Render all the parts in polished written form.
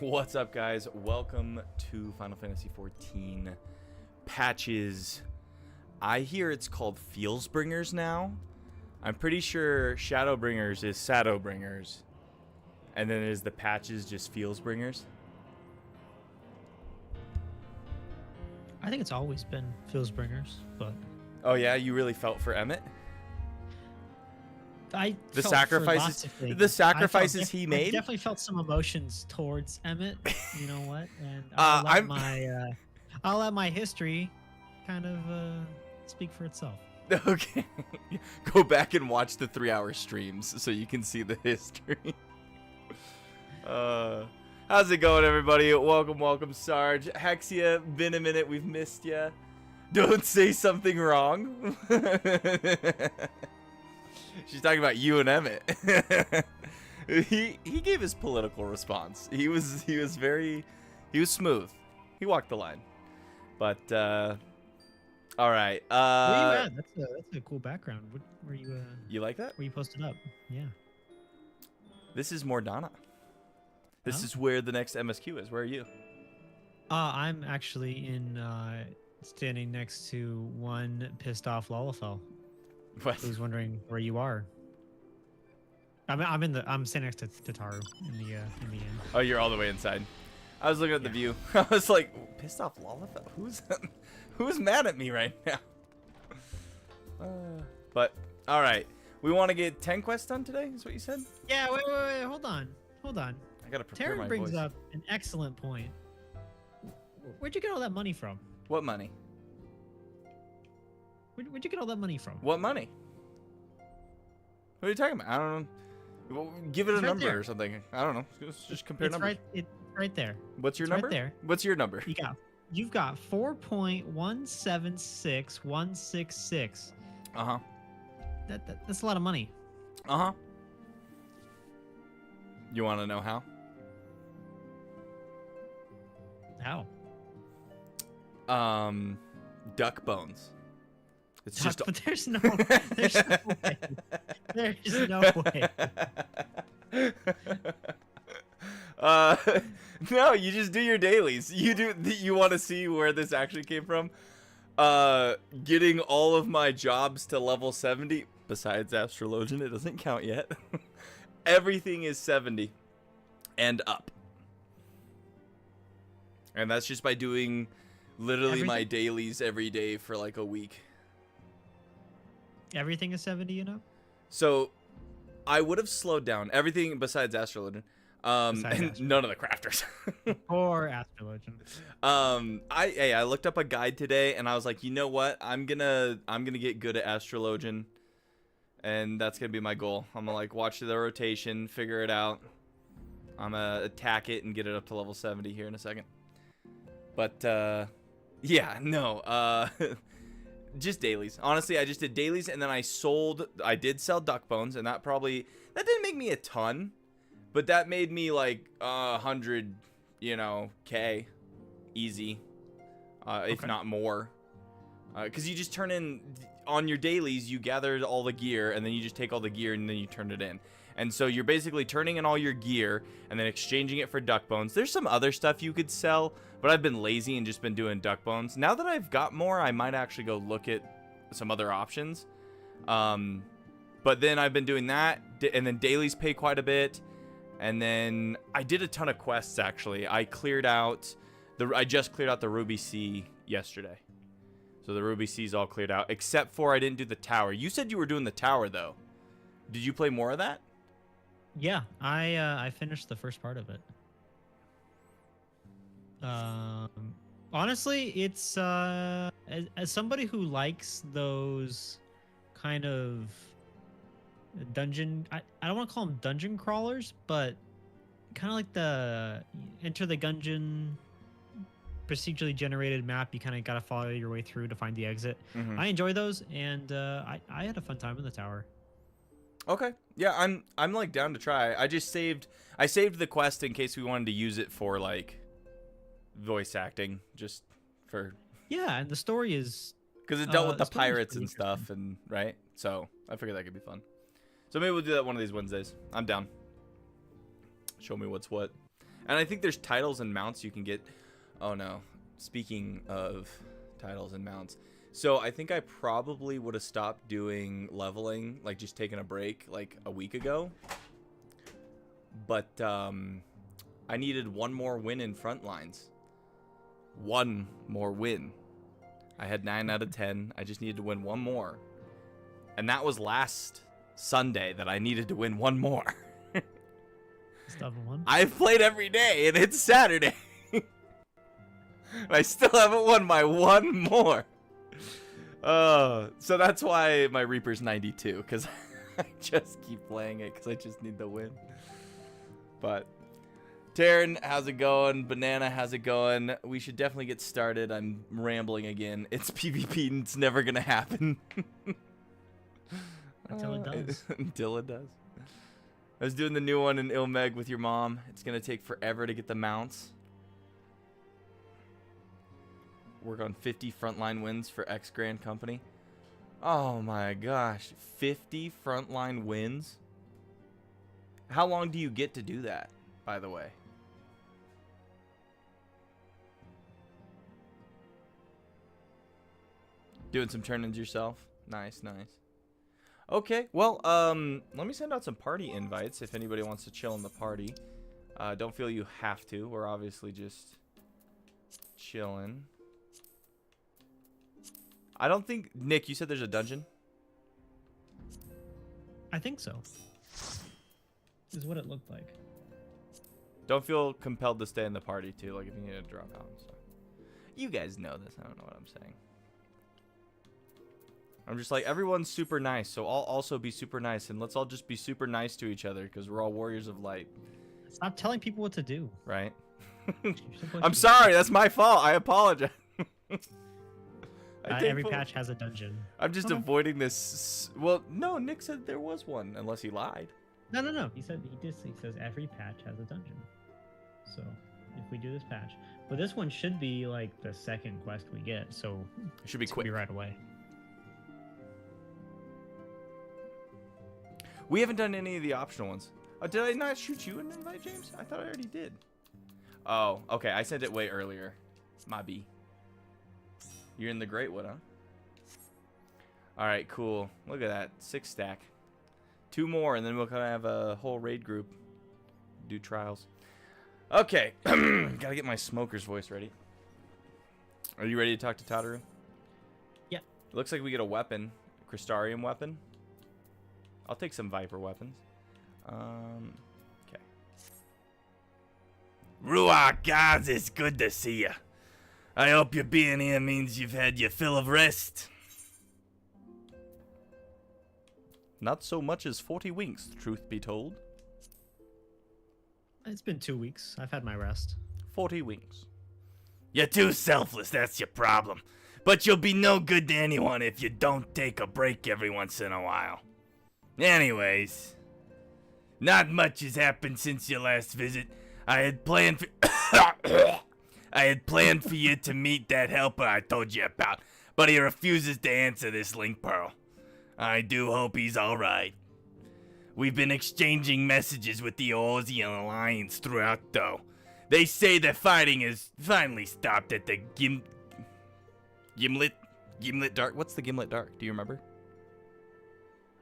What's up, guys? Welcome to Final Fantasy XIV patches. I hear it's called Feelsbringers now. I'm pretty sure Shadowbringers is Shadowbringers, and then is the patches just Feelsbringers? I think it's always been Feelsbringers, but Oh yeah, you really felt for Emmett? The sacrifices he made? I definitely felt some emotions towards Emmett. You know what? And I'll let my history kind of speak for itself. Okay. Go back and watch the 3-hour streams so you can see the history. How's it going, everybody? Welcome, Sarge. Hexia, been a minute. We've missed ya. Don't say something wrong. She's talking about you and Emmett. He gave his political response. He was smooth. He walked the line. But all right. Where you at? That's a cool background. Where you? You like that? Where you posted up? Yeah. This is Mordana. This is where the next MSQ is. Where are you? I'm actually in standing next to one pissed off Lalafell. What? Who's wondering where you are? I'm standing next to Taru in the inn. Oh, you're all the way inside. I was looking at the view. I was like, pissed off Lalafell? Who's mad at me right now? But all right, we want to get 10 quests done today. Is what you said? Yeah. Wait. Hold on. I gotta prepare Taryn my brings voice. up an excellent point. Where'd you get all that money from? What money? Where'd you get all that money from? What money? What are you talking about? I don't know. Well, give it a number or something. I don't know. Just compare numbers. It's right there. What's your It's number? right there. What's your number? You've got 4.176166. Uh-huh. That's a lot of money. Uh-huh. You want to know how? How? Duck bones. It's But just there's no way. There's no way. No, you just do your dailies. You want to see where this actually came from? Getting all of my jobs to level 70 besides Astrologian, it doesn't count yet. Everything is 70 and up. And that's just by doing literally my dailies every day for like a week. Everything is 70, you know? So I would have slowed down everything besides Astrologian. And none of the crafters. Or Astrologian. I looked up a guide today and I was like, you know what? I'm gonna get good at Astrologian. And that's gonna be my goal. I'm gonna like watch the rotation, figure it out. I'm gonna attack it and get it up to level 70 here in a second. But yeah, no, just dailies. Honestly, I just did dailies and then I did sell duck bones, and that didn't make me a ton, but that made me like 100, K easy, if not more. Because you just turn in on your dailies, you gather all the gear and then you just take all the gear and then you turn it in. And so you're basically turning in all your gear and then exchanging it for duck bones. There's some other stuff you could sell, but I've been lazy and just been doing duck bones. Now that I've got more, I might actually go look at some other options. But then I've been doing that, and then dailies pay quite a bit. And then I did a ton of quests, actually. I just cleared out the Ruby Sea yesterday. So the Ruby Sea's all cleared out, except for I didn't do the tower. You said you were doing the tower, though. Did you play more of that? Yeah, I finished the first part of it. Honestly, it's as somebody who likes those kind of dungeon, I don't want to call them dungeon crawlers, but kind of like the Enter the Gungeon procedurally generated map. You kind of got to follow your way through to find the exit. I enjoy those, and I had a fun time in the tower. Okay. Yeah, I'm like down to try. I saved the quest in case we wanted to use it for like voice acting, just for. Yeah, and the story is. Because it dealt with the pirates and stuff, and right. So I figured that could be fun. So maybe we'll do that one of these Wednesdays. I'm down. Show me what's what. And I think there's titles and mounts you can get. Oh no. Speaking of titles and mounts. So I think I probably would have stopped doing leveling, like just taking a break like a week ago. But I needed one more win in Frontlines. One more win. I had 9 out of 10. I just needed to win one more. And that was last Sunday that I needed to win one more. Still haven't won? I've played every day, and it's Saturday. I still haven't won my one more. So that's why my Reaper's 92, because I just keep playing it, because I just need the win. But Taryn, how's it going? Banana, how's it going? We should definitely get started. I'm rambling again. It's PvP, and it's never going to happen. Until it does. Until it does. I was doing the new one in Ilmeg with your mom. It's going to take forever to get the mounts. Work on 50 frontline wins for X Grand Company. Oh my gosh. 50 frontline wins? How long do you get to do that, by the way? Doing some turn-ins yourself? Nice, nice. Okay, well, let me send out some party invites if anybody wants to chill in the party. Don't feel you have to. We're obviously just chilling. I don't think... Nick, you said there's a dungeon? I think so. This is what it looked like. Don't feel compelled to stay in the party, too. Like, if you need to drop out and stuff. You guys know this. I don't know what I'm saying. I'm just like, everyone's super nice, so I'll also be super nice, and let's all just be super nice to each other, because we're all warriors of light. Stop telling people what to do. Right? I'm sorry, that's my fault. I apologize. Every patch has a dungeon. I'm just avoiding this. Well, no, Nick said there was one, unless he lied. No. He said he says every patch has a dungeon. So if we do this patch, but this one should be like the second quest we get, so it should be quick. Be right away. We haven't done any of the optional ones. Did I not shoot you an invite, James? I thought I already did. Oh, okay. I sent it way earlier. My B. You're in the Greatwood, huh? All right, cool. Look at that. 6 stack. 2 more, and then we'll kind of have a whole raid group. Do trials. Okay. Gotta get my smoker's voice ready. Are you ready to talk to Tataru? Yeah. Looks like we get a weapon. Crystarium weapon. I'll take some Viper weapons. Okay. Ruach, guys, it's good to see you. I hope your being here means you've had your fill of rest. Not so much as 40 winks, truth be told. It's been 2 weeks. I've had my rest. 40 winks. You're too selfless, that's your problem. But you'll be no good to anyone if you don't take a break every once in a while. Anyways, not much has happened since your last visit. I had planned for you to meet that helper I told you about, but he refuses to answer this link pearl. I do hope he's alright. We've been exchanging messages with the Orzian Alliance throughout, though. They say that fighting has finally stopped at the Gimlet Dark. What's the Gimlet Dark? Do you remember?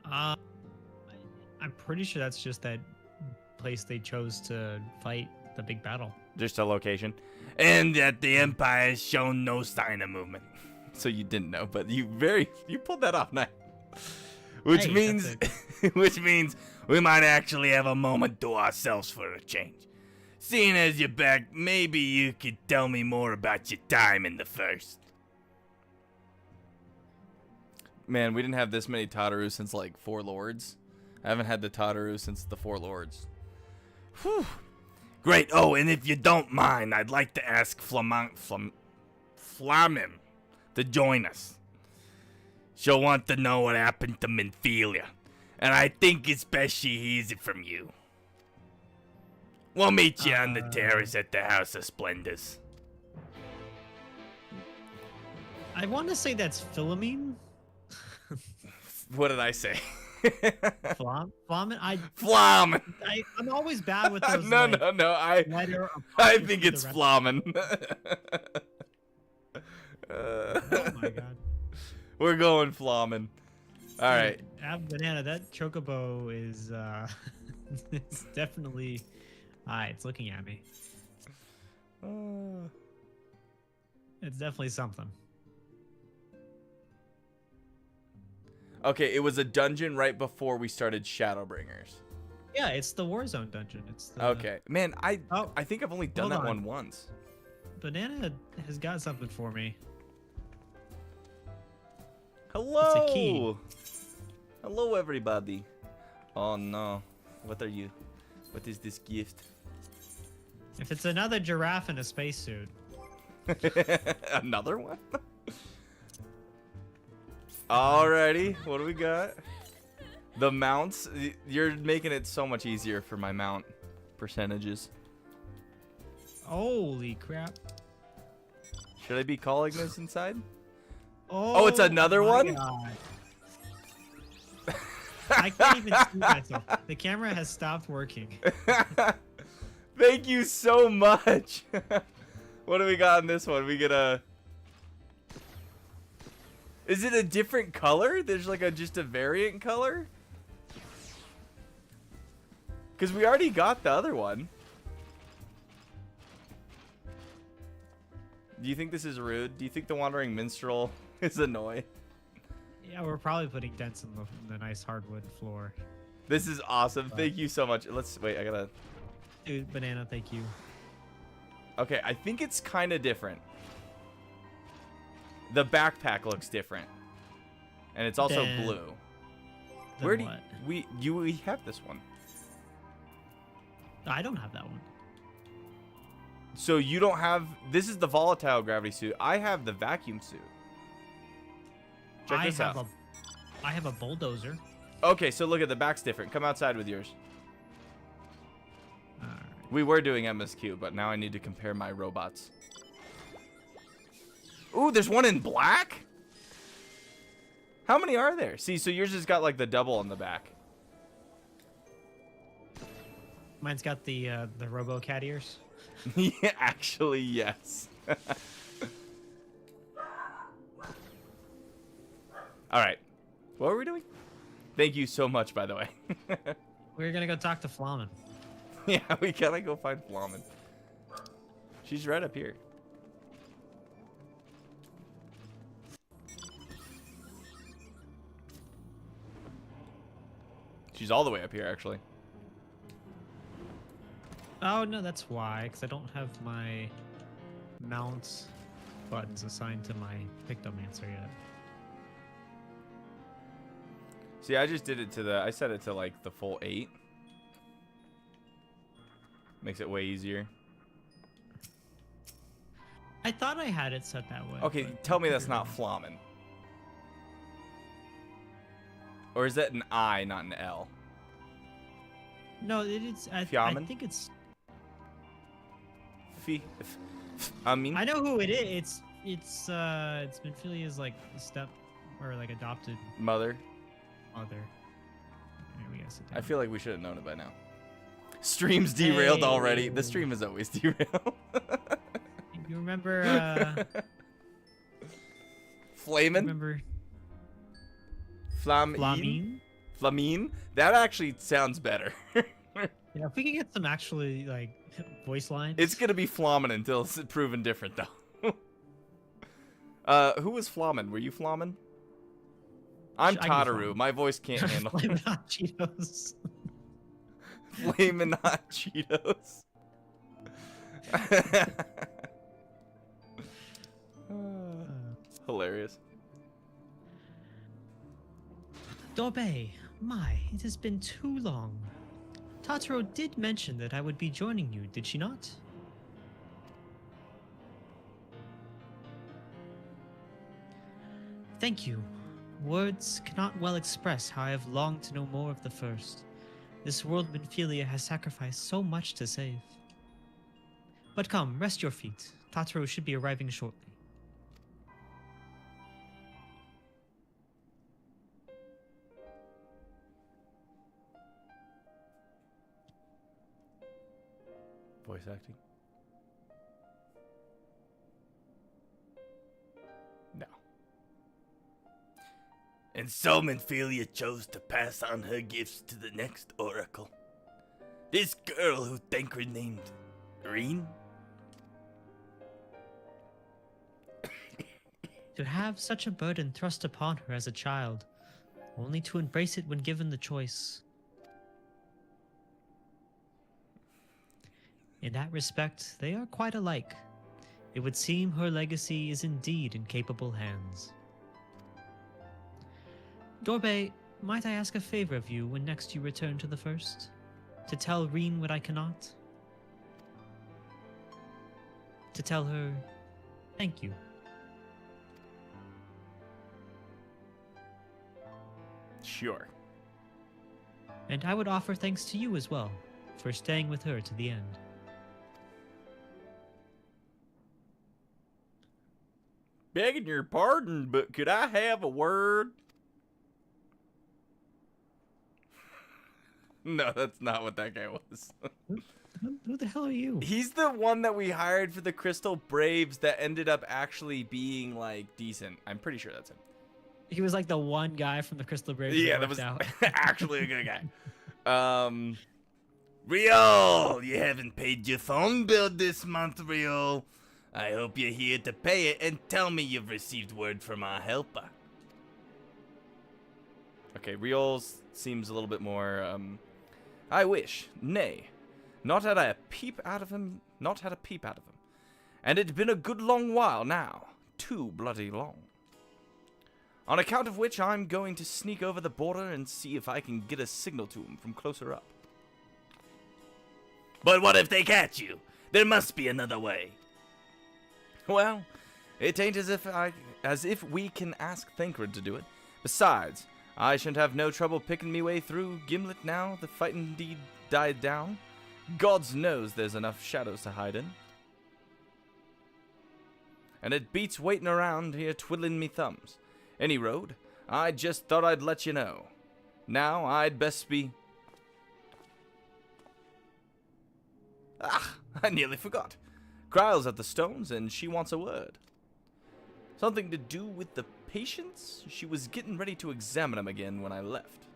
I'm pretty sure that's just that place they chose to fight the big battle. Just a location. And that the Empire has shown no sign of movement. So you didn't know, but you pulled that off nice. Which means we might actually have a moment to ourselves for a change. Seeing as you're back, maybe you could tell me more about your time in the First. Man, we didn't have this many Tataru since like 4 Lords. I haven't had the Tataru since the 4 Lords. Whew. Great. Oh, and if you don't mind, I'd like to ask Flamim to join us. She'll want to know what happened to Minfilia, and I think it's best she hears it from you. We'll meet you on the terrace at the House of Splendors. I want to say that's Philomene. What did I say? Flamen? Flamen. I'm always bad with those. No, like, no, no. letter I apostrophe think for it's the rest. flamen. Oh my god. We're going flamen. All right. Banana, that chocobo is it's definitely it's looking at me. It's definitely something. Okay, it was a dungeon right before we started Shadowbringers. Yeah, it's the Warzone dungeon. It's the Okay. Man, I think I've only done hold that on. one once. Banana has got something for me. Hello. It's a key. Hello, everybody. Oh no. What are you? What is this gift? If it's another giraffe in a spacesuit. Another one? Alrighty, what do we got? The mounts. You're making it so much easier for my mount percentages. Holy crap. Should I be calling this inside? Oh, it's another my one? God. I can't even see myself. The camera has stopped working. Thank you so much. What do we got in this one? We get a... Is it a different color? There's like just a variant color? Because we already got the other one. Do you think this is rude? Do you think the Wandering Minstrel is annoying? Yeah, we're probably putting dents in the nice hardwood floor. This is awesome. Thank you so much. Let's wait. I gotta... Dude, Banana, thank you. Okay, I think it's kind of different. The backpack looks different. And it's also blue. Where do what? we have this one? I don't have that one. So you don't have... This is the volatile gravity suit. I have the vacuum suit. Check this out. I have a bulldozer. Okay, so look at the back's different. Come outside with yours. Alright. We were doing MSQ, but now I need to compare my robots. Ooh, there's one in black? How many are there? See, so yours has got like the double on the back. Mine's got the RoboCat ears. Yeah, actually, yes. All right. What were we doing? Thank you so much, by the way. We're gonna go talk to Flamen. Yeah, we gotta go find Flamen. She's right up here. She's all the way up here, actually. Oh no, that's why, because I don't have my mounts buttons assigned to my Pictomancer yet. See, I just did it to the... I set it to, like, the full 8. Makes it way easier. I thought I had it set that way. Okay, but tell me that's figured not out. Flamen. Or is that an I, not an L? No, it's. I Fjamen? think it's. I mean... I know who it is. It's Minfilia's like step or like adopted Mother. mother. Here we gotta sit down. I feel like we should have known it by now. Stream's derailed already. The stream is always derailed. You remember? Flamin? Remember Flamine? Flamine? Flamine? That actually sounds better. Yeah, if we can get some actually like voice lines. It's gonna be Flamin until it's proven different, though. Who was Flamin? Were you Flamin? I'm I can be Tataru. Flamin. My voice can't handle Flamin' hot Cheetos. Flamin' hot Cheetos. Hilarious. Dobe, my, it has been too long. Tataro did mention that I would be joining you, did she not? Thank you. Words cannot well express how I have longed to know more of the First. This world Minfilia has sacrificed so much to save. But come, rest your feet. Tataro should be arriving shortly. Voice acting? No. And so Minfilia chose to pass on her gifts to the next oracle. This girl who Thancred named Reen? To have such a burden thrust upon her as a child, only to embrace it when given the choice. In that respect, they are quite alike. It would seem her legacy is indeed in capable hands. Dorbe, might I ask a favor of you when next you return to the First? To tell Reen what I cannot? To tell her, thank you. Sure. And I would offer thanks to you as well, for staying with her to the end. Begging your pardon, but could I have a word? No, that's not what that guy was. Who the hell are you? He's the one that we hired for the Crystal Braves that ended up actually being, like, decent. I'm pretty sure that's him. He was like the one guy from the Crystal Braves. Yeah, that worked was out. actually a good guy. Riol, you haven't paid your phone bill this month, Riol. I hope you're here to pay it and tell me you've received word from our helper. Okay, Riol seems a little bit more, I wish, nay, not had a peep out of him. And it'd been a good long while now, too bloody long. On account of which I'm going to sneak over the border and see if I can get a signal to him from closer up. But what if they catch you? There must be another way. Well, it ain't as if we can ask Thancred to do it. Besides, I shouldn't have no trouble picking me way through Gimlet now the fight indeed died down. Gods knows there's enough shadows to hide in. And it beats waiting around here twiddling me thumbs. Any road, I just thought I'd let you know. Now I'd best be... Ah, I nearly forgot. Kryle's at the Stones and she wants a word. Something to do with the patients? She was getting ready to examine him again when I left.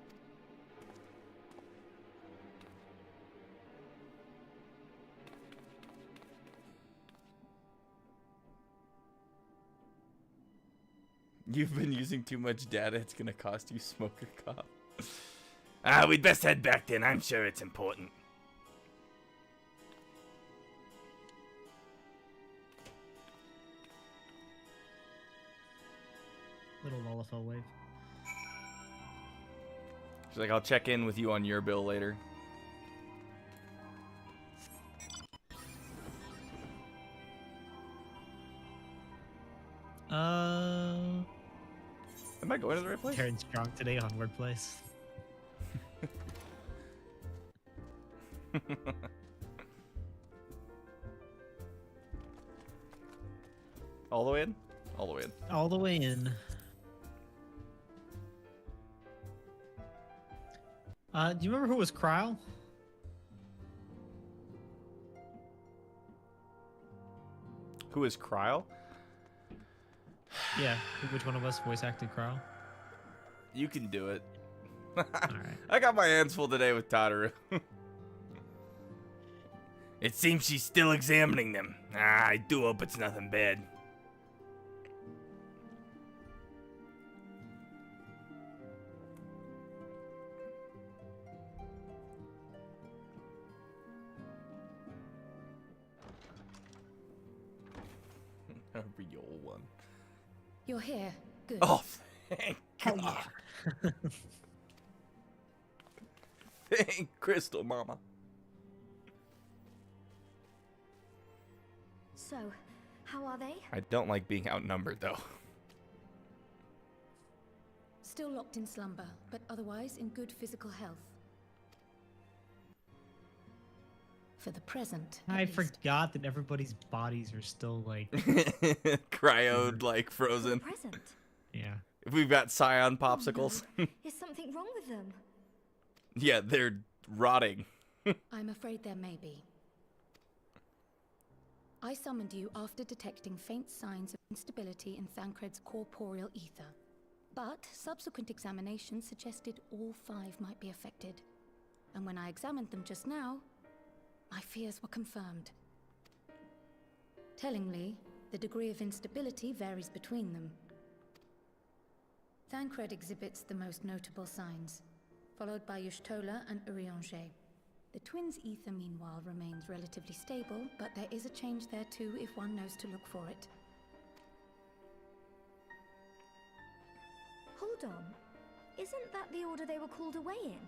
You've been using too much data. It's gonna cost you smoker cop. We'd best head back then. I'm sure it's important. Little Lullafell wave. She's like, I'll check in with you on your bill later. Am I going to the right place? Karen strong today on Wordplace. All the way in? All the way in. All the way in. Do you remember who was Kryle? Who is Kryle? Yeah, which one of us voice acted Kryle? You can do it. Alright. I got my hands full today with Tataru. It seems she's still examining them. I do hope it's nothing bad. A real one. You're here. Good. Oh, thank God. Yeah. Thank Crystal, Mama. So, how are they? I don't like being outnumbered, though. Still locked in slumber, but otherwise in good physical health. For the present. I at least. forgot that everybody's bodies are still like, Cryoed, like For the frozen. present. yeah. We've got Scion popsicles. Oh, no. Is something wrong with them? Yeah, they're rotting. I'm afraid there may be. I summoned you after detecting faint signs of instability in Thancred's corporeal ether. But subsequent examinations suggested all 5 might be affected. And when I examined them just now, my fears were confirmed. Tellingly, the degree of instability varies between them. Thancred exhibits the most notable signs, followed by Y'shtola and Urianger. The twins' ether, meanwhile, remains relatively stable, but there is a change there too if one knows to look for it. Hold on. Isn't that the order they were called away in?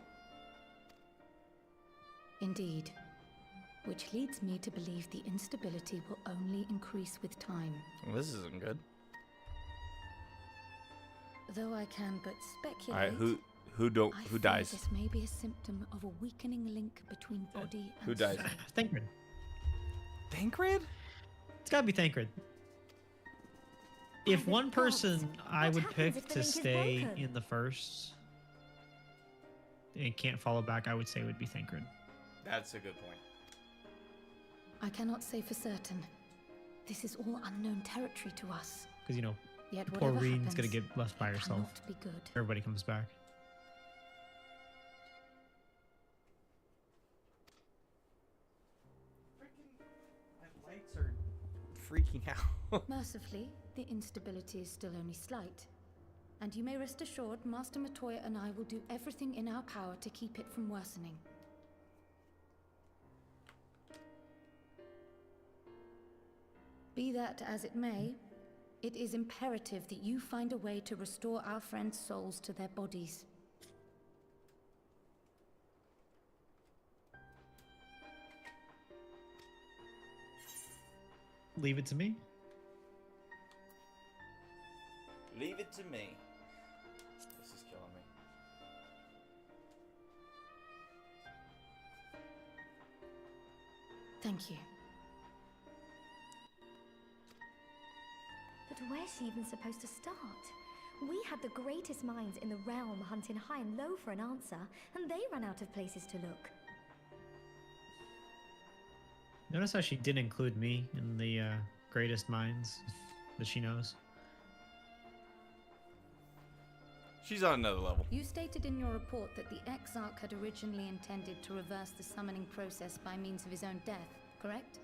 Indeed. Which leads me to believe the instability will only increase with time. Well, this isn't good. Though I can but speculate. All right, who I dies? fear this may be a symptom of a weakening link between body and Who dies? soul. Thancred. Thancred? It's gotta be Thancred. If the one gods, person I what would happens pick if the to link is stay broken? in the first and can't follow back, I would say would be Thancred. That's a good point. I cannot say for certain. This is all unknown territory to us. Because, you know, Yet poor whatever Reen's gonna happens, get left by it herself. cannot be good. Everybody comes back. My lights are freaking out. Mercifully, the instability is still only slight. And you may rest assured, Master Matoya and I will do everything in our power to keep it from worsening. Be that as it may, it is imperative that you find a way to restore our friends' souls to their bodies. Leave it to me. Leave it to me. This is killing me. Thank you. But where's she even supposed to start? We had the greatest minds in the realm hunting high and low for an answer, and they ran out of places to look. Notice how she didn't include me in the greatest minds that she knows. She's on another level. You stated in your report that the Exarch had originally intended to reverse the summoning process by means of his own death, correct?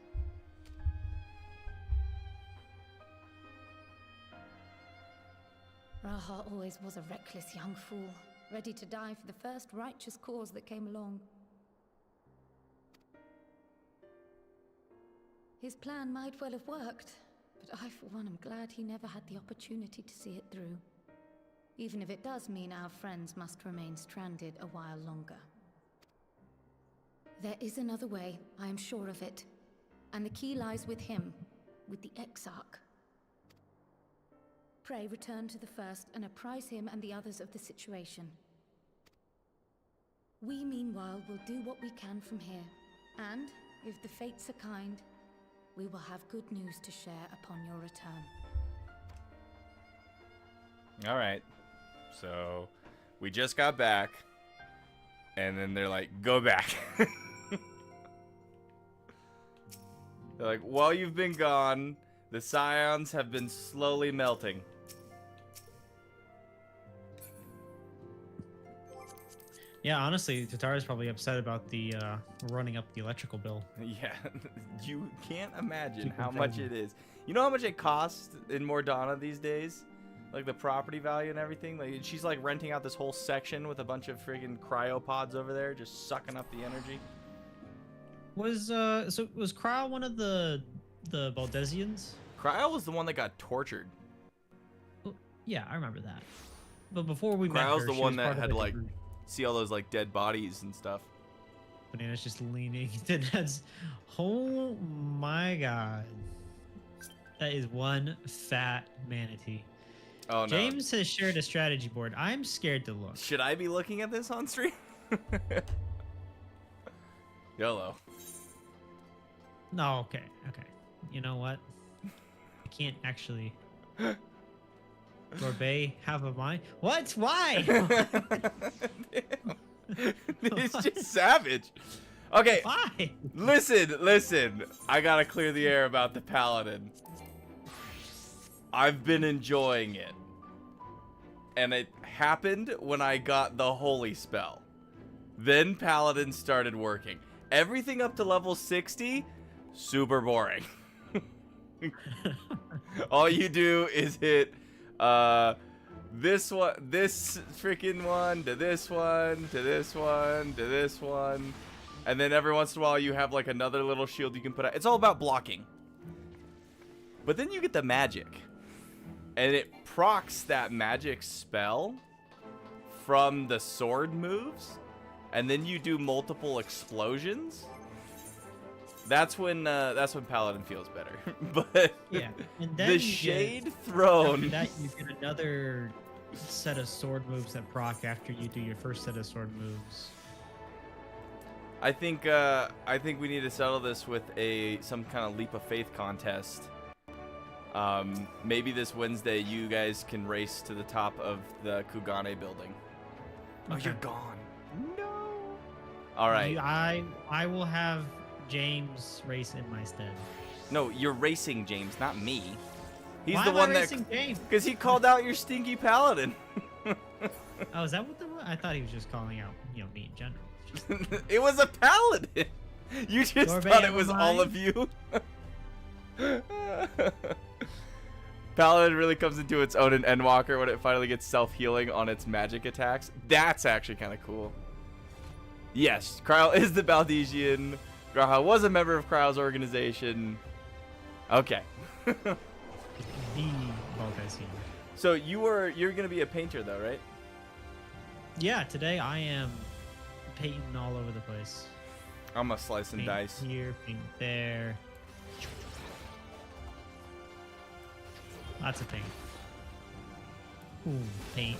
Raha always was a reckless young fool, ready to die for the first righteous cause that came along. His plan might well have worked, but I for one am glad he never had the opportunity to see it through. Even if it does mean our friends must remain stranded a while longer. There is another way, I am sure of it. And the key lies with him, with the Exarch. Pray return to the First and apprise him and the others of the situation. We, meanwhile, will do what we can from here. And, if the fates are kind, we will have good news to share upon your return. All right. So we just got back, and then they're like, go back. They're like, while you've been gone, the scions have been slowly melting. Yeah, honestly, Tatara's probably upset about the running up the electrical bill. Yeah, you can't imagine Keep how it much frozen. it is. You know how much it costs in Mordana these days? Like the property value and everything. Like she's like renting out this whole section with a bunch of friggin' cryopods over there, just sucking up the energy. Was Cryo one of the Baldesians? Cryo was the one that got tortured. Well, yeah, I remember that. But before we met Cryo's her, the she one was that part of had a like different- see all those like dead bodies and stuff. Banana's just leaning. That's, oh my god, that is one fat manatee. Oh no. James has shared a strategy board. I'm scared to look. Should I be looking at this on stream? YOLO. No, okay. You know what? I can't actually. Gorbet have a mind. What? Why? It's just savage. Okay, Why? listen. I gotta clear the air about the paladin. I've been enjoying it. And it happened when I got the holy spell. Then paladin started working. Everything up to level 60, super boring. All you do is hit this freaking one to this one to this one to this one, and then every once in a while you have like another little shield you can put out. It's all about blocking. But then you get the magic, and it procs that magic spell from the sword moves, and then you do multiple explosions. That's when paladin feels better. But Yeah, and then the you shade get, throne. After that, you get another set of sword moves that proc after you do your first set of sword moves. I think we need to settle this with some kind of leap of faith contest. Maybe this Wednesday you guys can race to the top of the Kugane building. Oh, Okay. you're gone. No. All right. I will have James race in my stead. No, you're racing James, not me. He's Why the am one I that racing James? because he called out your stinky paladin. Oh, is that what I thought he was just calling out, me in general. It was a paladin. You just Sorbet thought it was all mine? of you. Paladin really comes into its own in Endwalker when it finally gets self-healing on its magic attacks. That's actually kind of cool. Yes, Kryle is the Baldesian. Graha was a member of Kryle's organization. Okay. The Baltesian. So you're gonna be a painter though, right? Yeah, today I am painting all over the place. I'm a slice and Paint dice. here, paint there. Lots of paint. Ooh, paint.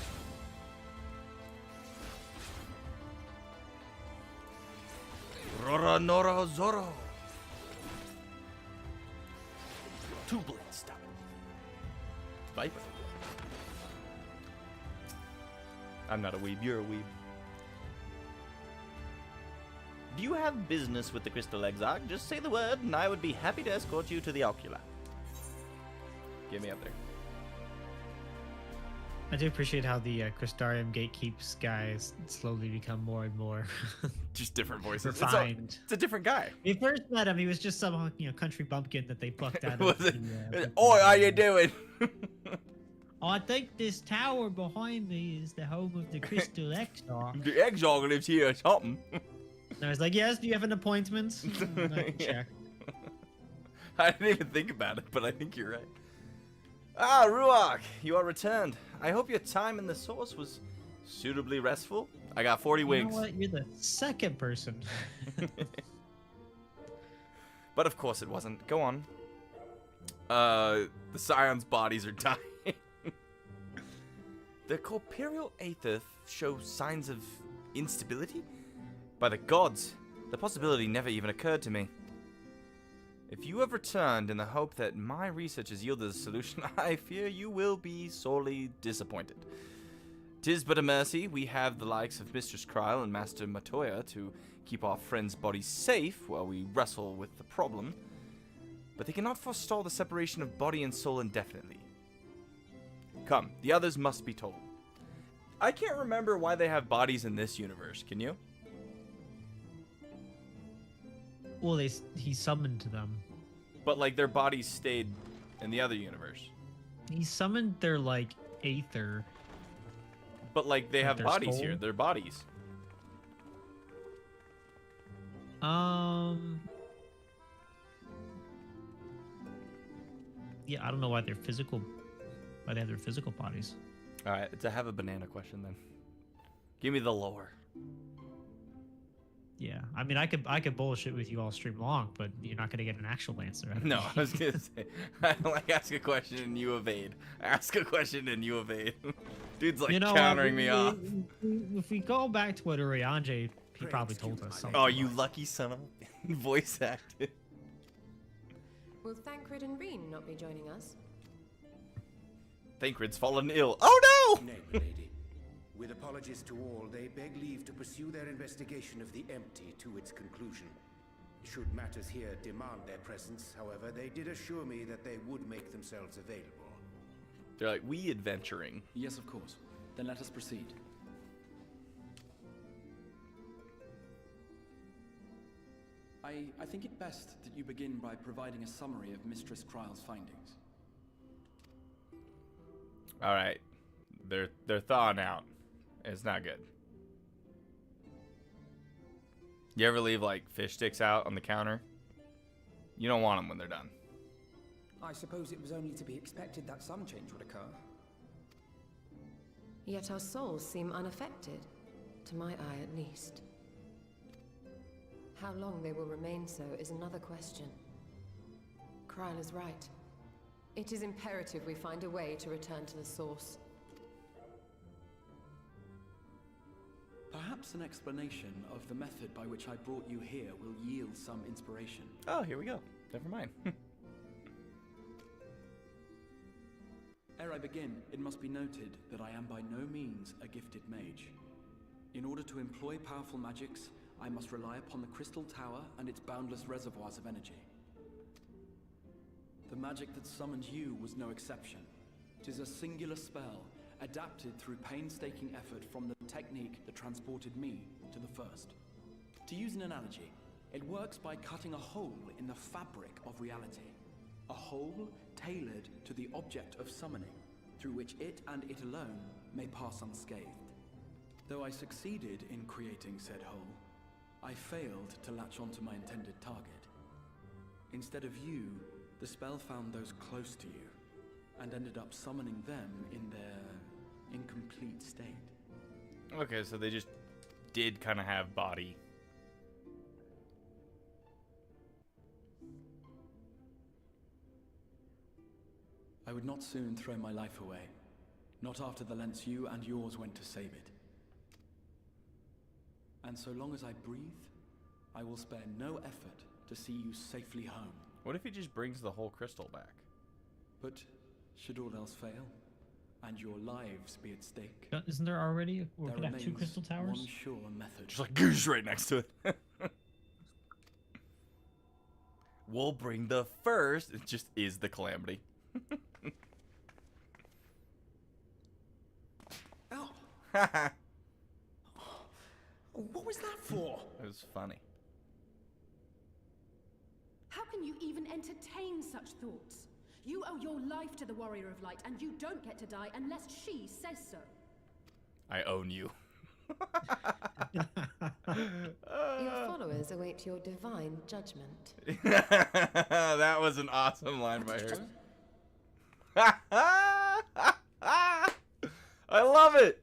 Rora Nora Zoro. Two blade stop. Viper. I'm not a weeb, you're a weeb. Do you have business with the Crystal Exarch? Just say the word and I would be happy to escort you to the Ocula. Get me up there. I do appreciate how the Crystarium Gatekeeps guys slowly become more and more Just different voices. refined. It's a different guy. When we first met him, he was just some country bumpkin that they plucked out Was of it? the, Oi, how you doing? I think this tower behind me is the home of the Crystal Exarch. The Exarch lives here or something. And I was like, yes, do you have an appointment? I can check. I didn't even think about it, but I think you're right. Ah, Ruach, you are returned. I hope your time in the source was suitably restful. I got 40 You wings. know what? You're the second person. But of course it wasn't. Go on. The Scion's bodies are dying. The corporeal aether shows signs of instability? By the gods, the possibility never even occurred to me. If you have returned in the hope that my research has yielded a solution, I fear you will be sorely disappointed. 'Tis but a mercy we have the likes of Mistress Kryle and Master Matoya to keep our friends' bodies safe while we wrestle with the problem, but they cannot forestall the separation of body and soul indefinitely. Come, the others must be told. I can't remember why they have bodies in this universe, can you? Well, he summoned them. But like their bodies stayed in the other universe. He summoned their aether. But like they Like have their bodies soul? here, their bodies. Yeah, I don't know why they're physical. Why they have their physical bodies. All right, it's a have a banana question then. Give me the lore. Yeah, I mean, I could bullshit with you all stream long, but you're not gonna get an actual answer. out of No, me. I was gonna say I don't like ask a question and you evade. Ask a question and you evade. Dude's like countering me off. If we go back to what Urianje, he probably told us something. Oh, you lucky son of a voice acted. Will Thancred and Reen not be joining us? Thancred's fallen ill. Oh no! Name, lady. With apologies to all, they beg leave to pursue their investigation of the empty to its conclusion. Should matters here demand their presence, however, they did assure me that they would make themselves available. They're like, we adventuring. Yes, of course. Then let us proceed. I think it best that you begin by providing a summary of Mistress Kryle's findings. All right, they're thawing out. It's not good. You ever leave like fish sticks out on the counter? You don't want them when they're done. I suppose it was only to be expected that some change would occur. Yet our souls seem unaffected, to my eye at least. How long they will remain so is another question. Kryle is right. It is imperative we find a way to return to the source. Perhaps an explanation of the method by which I brought you here will yield some inspiration. Oh, here we go. Never mind. Ere I begin, it must be noted that I am by no means a gifted mage. In order to employ powerful magics, I must rely upon the Crystal Tower and its boundless reservoirs of energy. The magic that summoned you was no exception. 'Tis a singular spell, adapted through painstaking effort from the technique that transported me to the first. To use an analogy, it works by cutting a hole in the fabric of reality. A hole tailored to the object of summoning, through which it and it alone may pass unscathed. Though I succeeded in creating said hole, I failed to latch onto my intended target. Instead of you, the spell found those close to you, and ended up summoning them in their incomplete state. Okay, so they just did kind of have body. I would not soon throw my life away, not after the lengths you and yours went to save it. And so long as I breathe, I will spare no effort to see you safely home. What if he just brings the whole crystal back? But should all else fail, and your lives be at stake, Isn't there already? We're there gonna have two remains crystal towers. one sure method. Just like goose right next to it. We'll bring the first. It just is the calamity. Oh, It what was that for? was funny. How can you even entertain such thoughts? You owe your life to the Warrior of Light, and you don't get to die unless she says so. I own you. Your followers await your divine judgment. That was an awesome line by her. I love it.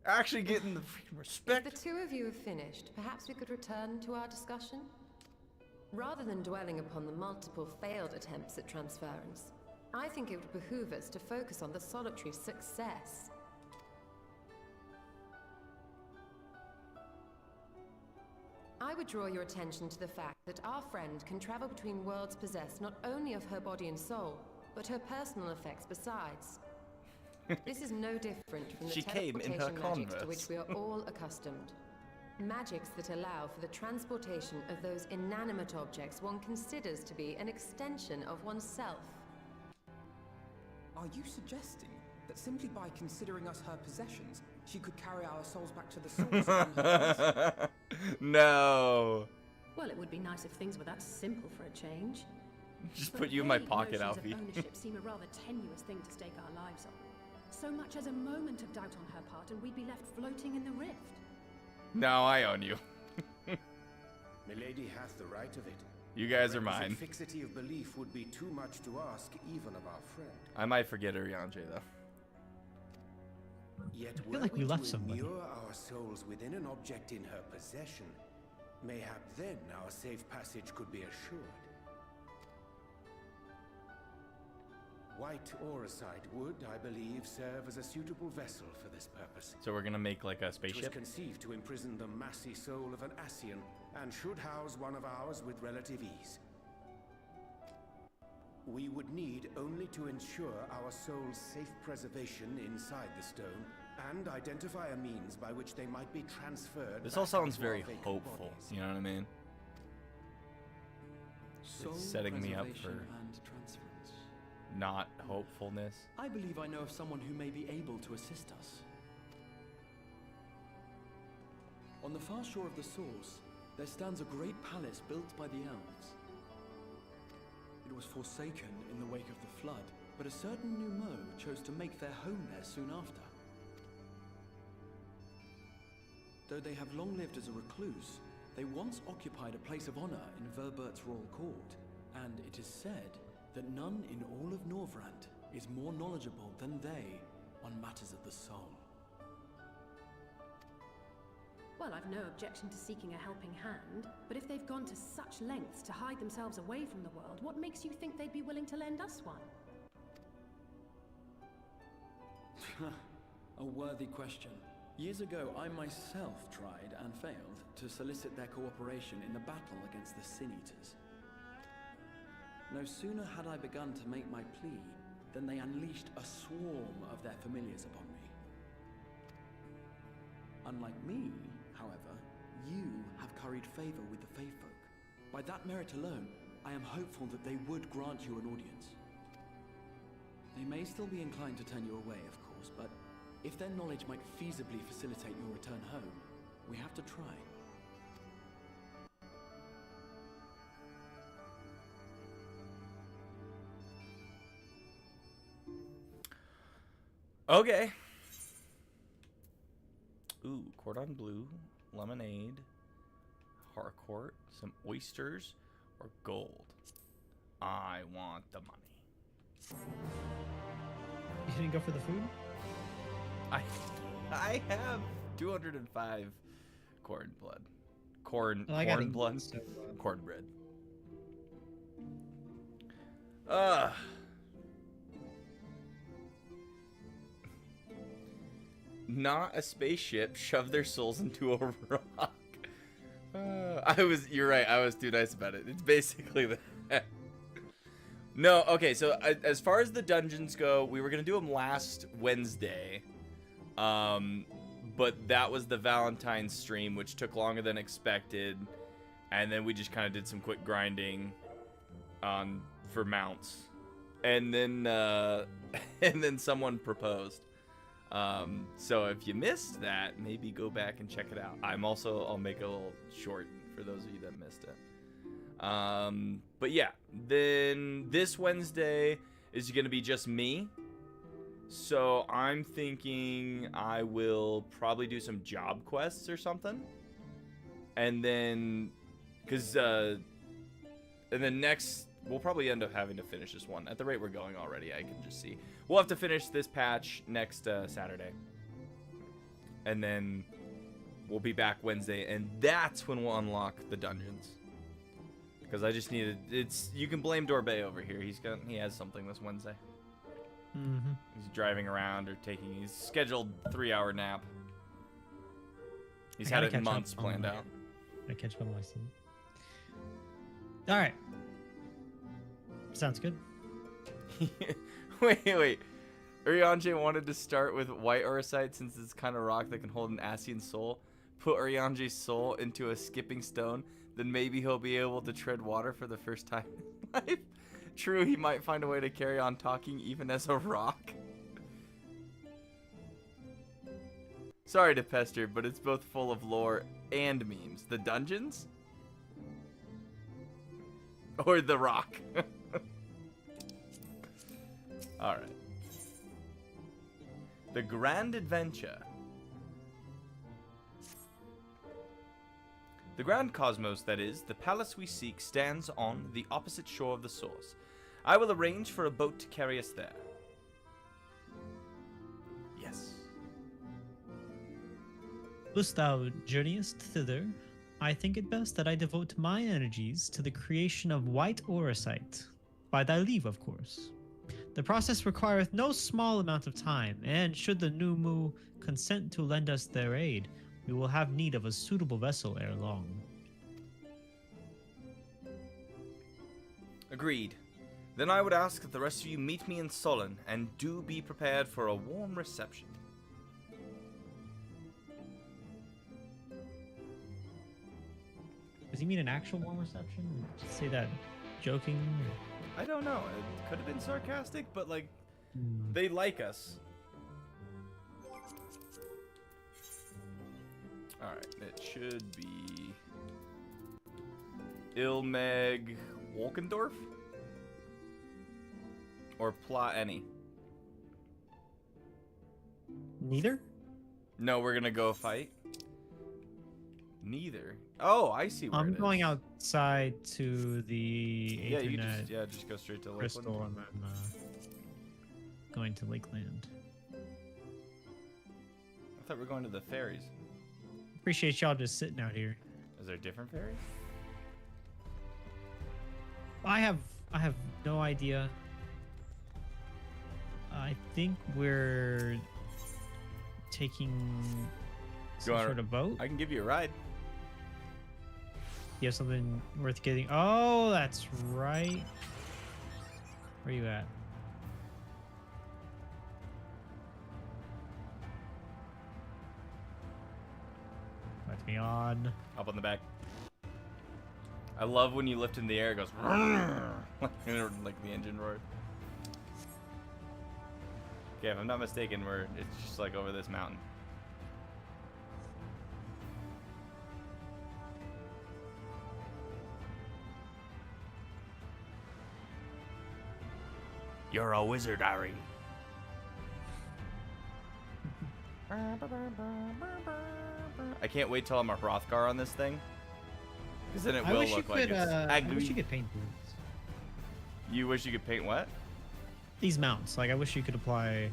Actually getting the freaking If respect. the two of you have finished, perhaps we could return to our discussion? Rather than dwelling upon the multiple failed attempts at transference, I think it would behoove us to focus on the solitary success. I would draw your attention to the fact that our friend can travel between worlds possessed not only of her body and soul, but her personal effects besides. This is no different from the She came in her teleportation magics to Converse. which we are all accustomed. Magics that allow for the transportation of those inanimate objects one considers to be an extension of oneself. Are you suggesting that simply by considering us her possessions, she could carry our souls back to the source on her own? No. Well, it would be nice if things were that simple for a change. Just But put you in my vague pocket, notions Alfie. of ownership seem a rather tenuous thing to stake our lives on. So much as a moment of doubt on her part, and we'd be left floating in the rift. No, I own you. Milady hath the right of it. You guys The are mine. requisite fixity of belief would be too much to ask even of our friend. I might forget Urianger though. Yet feel were like we left to somebody. immure our souls within an object in her possession, mayhap then our safe passage could be assured. White Auracite would, I believe, serve as a suitable vessel for this purpose. So we're gonna make like a It was spaceship. conceived to imprison the massy soul of an Ascian, and should house one of ours with relative ease. We would need only to ensure our soul's safe preservation inside the stone and identify a means by which they might be transferred. This all back sounds into our very vacant hopeful. bodies. You know what I mean? Soul setting me up preservation for- and transference. Not hopefulness. I believe I know of someone who may be able to assist us. On the far shore of the source, there stands a great palace built by the elves. It was forsaken in the wake of the flood, but a certain Numo chose to make their home there soon after. Though they have long lived as a recluse, they once occupied a place of honor in Verbert's royal court, and it is said that none in all of Norvrant is more knowledgeable than they on matters of the soul. Well, I've no objection to seeking a helping hand, but if they've gone to such lengths to hide themselves away from the world, what makes you think they'd be willing to lend us one? A worthy question. Years ago, I myself tried and failed to solicit their cooperation in the battle against the Sin Eaters. No sooner had I begun to make my plea than they unleashed a swarm of their familiars upon me. Unlike me, however, you have curried favor with the Fae folk. By that merit alone, I am hopeful that they would grant you an audience. They may still be inclined to turn you away, of course, but if their knowledge might feasibly facilitate your return home, we have to try. Okay. Ooh, cordon bleu, lemonade, harcourt, some oysters, or gold. I want the money. You didn't go for the food? I have 205 corn blood. Corn Well, I got blood. England, so, Cornbread. Not a spaceship. Shove their souls into a rock. You're right. I was too nice about it. It's basically that. No, okay. So as far as the dungeons go, we were gonna do them last Wednesday, but that was the Valentine's stream, which took longer than expected, and then we just kind of did some quick grinding for mounts, and then and then someone proposed. So if you missed that, maybe go back and check it out. I'll make a little short for those of you that missed it. But yeah, then this Wednesday is going to be just me. So I'm thinking I will probably do some job quests or something. And then, next, we'll probably end up having to finish this one. At the rate we're going already, I can just see. We'll have to finish this patch next Saturday. And then we'll be back Wednesday, and that's when we'll unlock the dungeons. Because I just needed, you can blame Dorbay over here. He has something this Wednesday. Mm-hmm. He's driving around or his scheduled 3-hour nap. He's had it months planned out. I catch up on my sleep. All right. Sounds good. Wait. Urianger wanted to start with white Auracite since it's kind of rock that can hold an Ascian soul. Put Urianger's soul into a skipping stone, then maybe he'll be able to tread water for the first time in life. True, he might find a way to carry on talking even as a rock. Sorry to pester, but it's both full of lore and memes. The dungeons? Or the rock? Alright. The Grand Adventure. The Grand Cosmos, that is, the palace we seek, stands on the opposite shore of the source. I will arrange for a boat to carry us there. Yes. Wouldst thou journeyest thither? I think it best that I devote my energies to the creation of white Auracite. By thy leave, of course. The process requireth no small amount of time, and should the Numu consent to lend us their aid, we will have need of a suitable vessel ere long. Agreed. Then I would ask that the rest of you meet me in Solon, and do be prepared for a warm reception. he mean an actual warm reception? Did he say that joking? I don't know. It could have been sarcastic, but like, Hmm. they like us. Alright, it should be Ilmeg Wolkendorf? Or Plot Any? Neither? No, we're gonna go fight. Neither. Oh, I see where I'm it is. going outside to the Yeah, you Ethernet just go straight to Lakeland. crystal and then going to Lakeland. I thought we were going to the ferries. Appreciate y'all just sitting out here. Is there different ferries? I have no idea. I think we're taking some wanna- sort of boat. I can give you a ride. You have something worth getting? Oh, that's right. Where you at? Let me on. Up on the back. I love when you lift in the air, it goes like the engine roared. Okay, if I'm not mistaken, it's just like over this mountain. You're a wizard, Ari. I can't wait till I'm a Hrothgar on this thing. Because then it will look like it's I ugly. wish you could paint these. You wish you could paint what? These mounts. Like, I wish you could apply.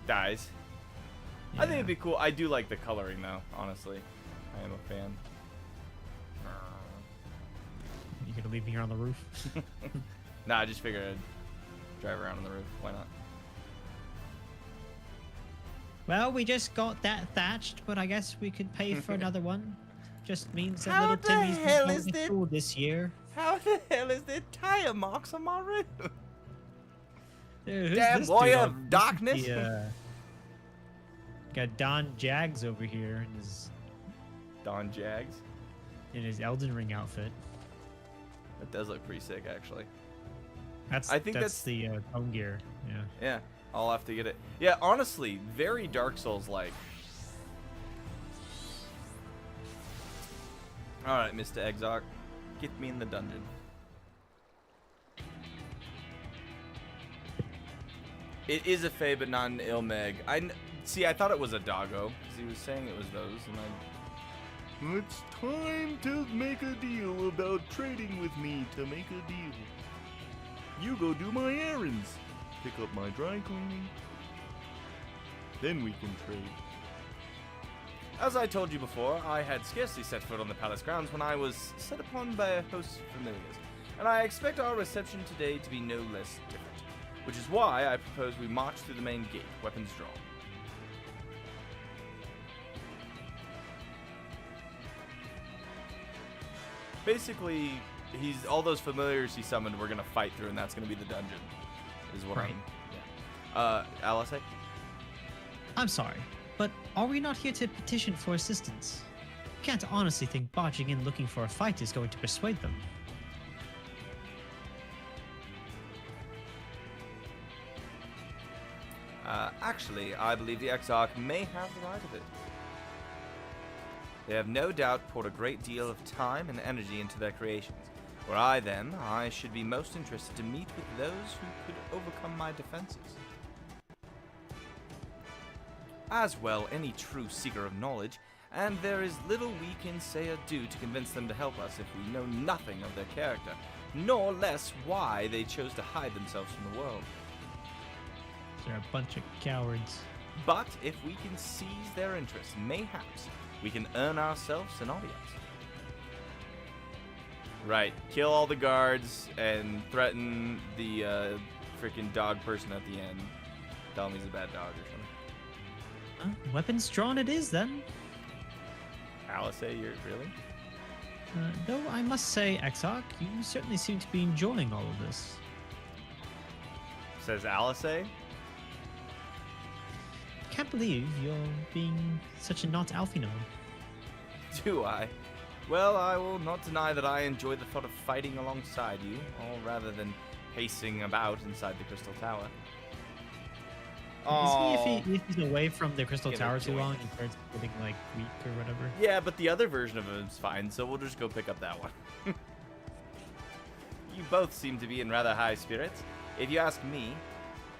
Dyes. I think Yeah. it'd be cool. I do like the coloring though, honestly. I am a fan. You could leave me here on the roof. Nah, I just figured I'd drive around on the roof. Why not? Well, we just got that thatched, but I guess we could pay for another one. Just means that How little the Timmy's hell not is going to this? school this year. How the hell is there tire marks on my roof? Dude, who's Damn this boy dude? of Oh, this is darkness. Got Don Jags over here Don Jags. in his Elden Ring outfit. That does look pretty sick, actually. I think that's the home gear. Yeah. Yeah, I'll have to get it. Yeah, honestly, very Dark Souls-like. Alright, Mr. Exarch. Get me in the dungeon. It is a Fae, but not an Ilmeg. See, I thought it was a doggo, because he was saying it was those, and it's time to make a deal about trading with me to make a deal. You go do my errands. Pick up my dry cleaning. Then we can trade. As I told you before, I had scarcely set foot on the palace grounds when I was set upon by a host of familiars, and I expect our reception today to be no less different. Which is why I propose we march through the main gate, weapons drawn. Basically, all those familiars he summoned we're gonna fight through, and that's gonna be the dungeon. Is what Right. Alice? I'm sorry, but are we not here to petition for assistance? I can't honestly think barging in looking for a fight is going to persuade them. Actually, I believe the Exarch may have the right of it. They have no doubt poured a great deal of time and energy into their creations. Were I them, I should be most interested to meet with those who could overcome my defenses. As well, any true seeker of knowledge, and there is little we can say or do to convince them to help us if we know nothing of their character, nor less why they chose to hide themselves from the world. They're a bunch of cowards. But if we can seize their interest, mayhaps we can earn ourselves an audience. Right, kill all the guards and threaten the freaking dog person at the end. Tell him he's a bad dog or something. Weapons drawn it is, then. Alice, you're really? Though I must say, Exarch, you certainly seem to be enjoying all of this. Says Alice. Can't believe you're being such a not Alfino. Do I? Well, I will not deny that I enjoy the thought of fighting alongside you, all rather than pacing about inside the Crystal Tower. Is he, if he's away from the Crystal Get Tower a too joint. long, he starts getting like weak or whatever? Yeah, but the other version of him is fine, so we'll just go pick up that one. You both seem to be in rather high spirits. If you ask me,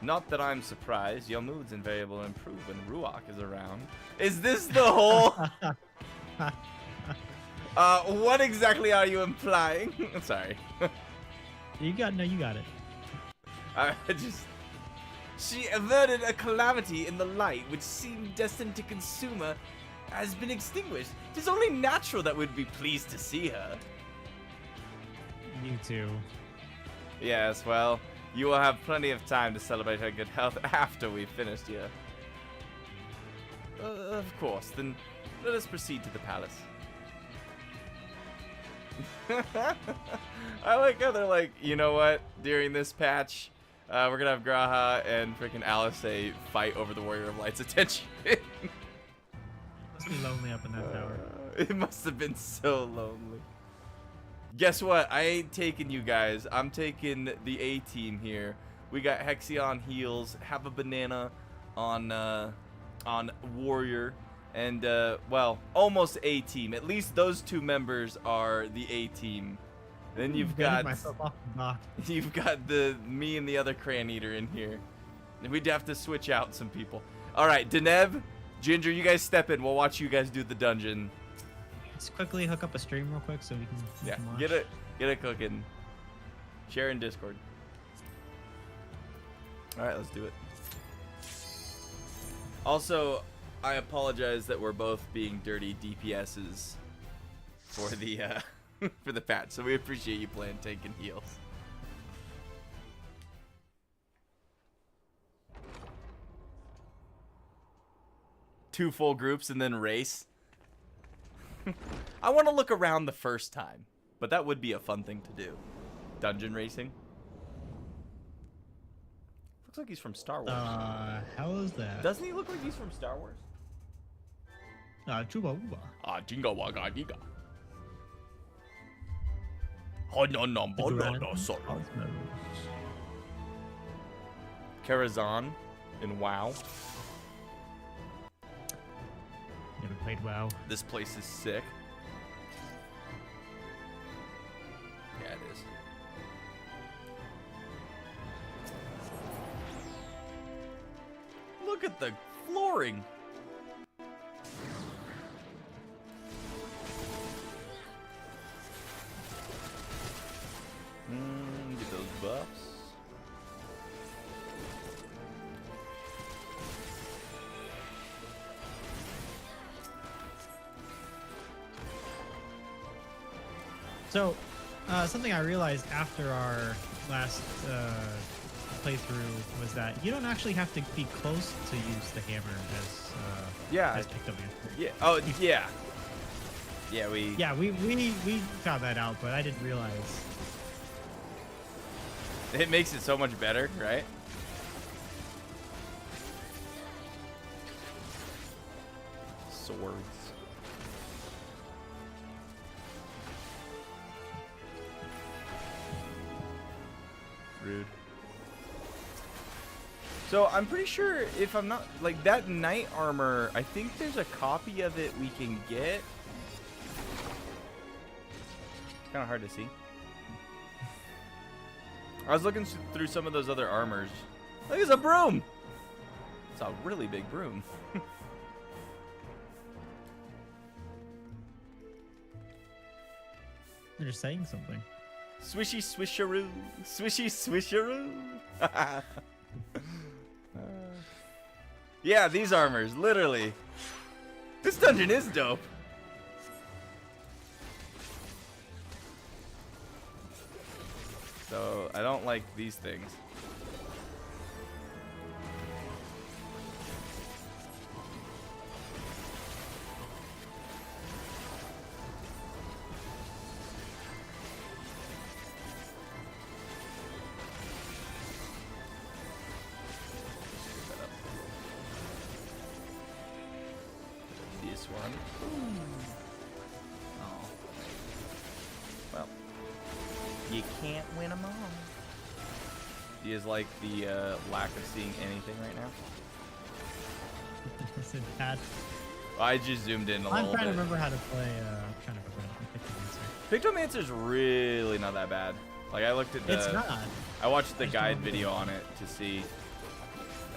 not that I'm surprised, your moods invariably improve when Ruach is around. Is this the whole... what exactly are you implying? Sorry. You got it. I just... She averted a calamity in the light which seemed destined to consume her has been extinguished. It is only natural that we'd be pleased to see her. You too. Yes, well, you will have plenty of time to celebrate her good health after we've finished here. Of course, then let us proceed to the palace. I like how they're like, you know what, during this patch, we're gonna have Graha and freaking Alice fight over the Warrior of Light's attention. Must be lonely up in that tower. It must have been so lonely. Guess what? I ain't taking you guys. I'm taking the A team here. We got Hexion heals, have a banana on Warrior, and well, almost A team. At least those two members are the A team. Then you've got me and the other Crayon Eater in here. And we'd have to switch out some people. All right, Deneb, Ginger, you guys step in. We'll watch you guys do the dungeon. Let's quickly hook up a stream real quick so we can watch. Get it cooking. Share in Discord. All right, let's do it. Also, I apologize that we're both being dirty DPSs for the for the patch, so we appreciate you playing tank and heals. Two full groups and then race. I want to look around the first time, but that would be a fun thing to do. Dungeon racing. Looks like he's from Star Wars. How is that? Doesn't he look like he's from Star Wars? Chuba Uba. Jinga waga diga. Hononambolono solo. Karazhan in WoW. Never played WoW. This place is sick. Yeah, it is. Look at the flooring. Get those buffs. So, something I realized after our last playthrough was that you don't actually have to be close to use the hammer as picked up yesterday. Yeah. Oh, yeah. Yeah, we found that out, but I didn't realize. It makes it so much better, right? Swords. Rude. So I'm pretty sure, if I'm not, like, that knight armor, I think there's a copy of it we can get. It's kind of hard to see. I was looking through some of those other armors. Look, it's a broom! It's a really big broom. They're just saying something. Swishy swisharoo, swishy swisharoo. Yeah, these armors, literally. This dungeon is dope. So, I don't like these things. This one. Oh. You can't win them all. Do you guys like the lack of seeing anything right now? Listen, Pat, I just zoomed in a I'm little trying to bit. remember how to play. I'm trying to remember how to pick Pictomancer's really not that bad. Like I looked at the. It's not. I watched the I just guide don't video on it to see,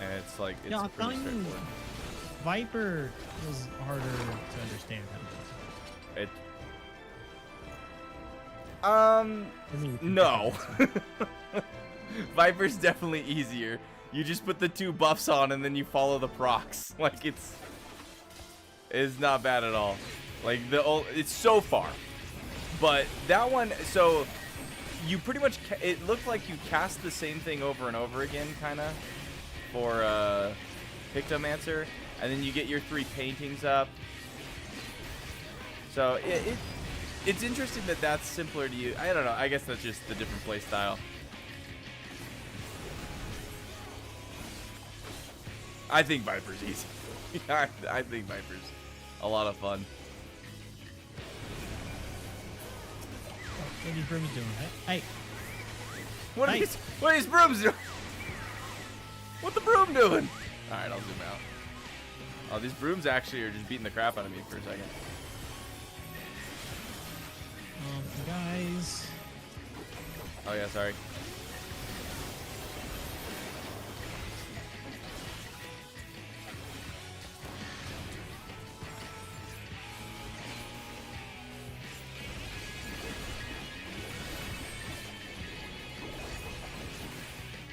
and it's like it's I'm pretty telling you, straightforward. Viper was harder to understand. It. For me, No. Viper's definitely easier. You just put the 2 buffs on and then you follow the procs. Like it's not bad at all. Like it's so far. But that one, so you pretty much it looked like you cast the same thing over and over again, kind of, for Pictomancer, and then you get your 3 paintings up. So it's interesting that that's simpler to use. I don't know. I guess that's just the different play style. I think Viper's easy. I think Viper's a lot of fun. What are these brooms doing? Hey, What are Hey. these brooms doing? What the broom doing? All right, I'll zoom out. Oh, these brooms actually are just beating the crap out of me for a second. guys. Oh yeah, sorry.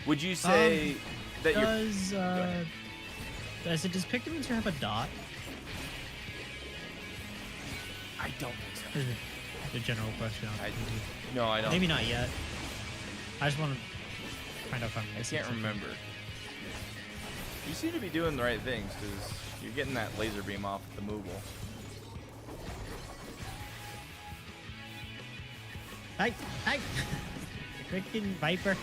Would you say that you're... Does Pictomancer have a dot? I don't think so. Is it the general question? No, I don't. Maybe not yet. I just want to find out if I'm I missing can't something. remember. You seem to be doing the right things, because you're getting that laser beam off the Moogle. Hey! Hey! Freaking Viper.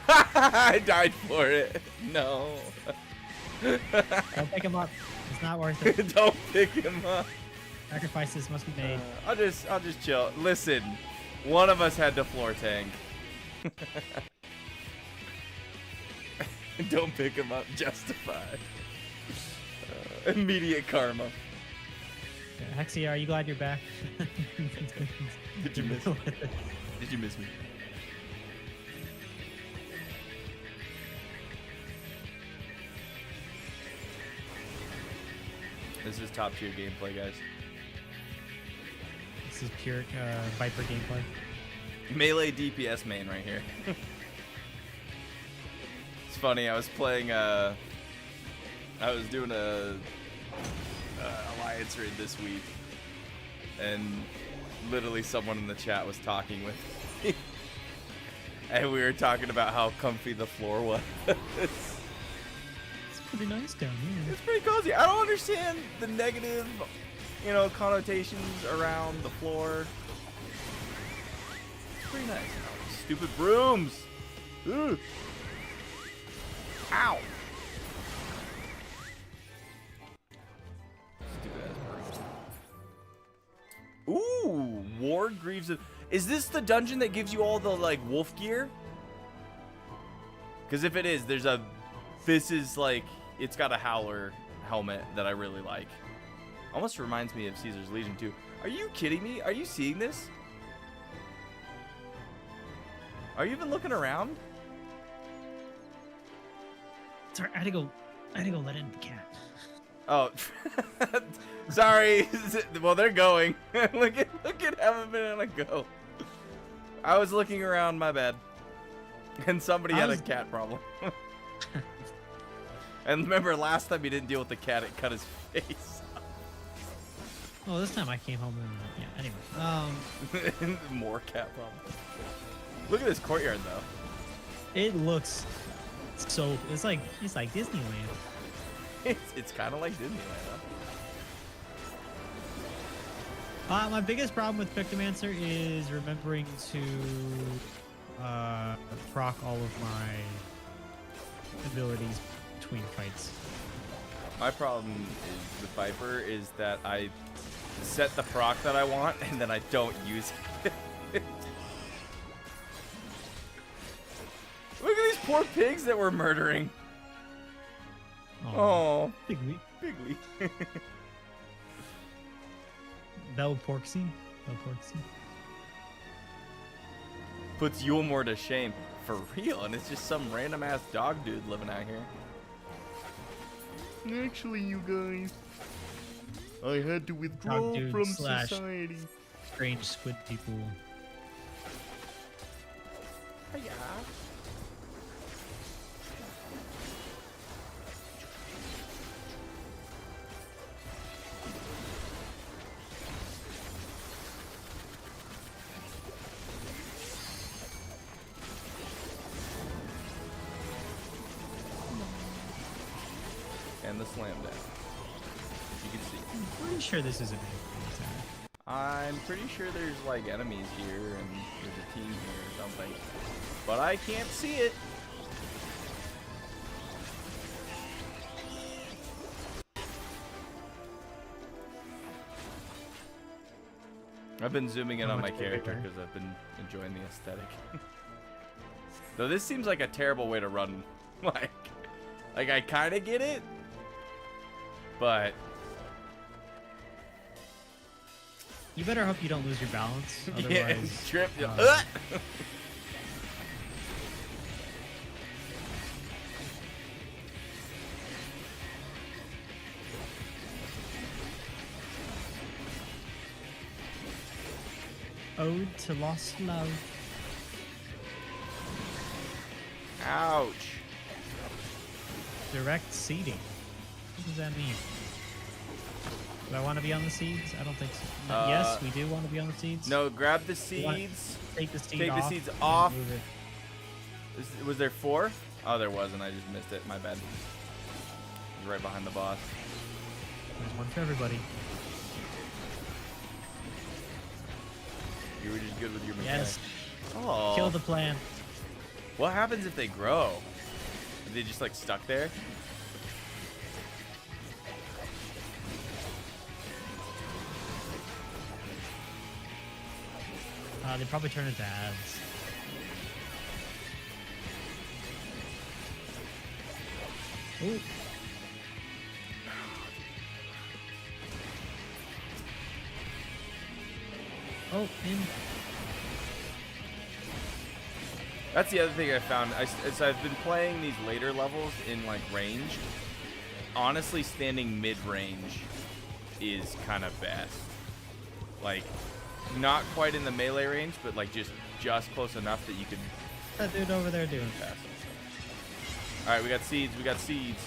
I died for it. No. Don't pick him up. It's not worth it. Don't pick him up. Sacrifices must be made. I'll just chill. Listen, one of us had to floor tank. Don't pick him up. Justified. Immediate karma. Hexy, are you glad you're back? Did you miss me? Did you miss me? This is top tier gameplay, guys. This is pure Viper gameplay. Melee DPS main right here. It's funny, I was playing I was doing a alliance raid this week, and literally someone in the chat was talking with me. And we were talking about how comfy the floor was. It's pretty nice down here. It's pretty cozy. I don't understand the negative, connotations around the floor. It's pretty nice. Stupid brooms. Ugh. Ow. Stupid ass brooms. Ooh, Ward Greaves of... Is this the dungeon that gives you all the, wolf gear? Because if it is, this is, it's got a Howler helmet that I really like. Almost reminds me of Caesar's Legion, too. Are you kidding me? Are you seeing this? Are you even looking around? Sorry, I had to go let in the cat. Oh, sorry. Well, they're going. look at how a minute ago. I was looking around. My bad. And somebody had a cat problem. And remember, last time he didn't deal with the cat, it cut his face. Oh, this time I came home and anyway. More cat problems. Look at this courtyard, though. It looks so. It's like Disneyland. It's kind of like Disneyland, huh? My biggest problem with Pictomancer is remembering to proc all of my abilities between fights. My problem is with Viper is that I set the proc that I want and then I don't use it. poor pigs that we're murdering. Aw, Oh, Pigly. Pigly. Bell Porksy. Bell Porksy. Puts Yulmore to shame. For real, and it's just some random ass dog dude living out here. Actually, you guys, I had to withdraw Dog dude from slash society. Strange squid people. Hiya. And the slam down. You can see. I'm pretty sure this isn't me. I'm pretty sure there's like enemies here and there's a team here or something. But I can't see it. I've been zooming in How on my much bigger? character because I've been enjoying the aesthetic. Though this seems like a terrible way to run. like I kind of get it, but You better hope you don't lose your balance. yeah, Otherwise, trip. Ode to Lost Love. Ouch. Direct seeding. What does that mean? Do I want to be on the seeds? I don't think so. Yes, we do want to be on the seeds. No, grab the You want- seeds. Take the seed Take the off. seeds and off. move it. Was there 4? Oh, there wasn't. I just missed it. My bad. It was right behind the boss. There's one for everybody. You were just good with your mechanics. Yes. Oh. Kill the plant. What happens if they grow? Are they just like stuck there? They probably turn into ads. Ooh. Oh, in. That's the other thing I found. As I've been playing these later levels in like range, honestly, standing mid-range is kind of best. Like, not quite in the melee range, but like just close enough that you can That dude over there doing pass. All right, we got seeds. We got seeds.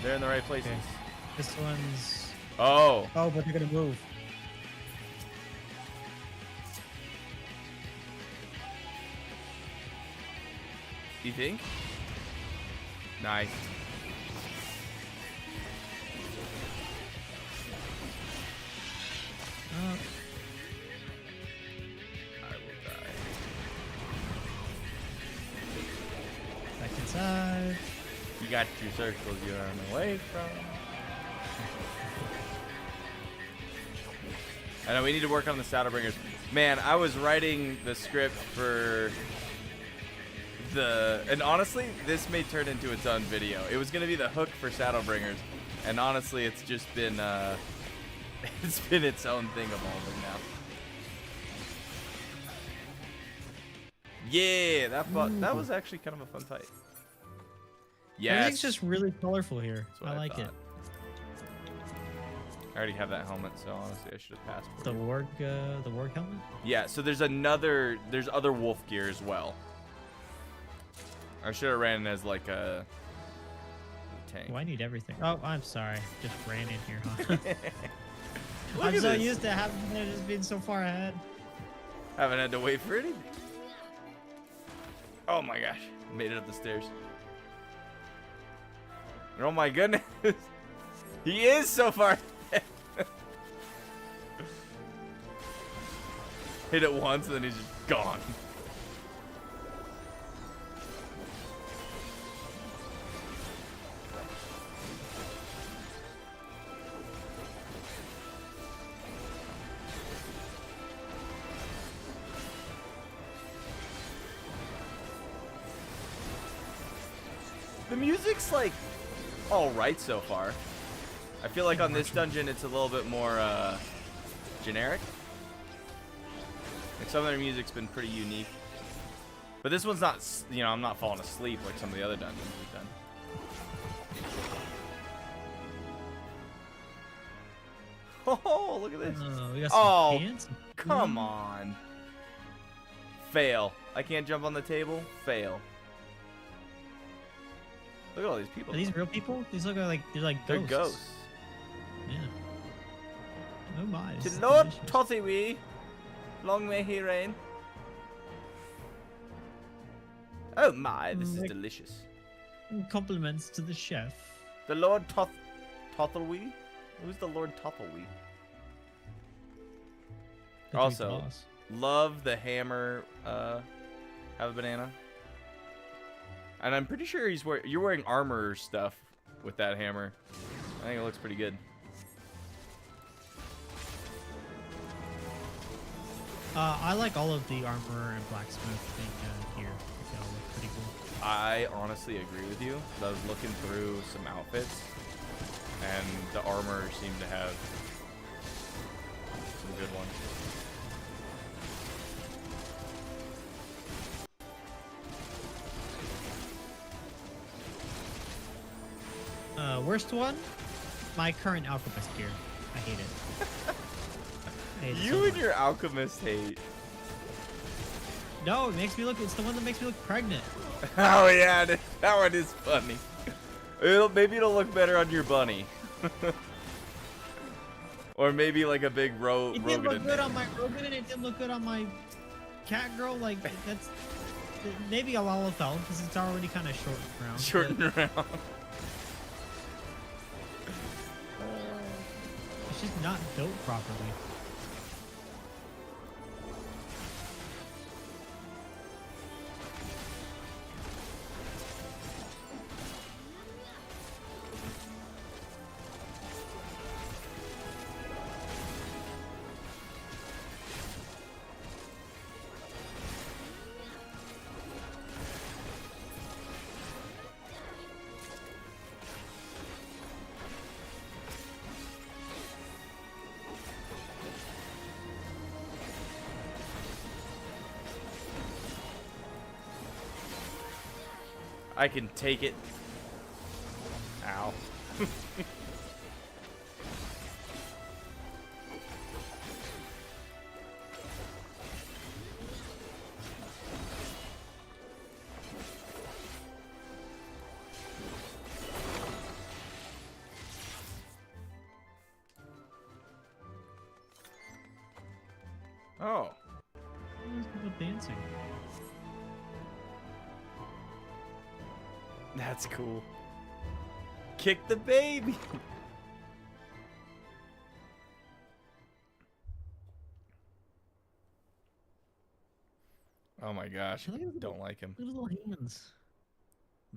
They're in the right places. Okay. This one's. Oh. Oh, but they're gonna move. You think? Nice. Oh, I will die. back inside. You got your circles you run away from. I know we need to work on the Shadowbringers. Man, I was writing the script for and honestly, this may turn into its own video. It was gonna be the hook for Shadowbringers, and honestly, it's just been it's been its own thing evolving now. Yeah, that was actually kind of a fun fight. Yes. Everything's just really colorful here. That's what I like it. thought. I already have that helmet, so honestly, I should have passed for The it. warg helmet. Yeah, so there's other wolf gear as well. I should have ran as like a tank. Oh, I need everything. Oh, I'm sorry. Just ran in here, huh? Look I'm at so this. used to having it just being so far ahead. Haven't had to wait for anything. Oh my gosh, made it up the stairs. Oh my goodness, he is so far ahead. Hit it once and then he's just gone. The music's like all right so far. I feel like on this dungeon it's a little bit more generic. Like some of their music's been pretty unique. But this one's not, you know, I'm not falling asleep like some of the other dungeons we've done. Oh, look at this. We got some pants. Come on. Fail. I can't jump on the table. Fail. Look at all these people. Are these real people? These look like they're like They're ghosts. ghosts. Yeah. Oh my. this To is Lord delicious. Tothiwi, long may he reign. Oh my, this is delicious. Compliments to the chef. The Lord Tothelwi? Who's the Lord Tothelwi? The Also, big boss. love the hammer. Have a banana. And I'm pretty sure you're wearing armor stuff with that hammer. I think it looks pretty good. I like all of the armor and blacksmith thing here. They all look pretty cool. I honestly agree with you. I was looking through some outfits, and the armor seemed to have some good ones. Worst one? My current alchemist gear. I hate it. I hate it so You and much. your alchemist hate. No, it makes me look. It's the one that makes me look pregnant. Oh yeah, that one is funny. Maybe it'll look better on your bunny. Or maybe like a big It didn't look Rogan. good on my Rogan, and it didn't look good on my cat girl. Like that's maybe a Lalafell because it's already kind of short round. Shorten around. It's just not built properly. I can take it. Ow. Oh. Where's people dancing? That's cool. Kick the baby. Oh my gosh. Look at Don't like him. Look at his little hands.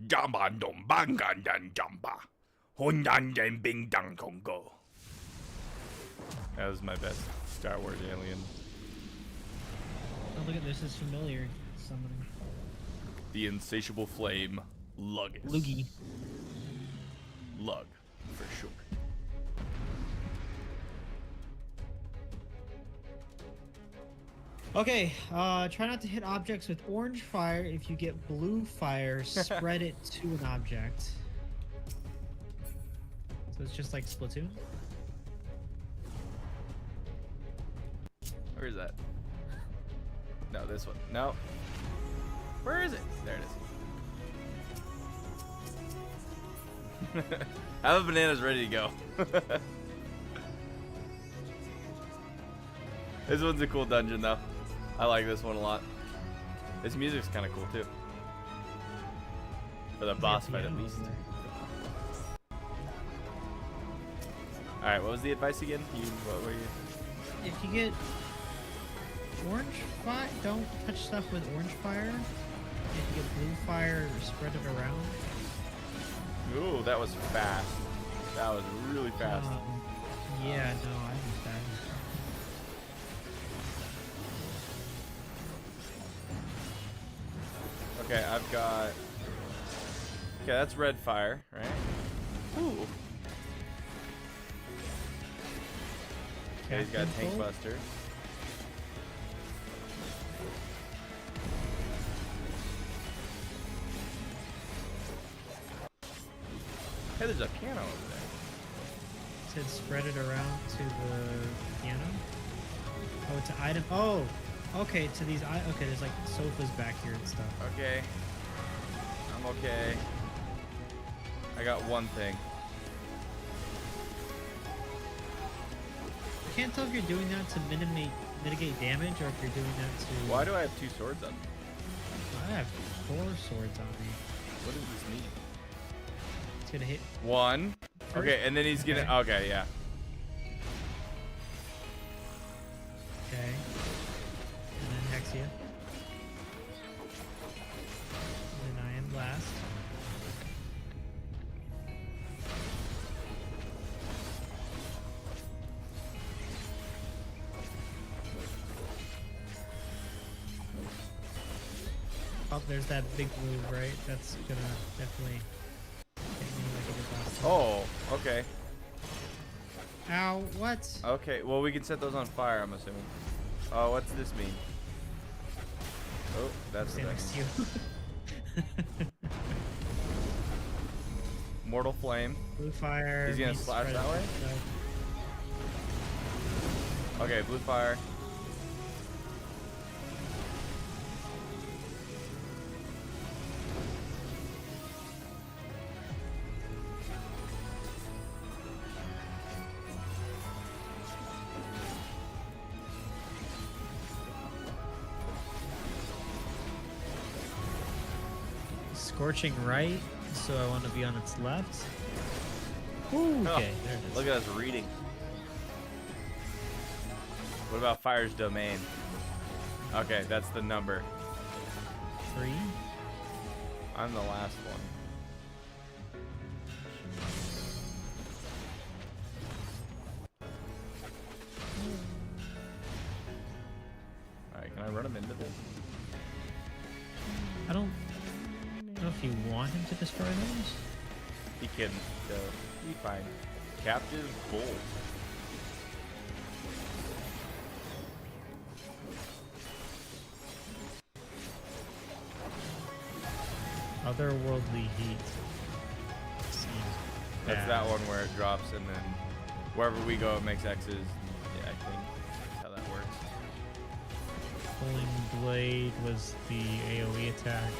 Jamba dum bangan dan jamba. Hundan den bing dang kongo. That was my best Star Wars alien. Oh, look at this. Is familiar. Summoning. The insatiable flame. Lugus. Loogie. Lug, for sure. Okay, try not to hit objects with orange fire. If you get blue fire, spread it to an object. So it's just like Splatoon? Where is that? No, this one. No. Where is it? There it is. Have a banana's ready to go. This one's a cool dungeon though. I like this one a lot. This music's kind of cool too. For the boss fight at least. Alright, what was the advice again? What were you? If you get orange fire, don't touch stuff with orange fire. If you get blue fire, spread it around. Ooh, that was fast. That was really fast. Yeah, no, I understand. Okay, I've got Okay, that's red fire, right? Ooh. Okay, he's got Tank Buster. Hey, there's a piano over there. It said spread it around to the piano. Oh, to item. Oh, okay. To these. Okay, there's like sofas back here and stuff. Okay. I'm okay. I got one thing. I can't tell if you're doing that to mitigate damage or if you're doing that to. Why do I have 2 swords on me? I have 4 swords on me. What does this mean? It's gonna hit. 1. First? Okay, and then he's gonna. Okay, yeah. Okay. And then Hexia. And then I am last. Oh, there's that big move, right? That's gonna definitely hit me like it did last time. Oh, okay. Ow, what? Okay, well, we can set those on fire, I'm assuming. Oh, what's this mean? Oh, that's Stand the next to you. Mortal Flame. Blue fire. He's gonna means slash spread that it. way? Okay, blue fire. Scorching right, so I want to be on its left. Ooh, okay, there it is. Look at us reading. What about Fire's Domain? Okay, that's the number. 3. I'm the last one. Alright, can I run him into this? I don't know if you want him to destroy those. He can, so be fine. Captive Bull. Otherworldly heat. Seems That's bad. that one where it drops and then wherever we go it makes X's. Yeah, I think that's how that works. Pulling blade was the AoE attack.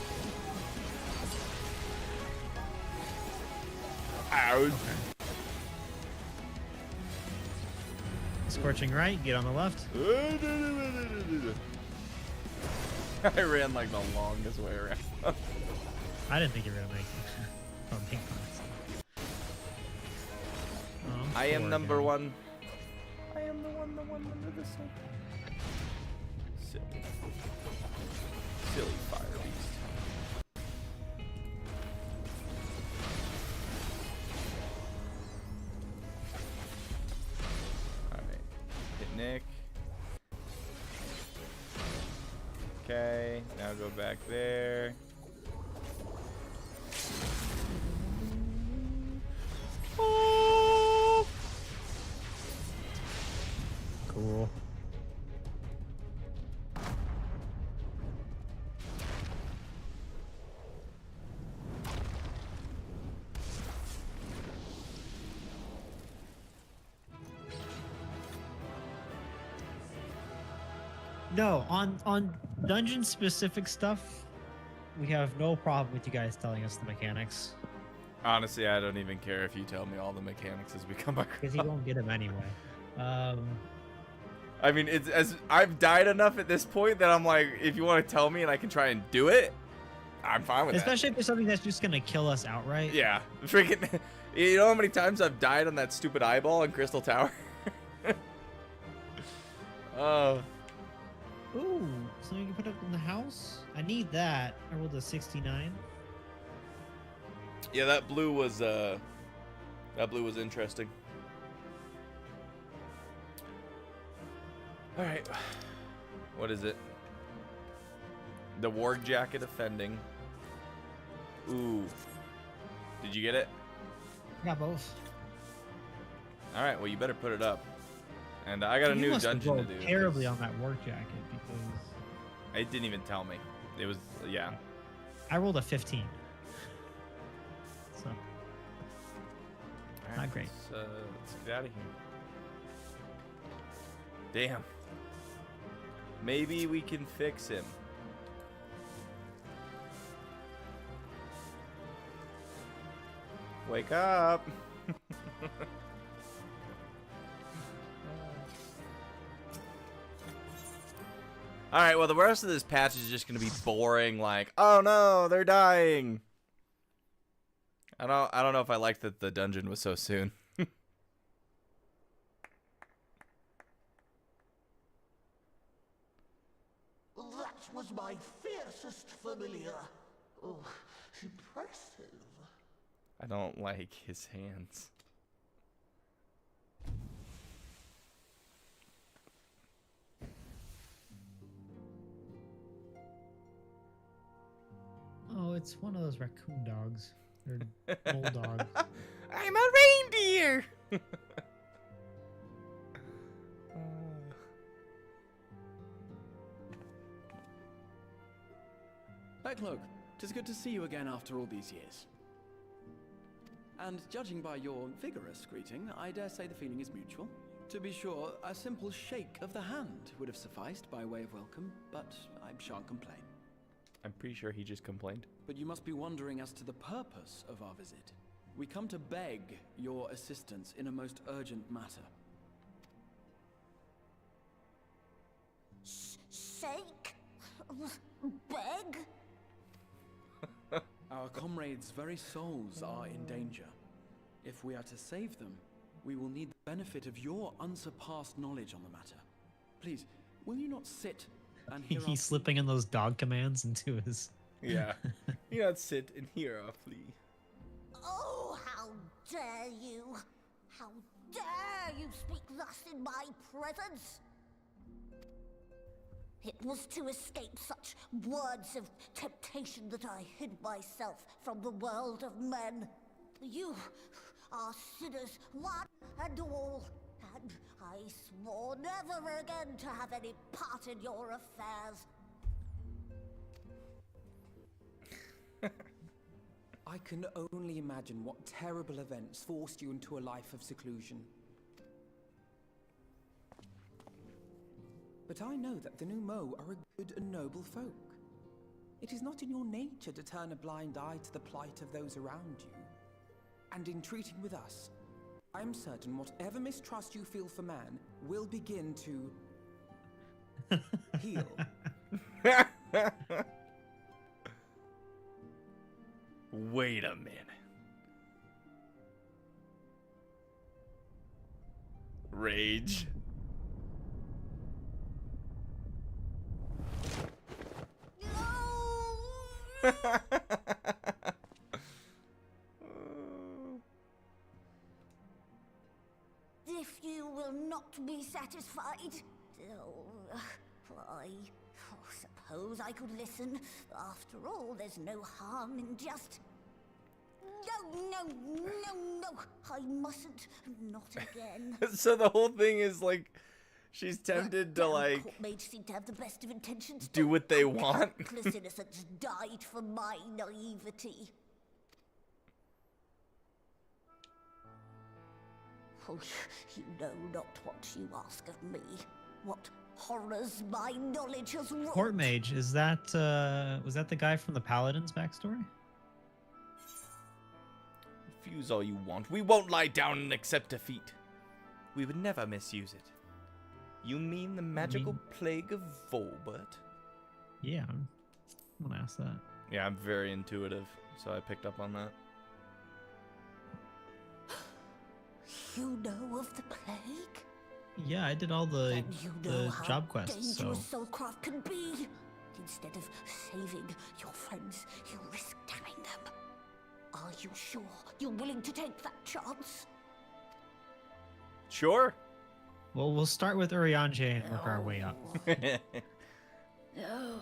Ouch. Okay. Scorching right, get on the left. I ran like the longest way around. I didn't think you were gonna make it. I'm being honest. Oh, I am poor number guy. 1. I am the one under the sun. Silly. Silly fire beast. Alright. Hit Nick. Okay, now go back there. Cool. No, on dungeon specific stuff, we have no problem with you guys telling us the mechanics Honestly, I don't even care if you tell me all the mechanics as we come across. because you won't get them anyway. I mean, it's as I've died enough at this point that I'm like, if you want to tell me and I can try and do it, I'm fine with Especially if it's something that's just gonna kill us outright. that. Yeah, freaking. You know how many times I've died on that stupid eyeball in Crystal Tower? Oh. Ooh, something you can put up in the house? I need that. I rolled a 69. Yeah, that blue was interesting. All right, what is it? The Warg Jacket offending. Ooh, Did you get it? Got both. All right. Well, you better put it up. And I got a You new must have dungeon to rolled do. terribly on that work jacket because It didn't even tell me. It was yeah. I rolled a 15. So All right, not great. Let's get out of here. Damn. Maybe we can fix him. Wake up. All right, well, the rest of this patch is just going to be boring, like, oh no, they're dying. I don't know if I like that the dungeon was so soon. That was my fiercest familiar. Oh, impressive. I don't like his hands. Oh, it's one of those raccoon dogs. Or bulldogs. I'm a reindeer. Backlook, 'tis good to see you again after all these years. And judging by your vigorous greeting, I dare say the feeling is mutual. To be sure, a simple shake of the hand would have sufficed by way of welcome, but I shan't complain. I'm pretty sure he just complained. But you must be wondering as to the purpose of our visit. We come to beg your assistance in a most urgent matter. Sake? Beg? Our comrades' very souls are in danger. If we are to save them, we will need the benefit of your unsurpassed knowledge on the matter. Please, will you not sit and hear He's slipping in those dog commands into his. Yeah. You not sit and hear our plea. Oh, how dare you! How dare you speak thus in my presence! It was to escape such words of temptation that I hid myself from the world of men. You are sinners, one and all, and I swore never again to have any part in your affairs. I can only imagine what terrible events forced you into a life of seclusion. But I know that the Numo are a good and noble folk. It is not in your nature to turn a blind eye to the plight of those around you. And in treating with us, I am certain whatever mistrust you feel for man will begin to heal. Wait a minute. Rage. If you will not be satisfied, I suppose I could listen. After all, there's no harm in just... No, I mustn't. Not again. So the whole thing is like, she's tempted to Damn like courtmates seem to have the best of intentions. do what they want. Countless innocents died for my naivety. Oh, you know not what you ask of me. What horrors my knowledge has wrought. Court mage, is that was that the guy from the Paladin's backstory? Refuse all you want. We won't lie down and accept defeat. We would never misuse it. You mean the magical plague of Volbert? Yeah, I'm gonna ask that. Yeah, I'm very intuitive, so I picked up on that. You know of the plague? Yeah, I did all the Then you know how job quests, so dangerous soulcraft can be. Instead of saving your friends, you risk damning them. Are you sure you're willing to take that chance? Sure. well, we'll start with Urianger and work our way up. No.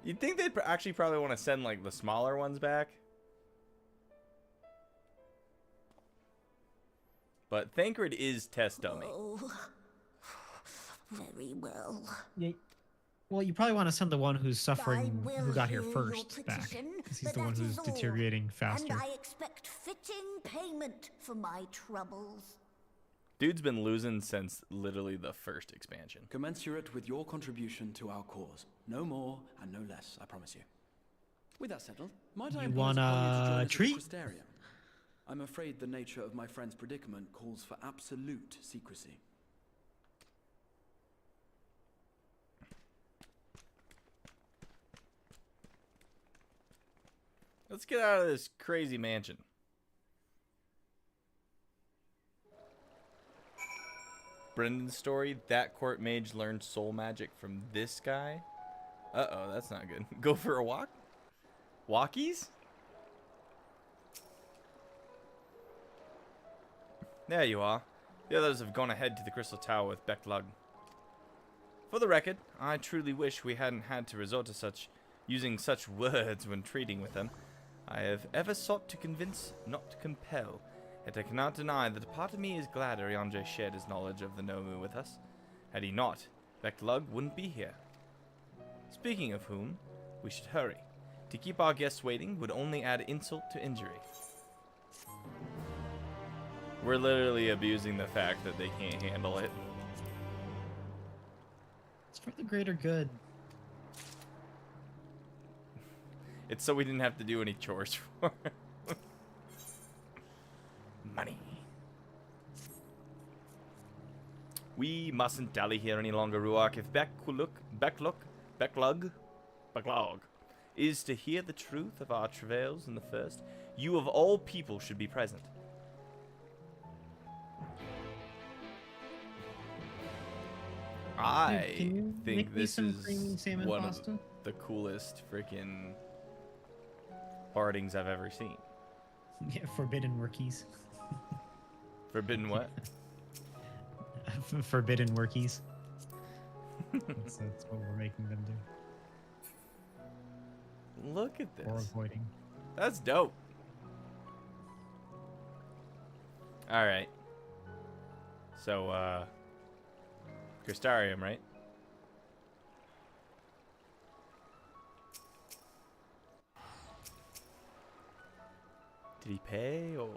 You'd think they'd actually probably want to send like the smaller ones back. but Thancred is test dummy. Oh, very well. Yeah. Well, you probably want to send the one who's suffering, I who will got here hear first, your back, petition, because he's but the one that who's is all. deteriorating faster. And I expect fitting payment for my troubles. Dude's been losing since literally the first expansion. Commensurate with your contribution to our cause. No more and no less, I promise you. With that settled, might I You impose want upon you to join a us at the treat? Crystarium? I'm afraid the nature of my friend's predicament calls for absolute secrecy. Let's get out of this crazy mansion. Brendan's story, that court mage learned soul magic from this guy. Uh-oh, that's not good. Go for a walk? Walkies? There you are. The others have gone ahead to the Crystal Tower with Becklug. For the record, I truly wish we hadn't had to resort to using such words when treating with them. I have ever sought to convince, not to compel. Yet I cannot deny that a part of me is glad Ariandre shared his knowledge of the Nomu with us. Had he not, Becklug wouldn't be here. Speaking of whom, we should hurry. To keep our guests waiting would only add insult to injury. We're literally abusing the fact that they can't handle it. It's for the greater good. It's so we didn't have to do any chores for it. Money. We mustn't dally here any longer, Ruark. If Becklug is to hear the truth of our travails in the first, you of all people should be present. I Can you think make me this some is creamy salmon one pasta? of the coolest freaking bardings I've ever seen. Yeah, forbidden workies. Forbidden what? Forbidden workies. that's what we're making them do. Look at Or this. avoiding. That's dope. Alright. So, Crystarium, right? Did he pay or...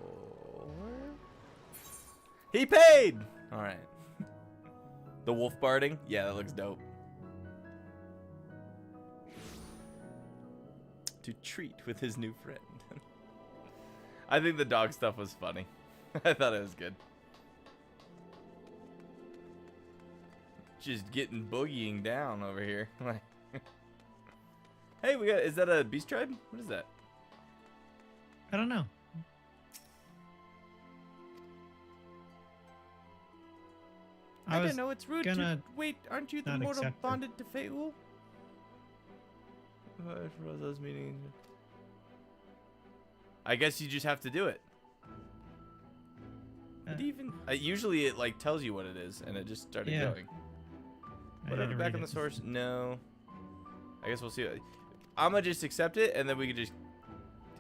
He paid! Alright. The wolf barding? Yeah, that looks dope. To treat with his new friend. I think the dog stuff was funny. I thought it was good. Just getting boogieing down over here. Hey, we got, is that a beast tribe? What is that? I don't know. I was don't know, it's rude to... gonna Wait, aren't you the not mortal accept it. bonded to Feul? For those meetings. I guess you just have to do it. It even... usually it, like, tells you what it is, and it just started Yeah. going. I Whatever, didn't back read in the it. source? No. I guess we'll see. I'm gonna just accept it, and then we can just...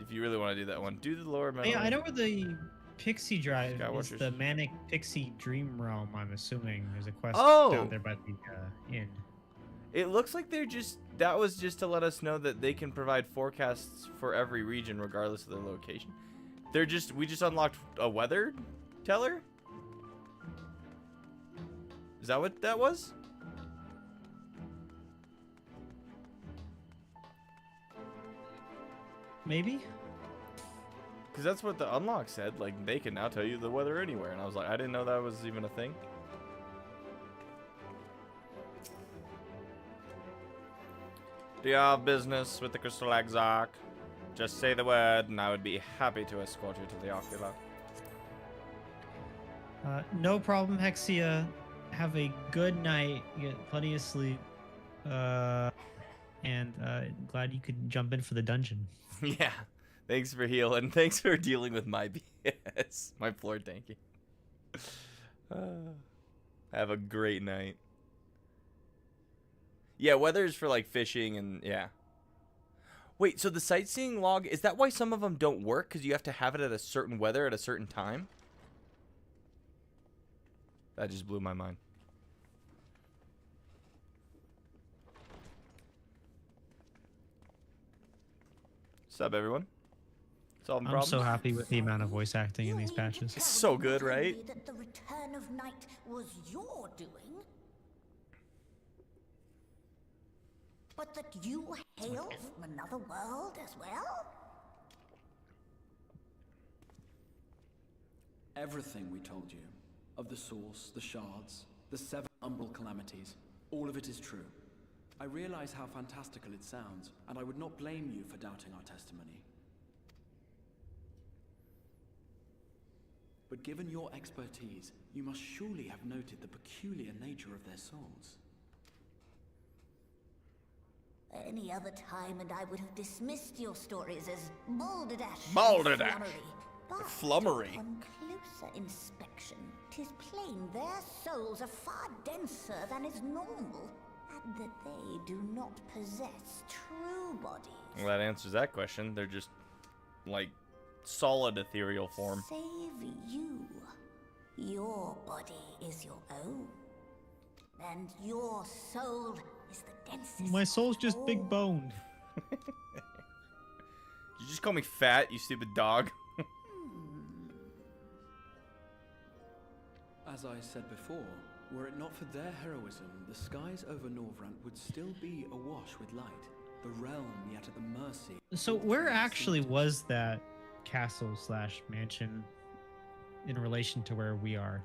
If you really want to do that one, do the lore Oh, yeah, I know where the Pixie Drive is. Skywatchers. The Manic Pixie Dream Realm, I'm assuming. There's a quest Oh! down there by the inn. It looks like they're just... That was just to let us know that they can provide forecasts for every region, regardless of their location. They're just... We just unlocked a weather teller? Is that what that was? Maybe? Because that's what the unlock said. Like, they can now tell you the weather anywhere. And I was like, I didn't know that was even a thing. Do you have business with the Crystal Exarch? Just say the word, and I would be happy to escort you to the Ocula. No problem, Hexia. Have a good night. Get plenty of sleep. And glad you could jump in for the dungeon. Yeah. Thanks for healing. Thanks for dealing with my BS. My floor tanking. Have a great night. Yeah, weather is for like fishing and yeah. Wait, so the sightseeing log, is that why some of them don't work? Because you have to have it at a certain weather at a certain time? That just blew my mind. What's up, everyone? Solving I'm problems? so happy with the amount of voice acting in these patches. It's so good, right? That the return of night was your doing, but that you hail from another world as well? Everything we told you, of the source, the shards, the 7 umbral calamities, all of it is true. I realize how fantastical it sounds, and I would not blame you for doubting our testimony. But given your expertise, you must surely have noted the peculiar nature of their souls. Any other time and I would have dismissed your stories as balderdash. Balderdash. But Flummery. on closer inspection, 'tis plain their souls are far denser than is normal, and that they do not possess true bodies. Well, that answers that question. They're just, like, solid ethereal form. Save you. Your body is your own. And your soul is the densest. My soul's of just all. big boned. You just call me fat, you stupid dog. As I said before, were it not for their heroism, the skies over Norvrant would still be awash with light. The realm yet at the mercy. So where actually was that castle slash mansion in relation to where we are?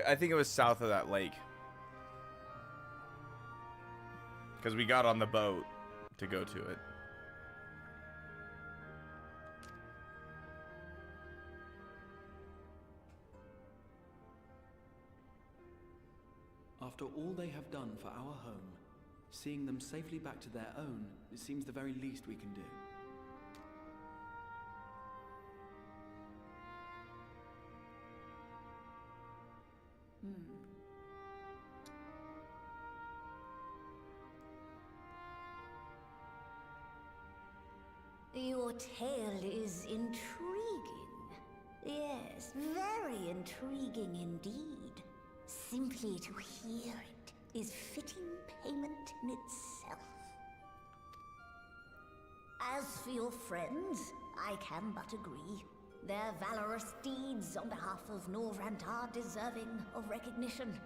I think it was south of that lake. Because we got on the boat to go to it. After all they have done for our home, seeing them safely back to their own, it seems the very least we can do. Your tale is intriguing. Yes, very intriguing indeed. Simply to hear it is fitting payment in itself. As for your friends, I can but agree. Their valorous deeds on behalf of Norvrant are deserving of recognition,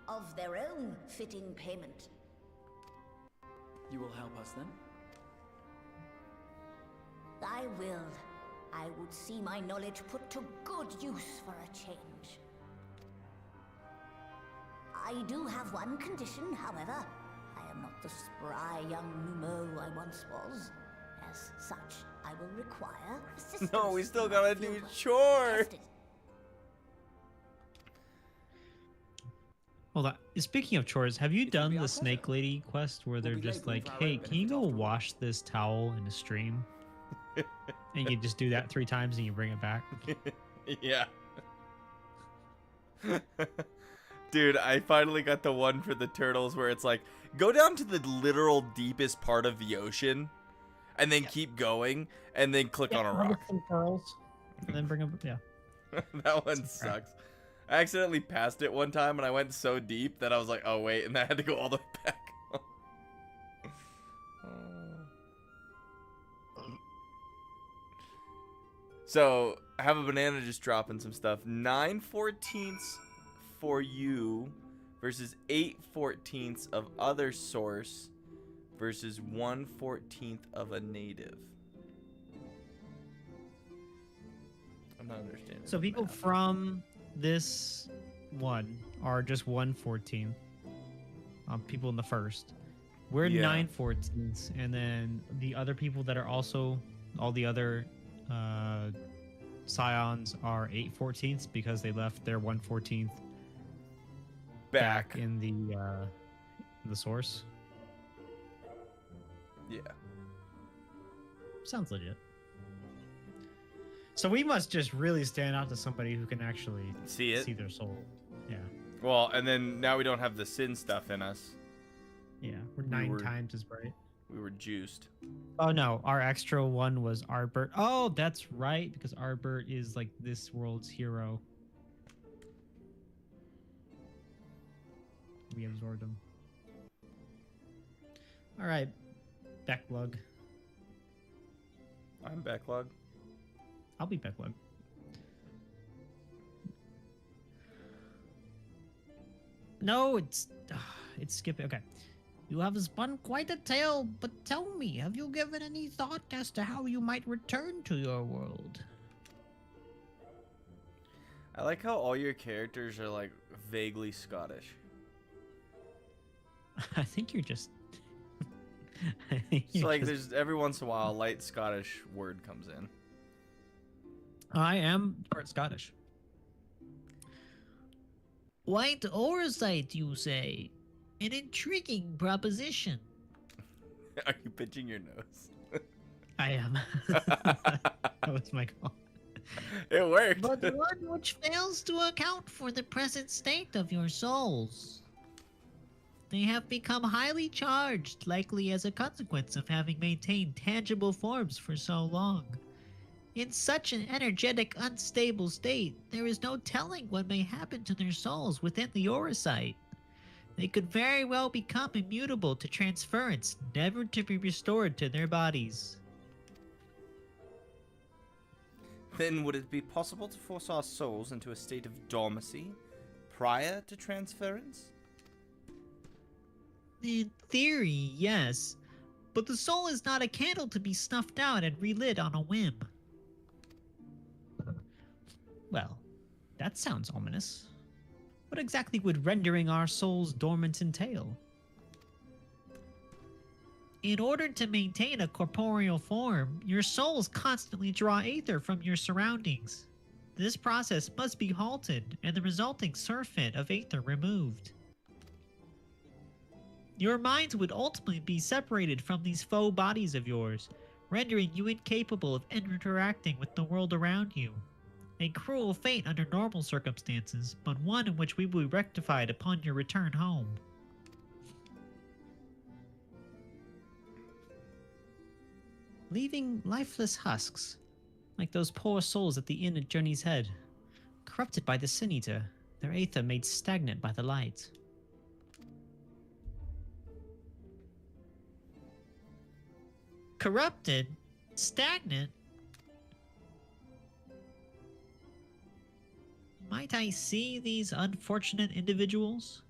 of their own fitting payment. You will help us then? I will. I would see my knowledge put to good use for a change. I do have one condition, however. I am not the spry young Numo I once was. As such, I will require assistance. No, we still from gotta my do field chores. tested. Hold on. Speaking of chores, have you It will done be the our Snake pleasure. Lady quest where they're be just laboring like, for our hey, own can you benefit go after all." wash this towel in a stream? And you just do that 3 times and you bring it back. Yeah. Dude, I finally got the one for the turtles where it's like, go down to the literal deepest part of the ocean and then keep going and then click on a rock. Some pearls. And then bring them, yeah. That one sucks. I accidentally passed it one time and I went so deep that I was like, oh wait, and I had to go all the way back. So, I have a banana just dropping some stuff. 9/14 for you versus 8/14 of other source versus 1/14 of a native. I'm not understanding. So the people math. from this one are just 1/14. People in the first. We're Yeah. 9/14s, and then the other people that are also all the other scions are 8/14s because they left their 1/14 back. in the source. Yeah. Sounds legit. So we must just really stand out to somebody who can actually See it? see their soul. Yeah. Well, and then now we don't have the sin stuff in us. Yeah. We're 9 were- times as bright. We were juiced. Oh no, our extra one was Arbert. Oh, that's right, because Arbert is like this world's hero. We absorbed him. All right, Backlog. I'm backlog. I'll be Backlog. No, it's skipping. Okay. You have spun quite a tale, but tell me, have you given any thought as to how you might return to your world? I like how all your characters are like vaguely Scottish. I think you're just. It's like there's every once in a while a light Scottish word comes in. I am part Scottish. White oversight, you say? An intriguing proposition. Are you pitching your nose? I am. That was my call. It worked. But one which fails to account for the present state of your souls. They have become highly charged, likely as a consequence of having maintained tangible forms for so long. In such an energetic, unstable state, there is no telling what may happen to their souls within the Orosite. They could very well become immutable to transference, never to be restored to their bodies. Then would it be possible to force our souls into a state of dormancy prior to transference? In theory, yes. But the soul is not a candle to be snuffed out and relit on a whim. Well, that sounds ominous. What exactly would rendering our souls dormant entail? In order to maintain a corporeal form, your souls constantly draw aether from your surroundings. This process must be halted and the resulting surfeit of aether removed. Your minds would ultimately be separated from these faux bodies of yours, rendering you incapable of interacting with the world around you. A cruel fate under normal circumstances, but one in which we will be rectified upon your return home. Leaving lifeless husks, like those poor souls at the inn at Journey's Head, corrupted by the Sin Eater, their aether made stagnant by the light. Corrupted? Stagnant? Might I see these unfortunate individuals?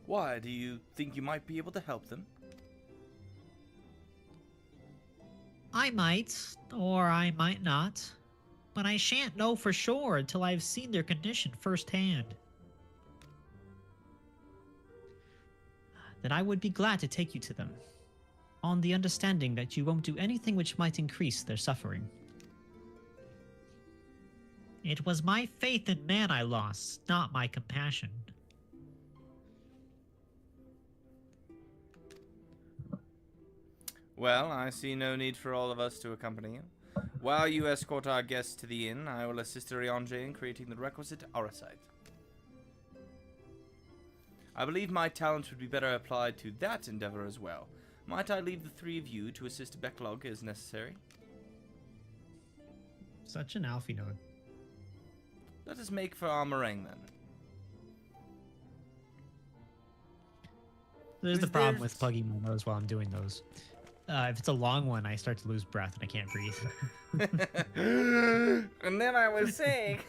Why, do you think you might be able to help them? I might, or I might not. But I shan't know for sure until I've seen their condition firsthand. Then I would be glad to take you to them, on the understanding that you won't do anything which might increase their suffering. It was my faith in man I lost, not my compassion. Well, I see no need for all of us to accompany you. While you escort our guests to the inn, I will assist Ariange in creating the requisite Orosite. I believe my talents would be better applied to that endeavor as well. Might I leave the three of you to assist Backlog as necessary? Such an Alfie nod. Let us make for our meringue then. There's the problem with plugging my nose while I'm doing those. If it's a long one, I start to lose breath and I can't breathe. And then I was saying...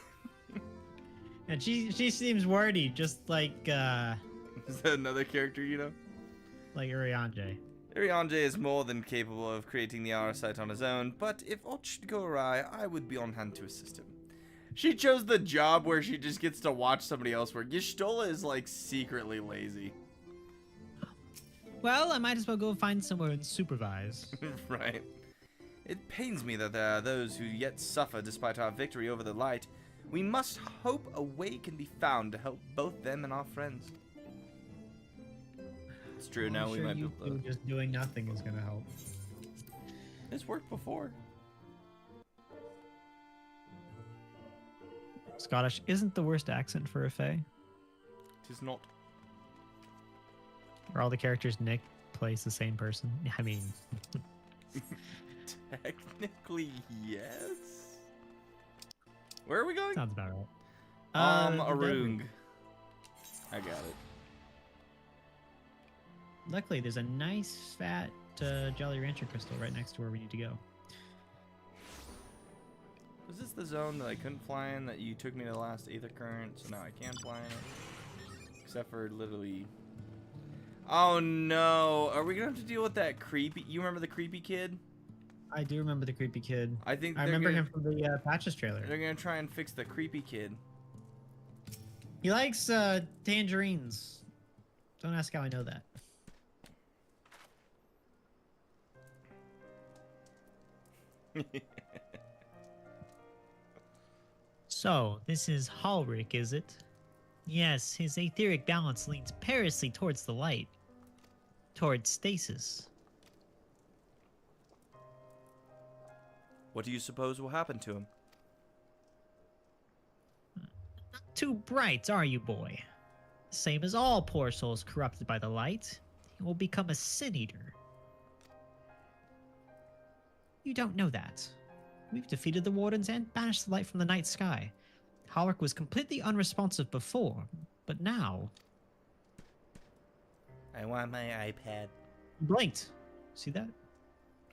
And she seems wordy, just like Is that another character you know? like Ariange. Ariange is more than capable of creating the Orosite on his own, but if aught should go awry, I would be on hand to assist him. She chose the job where she just gets to watch somebody else work. Y'shtola is like secretly lazy. Well, I might as well go find somewhere and supervise. Right. It pains me that there are those who yet suffer despite our victory over the light. We must hope a way can be found to help both them and our friends. It's true, now we might be able to... Just doing nothing is gonna help. It's worked before. Scottish isn't the worst accent for a Fae. It is not. Are all the characters Nick plays the same person? I mean... Technically, yes. Where are we going? Sounds about right. Arung. I got it. Luckily, there's a nice fat Jolly Rancher crystal right next to where we need to go. Was this the zone that I couldn't fly in that you took me to the last Aether Current, so now I can fly in it? Except for literally... Oh no! Are we gonna have to deal with that creepy... You remember the creepy kid? I do remember the creepy kid. I think I remember him from the Patches trailer. They're gonna try and fix the creepy kid. He likes tangerines. Don't ask how I know that. So, this is Halric, is it? Yes, his etheric balance leans perilously towards the light. Towards stasis. What do you suppose will happen to him? Not too bright, are you, boy? Same as all poor souls corrupted by the light. He will become a sin-eater. You don't know that. We've defeated the Wardens and banished the light from the night sky. Halric was completely unresponsive before, but now... I want my iPad. He blinked. See that?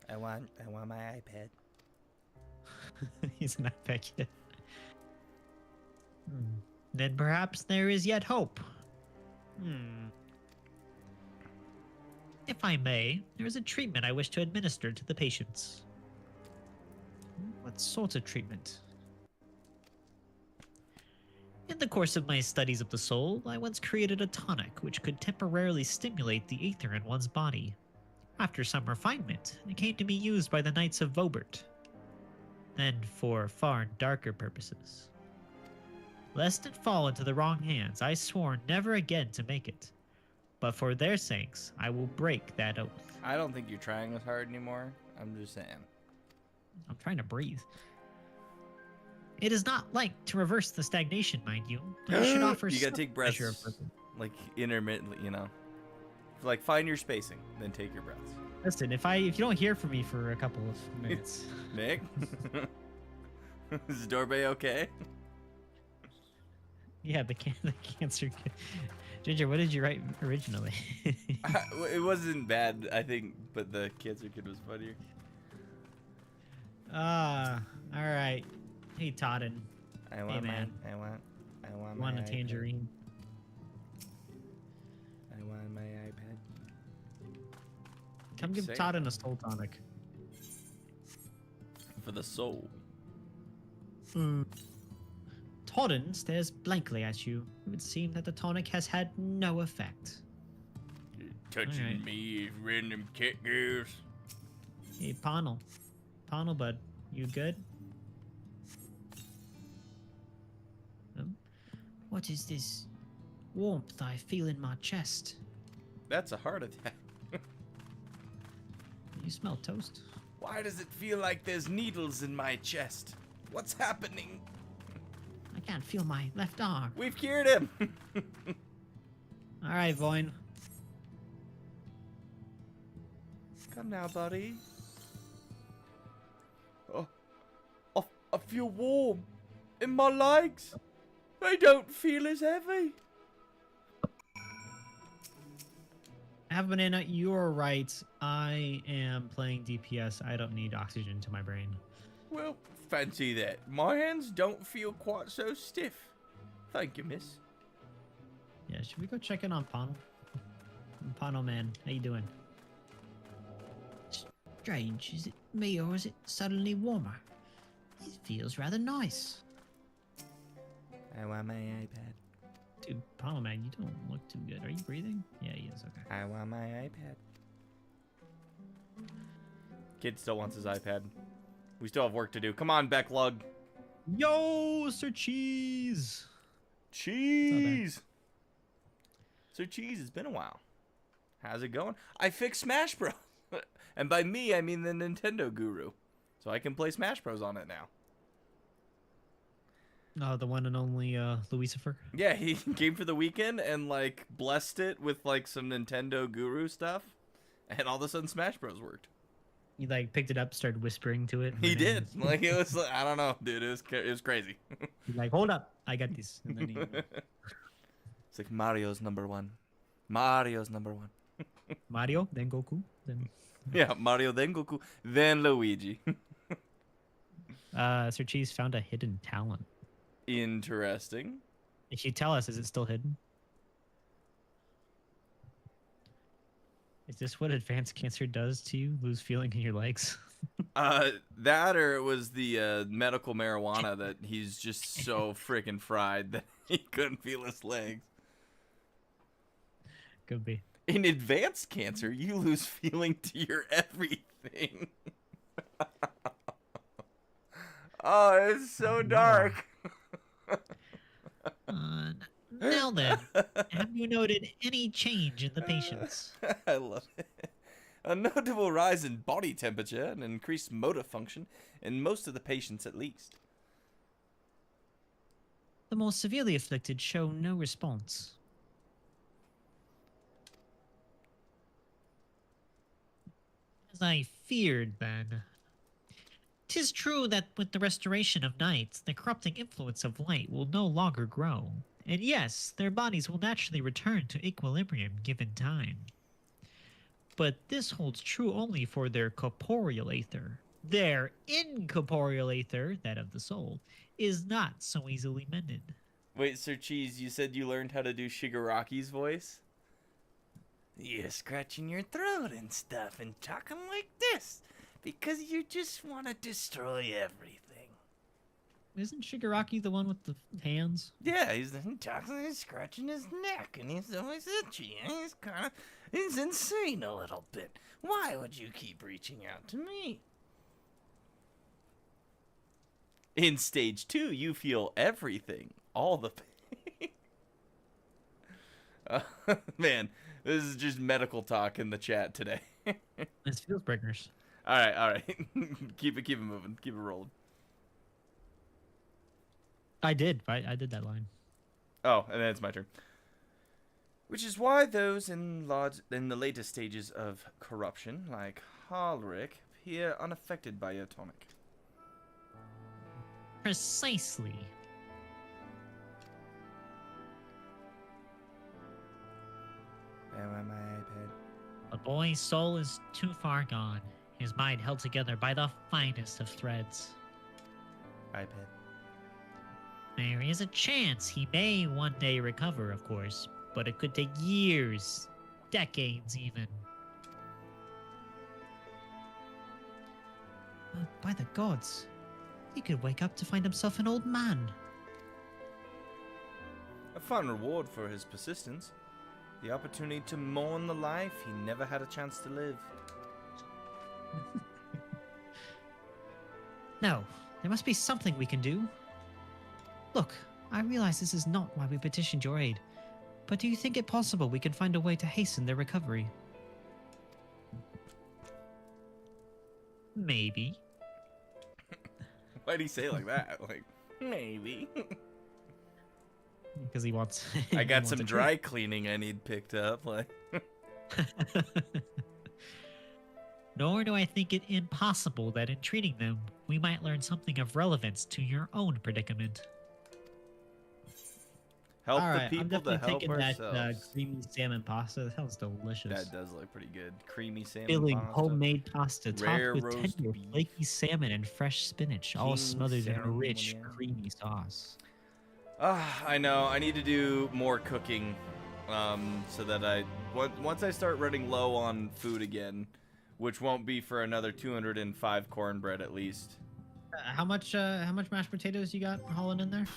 I want my iPad. He's an iPad kid. Then perhaps there is yet hope. If I may, there is a treatment I wish to administer to the patients. What sort of treatment? In the course of my studies of the soul, I once created a tonic which could temporarily stimulate the aether in one's body. After some refinement, it came to be used by the Knights of Vobert. Then for far darker purposes. Lest it fall into the wrong hands, I swore never again to make it. But for their sakes, I will break that oath. I don't think you're trying as hard anymore. I'm just saying. I'm trying to breathe. It is not like to reverse the stagnation, mind you. I should offer you gotta some take measure breaths, of like intermittently, you know. Like find your spacing, then take your breaths. Listen, if you don't hear from me for a couple of minutes, Nick, is Dorbe okay? yeah, the cancer. Ginger, what did you write originally? It wasn't bad, I think, but the cancer kid was funnier. All right. Hey, Toddin. I want man. I want You want my a tangerine? iPad. I want my iPad. Come give saying. Toddin a soul tonic. For the soul. Toddin stares blankly at you. It would seem that the tonic has had no effect. Touching Alright. me, random cat girls. Hey, Panel, bud, you good? What is this warmth I feel in my chest? That's a heart attack. You smell toast. Why does it feel like there's needles in my chest? What's happening? I can't feel my left arm. We've cured him. All right, Voin. Come now, buddy. Oh, I feel warm in my legs. They don't feel as heavy. Have banana, you're right. I am playing DPS. I don't need oxygen to my brain. Well, fancy that. My hands don't feel quite so stiff. Thank you, miss. Yeah, should we go check in on Panel? Panel man, how you doing? Strange, is it me or is it suddenly warmer? It feels rather nice. I want my iPad. Dude, Panel man, you don't look too good. Are you breathing? Yeah, he is, okay. I want my iPad. Kid still wants his iPad. We still have work to do. Come on, Becklug. Yo, Sir Cheese! Cheese! Sir Cheese, it's been a while. How's it going? I fixed Smash Bros. And by me, I mean the Nintendo guru. So I can play Smash Bros on it now. Oh, the one and only Lucifer. Yeah, he came for the weekend and like blessed it with like some Nintendo guru stuff. And all of a sudden Smash Bros worked. He like picked it up, started whispering to it. He did. Like it was, I don't know, dude. It was crazy. He's like, hold up, I got this. And then he... It's like Mario's number one. Mario's number one. Mario, then Goku, then Yeah, Mario, then Goku, then Luigi. Sir Cheese found a hidden talent. Interesting. If you tell us, is it still hidden? Is this what advanced cancer does to you? Lose feeling in your legs? That or it was the medical marijuana that he's just so freaking fried that he couldn't feel his legs. Could be. In advanced cancer, you lose feeling to your everything. Oh, it's so dark. Now then, have you noted any change in the patients? I love it. A notable rise in body temperature and increased motor function in most of the patients at least. The more severely afflicted show no response. As I feared, then. 'Tis true that with the restoration of night, the corrupting influence of light will no longer grow. And yes, their bodies will naturally return to equilibrium given time. But this holds true only for their corporeal aether. Their incorporeal aether, that of the soul, is not so easily mended. Wait, Sir Cheese, you said you learned how to do Shigaraki's voice? You're scratching your throat and stuff and talking like this because you just want to destroy everything. Isn't Shigaraki the one with the hands? Yeah, he's talking, he's scratching his neck and he's always itchy and he's insane a little bit. Why would you keep reaching out to me? In stage 2, you feel everything. All the pain. Man, this is just medical talk in the chat today. It's field breakers. All right. keep it moving. Keep it rolling. I did that line. Oh, and then it's my turn. Which is why those in the latest stages of corruption, like Halric, appear unaffected by your tonic. Precisely. Where my iPad? The boy's soul is too far gone. His mind held together by the finest of threads. iPad. There is a chance he may one day recover, of course, but it could take years, decades even. By the gods, he could wake up to find himself an old man. A fine reward for his persistence. The opportunity to mourn the life he never had a chance to live. No, there must be something we can do. Look, I realize this is not why we petitioned your aid, but do you think it possible we can find a way to hasten their recovery? Maybe. Why'd he say it like that? Like, maybe. Because he wants. I got some dry cleaning I need picked up. Like. Nor do I think it impossible that in treating them, we might learn something of relevance to your own predicament. Help All right, the people I'm to definitely help taking ourselves. that creamy salmon pasta. That sounds delicious. That does look pretty good. Creamy salmon Filling pasta. homemade pasta Rare topped with roast tender, beef. flaky salmon and fresh spinach, all King smothered in a salmon, rich, yeah. creamy sauce. I know. I need to do more cooking, so that once I start running low on food again, which won't be for another 205 cornbread at least. How much mashed potatoes you got hauling in there?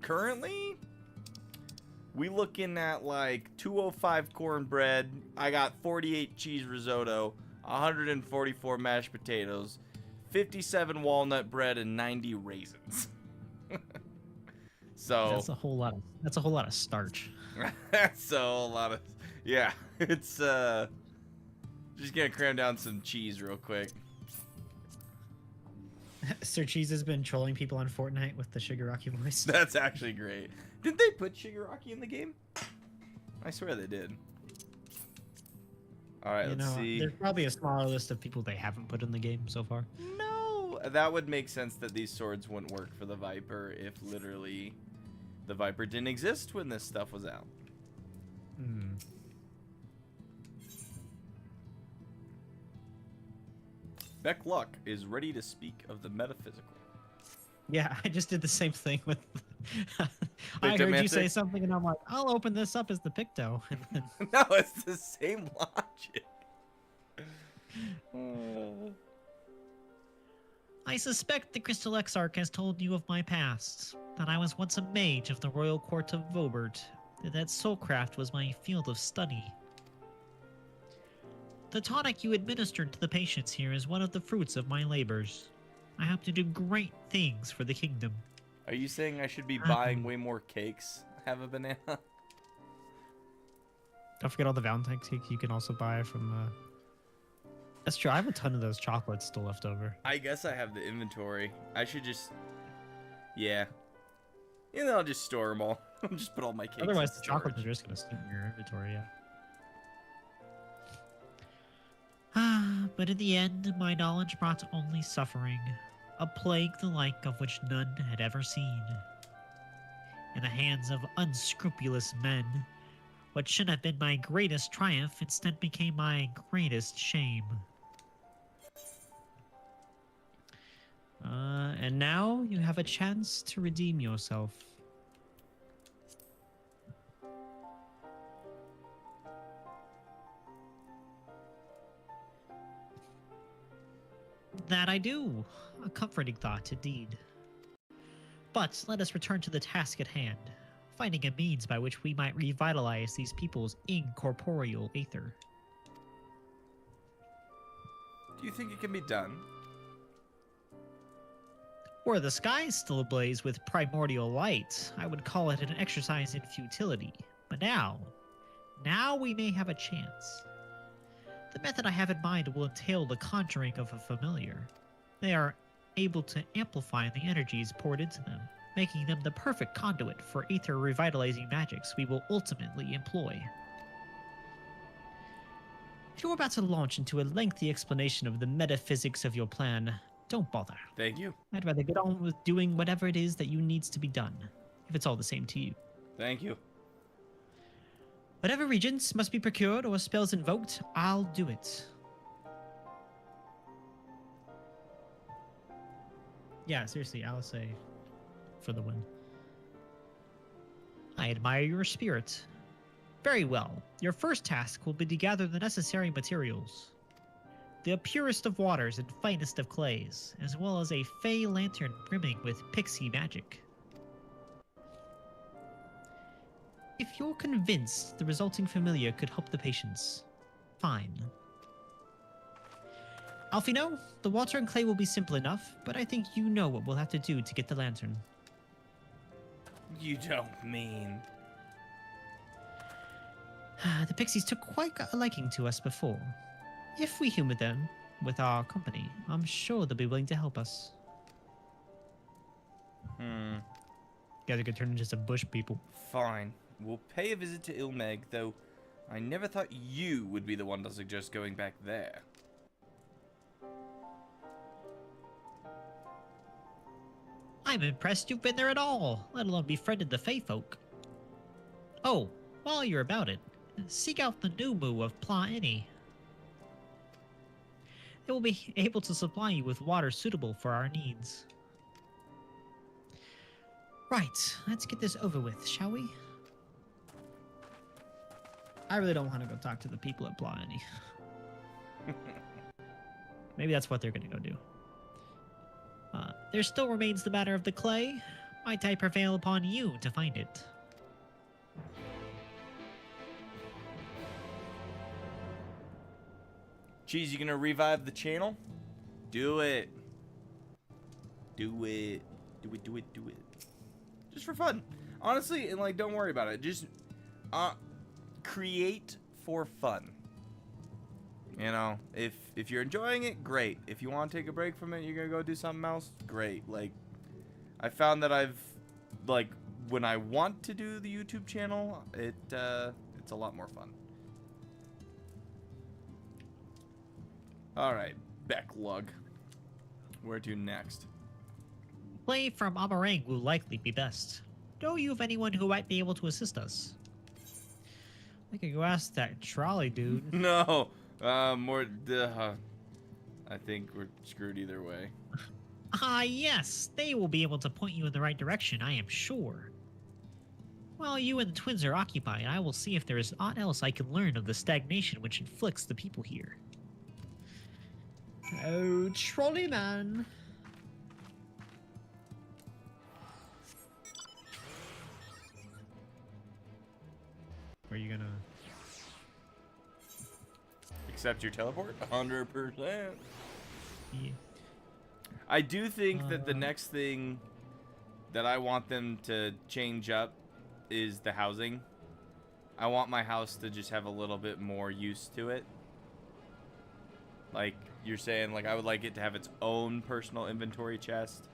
Currently, we looking at like 205 cornbread. I got 48 cheese risotto, 144 mashed potatoes, 57 walnut bread, and 90 raisins. So That's a whole lot of starch. that's a lot of, yeah. It's just gonna cram down some cheese real quick. Sir Cheese has been trolling people on Fortnite with the Shigaraki voice. That's actually great. Did they put Shigaraki in the game? I swear they did. All right, let's see. There's probably a smaller list of people they haven't put in the game so far. No, that would make sense that these swords wouldn't work for the Viper if literally The Viper didn't exist when this stuff was out. Hmm. Beck Luck is ready to speak of the metaphysical. Yeah, I just did the same thing with. I heard you say something, and I'm like, I'll open this up as the Picto. And then... No, it's the same logic. I suspect the Crystal Exarch has told you of my past, that I was once a mage of the royal court of Vobert, that soulcraft was my field of study. The tonic you administered to the patients here is one of the fruits of my labors. I hope to do great things for the kingdom. Are you saying I should be buying way more cakes? Have a banana? Don't forget all the Valentine cake you can also buy from... That's true. I have a ton of those chocolates still left over. I guess I have the inventory. I should just... Yeah. And then I'll just store them all. I'll just put all my cakes Otherwise, in the chocolates are storage. just going to sit in your inventory, yeah. But in the end, my knowledge brought only suffering. A plague the like of which none had ever seen. In the hands of unscrupulous men, what should have been my greatest triumph instead became my greatest shame. And now you have a chance to redeem yourself. That I do. A comforting thought, indeed. But let us return to the task at hand, finding a means by which we might revitalize these people's incorporeal aether. Do you think it can be done? Were the skies still ablaze with primordial light, I would call it an exercise in futility. But now we may have a chance. The method I have in mind will entail the conjuring of a familiar. They are able to amplify the energies poured into them, making them the perfect conduit for aether revitalizing magics we will ultimately employ. If you're about to launch into a lengthy explanation of the metaphysics of your plan, don't bother. Thank you. I'd rather get on with doing whatever it is that you needs to be done, if it's all the same to you. Thank you. Whatever regents must be procured or spells invoked, I'll do it. Yeah, seriously, I'll say for the win. I admire your spirit. Very well. Your first task will be to gather the necessary materials. The purest of waters and finest of clays, as well as a fey lantern brimming with pixie magic. If you're convinced the resulting familiar could help the patients, fine. Alfino, the water and clay will be simple enough, but I think you know what we'll have to do to get the lantern. You don't mean... The pixies took quite a liking to us before. If we humor them with our company, I'm sure they'll be willing to help us. Hmm. You guys are gonna turn into some bush people. Fine. We'll pay a visit to Ilmeg, though I never thought you would be the one to suggest going back there. I'm impressed you've been there at all, let alone befriended the Fey folk. Oh, while you're about it, seek out the Numu of Plaini. They will be able to supply you with water suitable for our needs. Right, let's get this over with, shall we? I really don't want to go talk to the people at Plaini. Maybe that's what they're going to go do. There still remains the matter of the clay. Might I prevail upon you to find it? Cheese, you gonna revive the channel? Do it. Do it. Do it, do it, do it. Just for fun. Honestly, and like, don't worry about it. Just create for fun. You know, if you're enjoying it, great. If you want to take a break from it, you're gonna go do something else, great. Like, I found that I've, like, when I want to do the YouTube channel, it's a lot more fun. Alright, Becklug. Where to next? Play from Amarang will likely be best. know you of anyone who might be able to assist us? I could go ask that trolley dude. No. More. I think we're screwed either way. Ah, yes. They will be able to point you in the right direction, I am sure. While you and the twins are occupied, I will see if there is aught else I can learn of the stagnation which inflicts the people here. Oh, trolley man. Where are you gonna... Accept your teleport? 100%. Yeah. I do think that the next thing that I want them to change up is the housing. I want my house to just have a little bit more use to it. Like you're saying, like I would like it to have its own personal inventory chest,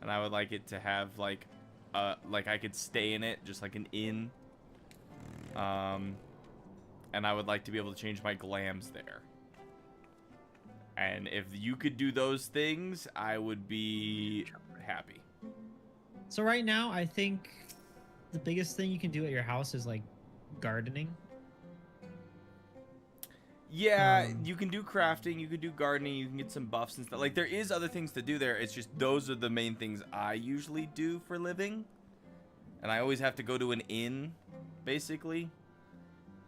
and I would like it to have like I could stay in it just like an inn. And I would like to be able to change my glams there. And if you could do those things, I would be happy. So right now, I think the biggest thing you can do at your house is like gardening. Yeah, you can do crafting, you can do gardening, you can get some buffs and stuff. Like, there is other things to do there. It's just those are the main things I usually do for living. And I always have to go to an inn, basically.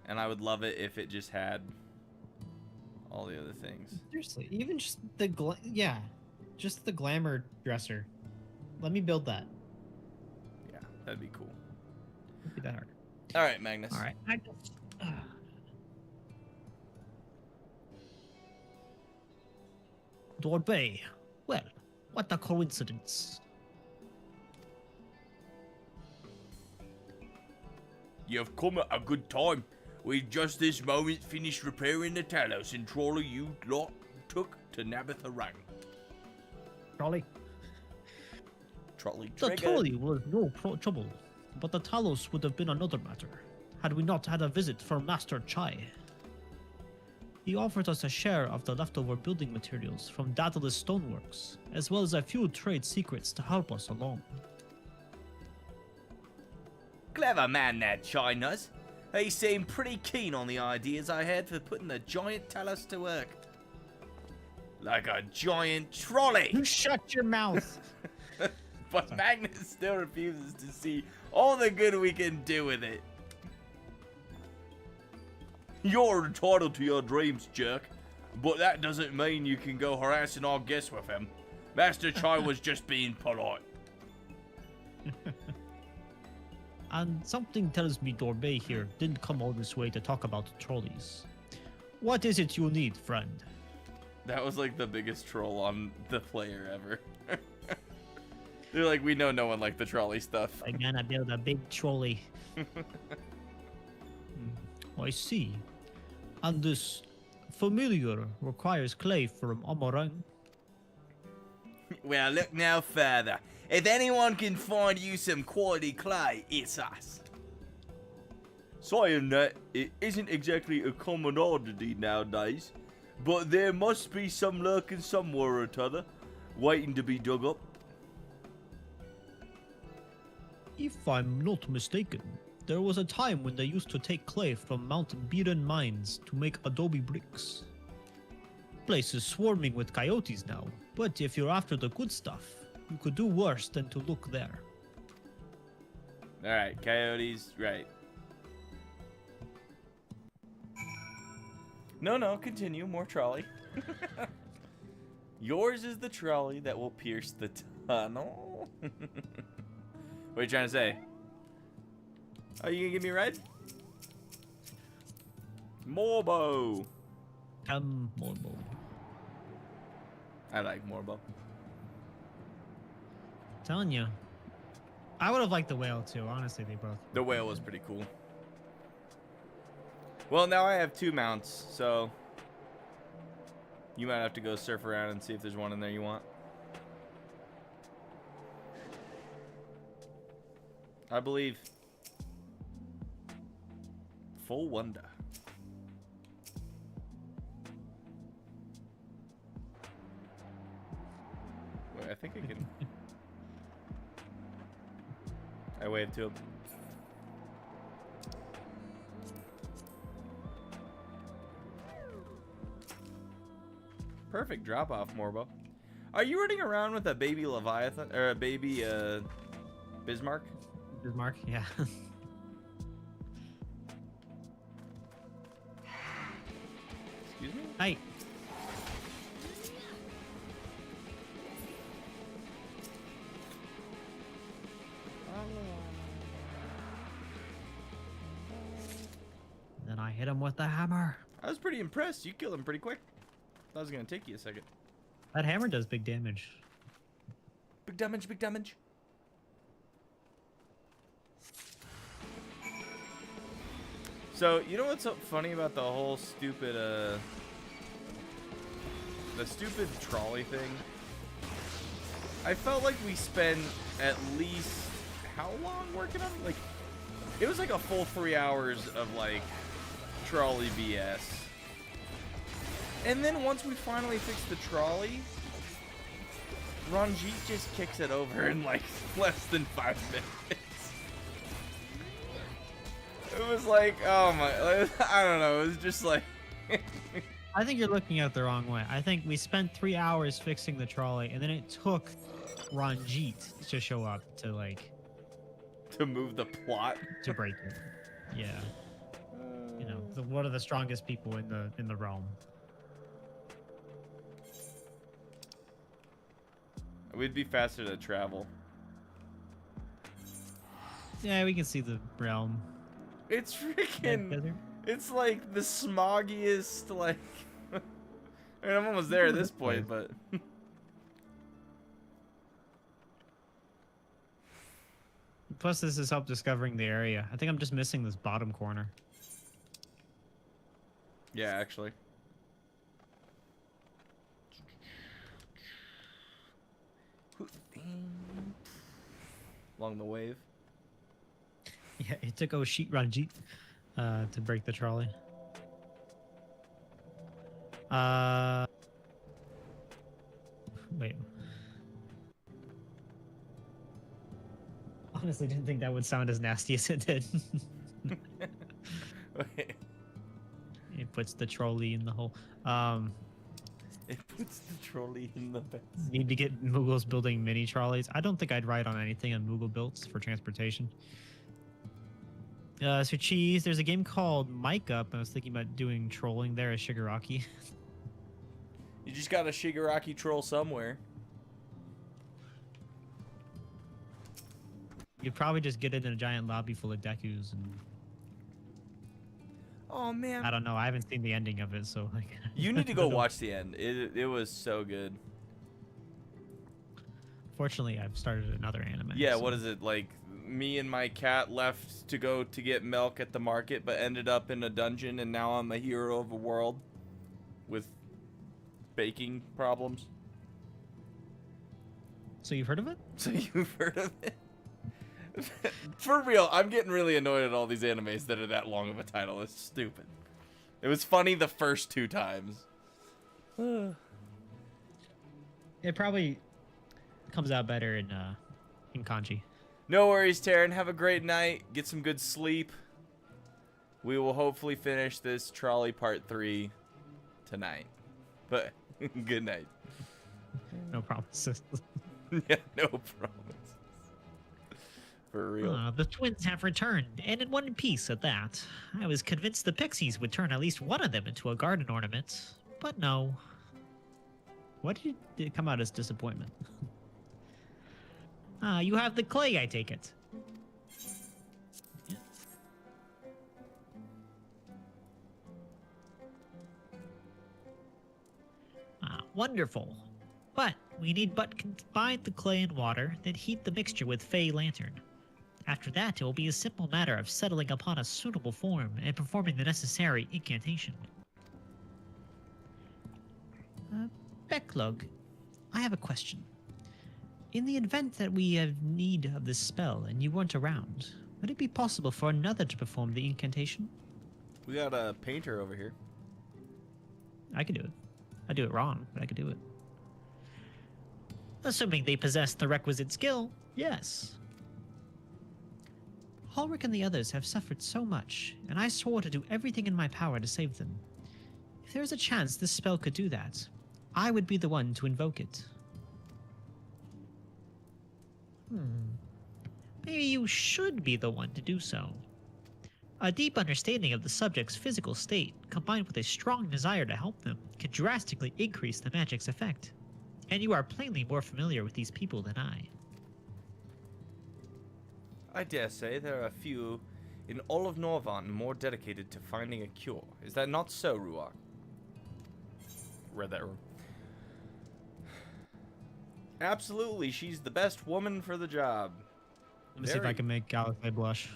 And I would love it if it just had all the other things. Seriously, even just the just the glamour dresser. Let me build that. Yeah, that'd be cool. Won't be that hard. All right, Magnus. All right. Dorbay. Well, what a coincidence. You've come at a good time. We just this moment finished repairing the Talos and trolley you lot took to Nabitha Rang. Trolley. Trolley The trigger. trolley was no trouble, but the Talos would have been another matter, had we not had a visit from Master Chai. He offered us a share of the leftover building materials from Daedalus Stoneworks, as well as a few trade secrets to help us along. Clever man that China's. He seemed pretty keen on the ideas I had for putting the giant Talos to work. Like a giant trolley. You shut your mouth! But Magnus still refuses to see all the good we can do with it. You're entitled to your dreams, jerk. But that doesn't mean you can go harassing our guests with him. Master Chai was just being polite. And something tells me Dorbay here didn't come all this way to talk about trolleys. What is it you need, friend? That was like the biggest troll on the player ever. They're like, we know no one liked the trolley stuff. I'm gonna build a big trolley. I see. And this familiar requires clay from Amarang. Well, look no further. If anyone can find you some quality clay, it's us. Saying that, it isn't exactly a common oddity nowadays, but there must be some lurking somewhere or t'other, waiting to be dug up. If I'm not mistaken, there was a time when they used to take clay from Mount Biren mines to make adobe bricks. Place is swarming with coyotes now, but if you're after the good stuff, you could do worse than to look there. Alright, coyotes, right. No, continue, more trolley. Yours is the trolley that will pierce the tunnel. What are you trying to say? Are you gonna give me a ride? Morbo. Morbo. I like Morbo. Telling you. I would have liked the whale too, honestly, they both. The whale was pretty cool. Well, now I have 2 mounts, so you might have to go surf around and see if there's one in there you want. I believe. Full wonder. Wait, I think I can. I waved to him. Perfect drop off, Morbo. Are you running around with a baby Leviathan or a baby Bismarck? Bismarck, yeah. Excuse me? Hey. Then I hit him with the hammer. I was pretty impressed. You killed him pretty quick. That was gonna take you a second. That hammer does big damage. Big damage, big damage. So, you know what's so funny about the whole stupid, the stupid trolley thing? I felt like we spent at least, how long working on it? Like, it was like a full 3 hours of, like, trolley BS. And then once we finally fixed the trolley, Ranjit just kicks it over in, like, less than 5 minutes. It was like, oh my, I don't know, it was just like... I think you're looking at it the wrong way. I think we spent 3 hours fixing the trolley, and then it took Ranjit to show up to, like... To move the plot? To break it. Yeah. You know, one of the strongest people in the realm. We'd be faster to travel. Yeah, we can see the realm. It's freaking... It's like the smoggiest, like... I mean, I'm almost there at this point, but... Plus, this has helped discovering the area. I think I'm just missing this bottom corner. Yeah, actually. Along the wave. Yeah, it took Oshit Ranjit to break the trolley. Wait. Honestly, didn't think that would sound as nasty as it did. Wait. It puts the trolley in the hole. It puts the trolley in the bed. Need to get Moogles building mini trolleys. I don't think I'd ride on anything on Moogle built for transportation. So Cheese, there's a game called Mic Up. I was thinking about doing trolling there as Shigaraki. You just got a Shigaraki troll somewhere. You'd probably just get it in a giant lobby full of Dekus and... Oh man. I don't know. I haven't seen the ending of it, so like. You need to go watch the end. It was so good. Fortunately, I've started another anime. Yeah, so. what is it like? Me and my cat left to go to get milk at the market, but ended up in a dungeon, and now I'm a hero of a world with baking problems. So you've heard of it? So you've heard of it? For real, I'm getting really annoyed at all these animes that are that long of a title. It's stupid. It was funny the first 2 times. It probably comes out better in kanji. No worries, Taryn. Have a great night. Get some good sleep. We will hopefully finish this trolley part 3 tonight. But good night. No promises. Yeah, no promises. For real. The twins have returned, and in one piece at that. I was convinced the pixies would turn at least one of them into a garden ornament, but no. What did it come out as disappointment? You have the clay, I take it. Wonderful. But we need but combine the clay and water, then heat the mixture with Fey Lantern. After that, it will be a simple matter of settling upon a suitable form and performing the necessary incantation. Becklug, I have a question. In the event that we have need of this spell and you weren't around, would it be possible for another to perform the incantation? We got a painter over here. I could do it. I do it wrong, but I could do it. Assuming they possess the requisite skill, yes. Halric and the others have suffered so much, and I swore to do everything in my power to save them. If there is a chance this spell could do that, I would be the one to invoke it. Maybe you should be the one to do so. A deep understanding of the subject's physical state, combined with a strong desire to help them, can drastically increase the magic's effect. And you are plainly more familiar with these people than I. I dare say there are a few in all of Norvon more dedicated to finding a cure. Is that not so, Ruach? Read that wrong. Absolutely, she's the best woman for the job. Let me see if I can make Galaxy blush.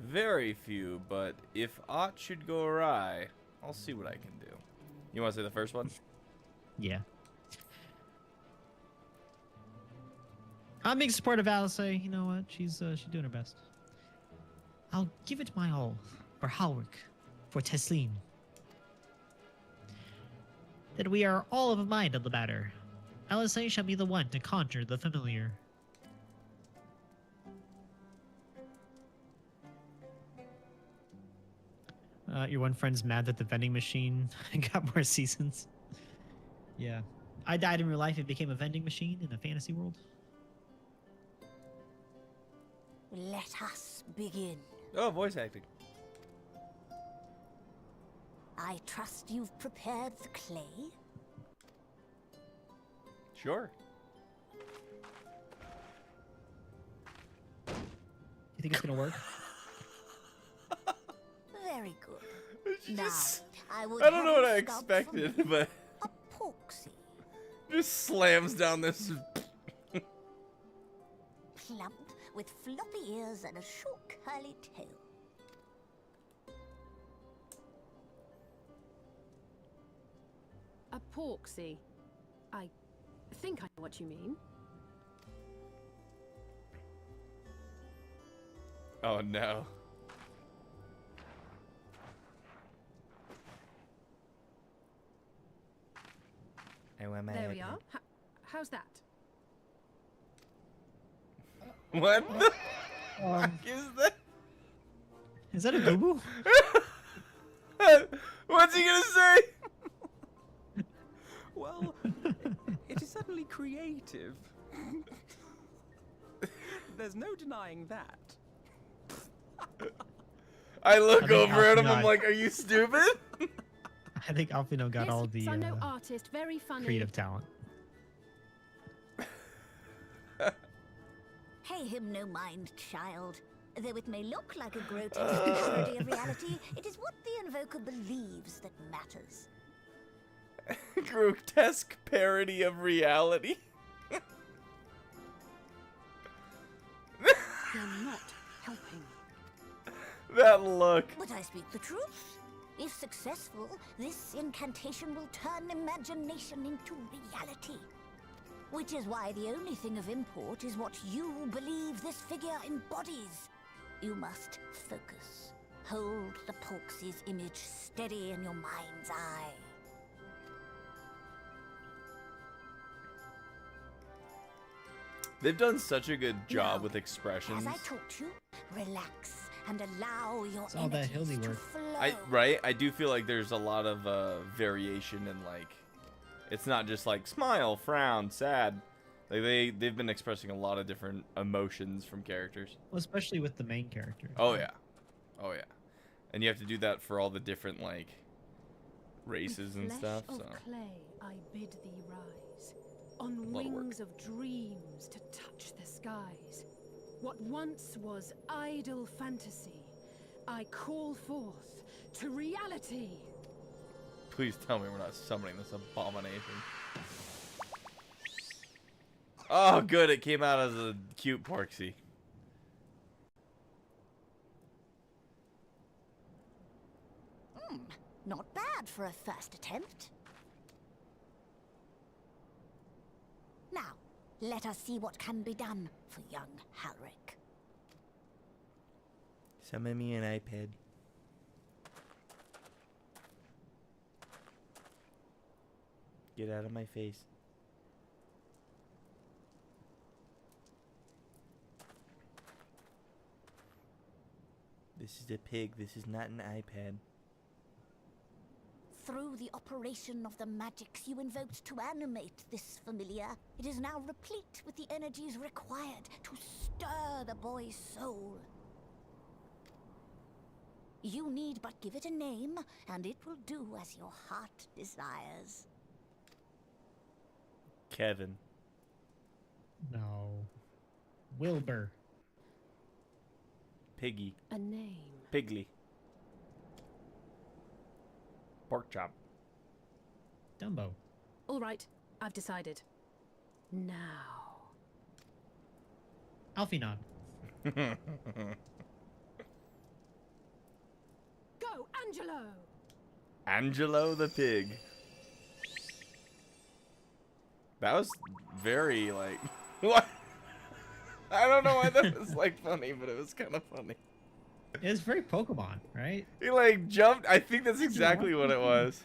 Very few, but if aught should go awry, I'll see what I can do. You want to say the first one? Yeah. I'm being supportive of Alice. You know what? She's doing her best. I'll give it my all for Halric, for Teslim. That we are all of a mind on the matter. Alice shall be the one to conjure the familiar. Your one friend's mad that the vending machine got more seasons. Yeah. I died in real life and became a vending machine in a fantasy world. Let us begin. Oh, voice acting. I trust you've prepared the clay? Sure. You think it's gonna work? Very good. Now, Just, I would I don't know have what I you sculpt from expected, but a porksy, just slams down this. plump with floppy ears and a short curly tail. A porksy. I think I know what you mean. Oh no. There we are. How's that? What the fuck is that? Is that a boo-boo? What's he gonna say? Well, it is certainly creative. There's no denying that. I look think over at him. Alfino- I'm like, "Are you stupid?" I think Alfino got yes, all the I know artist, very funny. creative talent. Pay him no mind, child. Though it may look like a grotesque parody of reality, it is what the invoker believes that matters. Grotesque parody of reality. You're not helping. That look. But I speak the truth. If successful, this incantation will turn imagination into reality. Which is why the only thing of import is what you believe this figure embodies. You must focus. Hold the Porksy's image steady in your mind's eye. They've done such a good job Now, with expressions. As I taught you, relax and allow your It's all that energies hilly to work. flow. I do feel like there's a lot of variation in, like, it's not just like smile, frown, sad. Like they've been expressing a lot of different emotions from characters. Well, especially with the main character. Oh yeah, oh yeah, and you have to do that for all the different like races and stuff. Flesh So of clay, I bid thee rise, on lot of work. wings of dreams to touch the skies. What once was idle fantasy, I call forth to reality. please tell me we're not summoning this abomination. Oh, good, it came out as a cute Porksy. Not bad for a first attempt. Now, let us see what can be done for young Halric. Summon me an iPad. Get out of my face. This is a pig. This is not an iPad. Through the operation of the magics you invoked to animate this familiar, it is now replete with the energies required to stir the boy's soul. You need but give it a name, and it will do as your heart desires. Kevin. No. Wilbur. Piggy. A name. Piggly. Pork chop. Dumbo. All right, I've decided. Now. Alphinaud. Go, Angelo! Angelo the pig. That was very, like... What? I don't know why that was, like, funny, but it was kind of funny. It's very Pokemon, right? He, like, jumped. I think that's exactly what it was.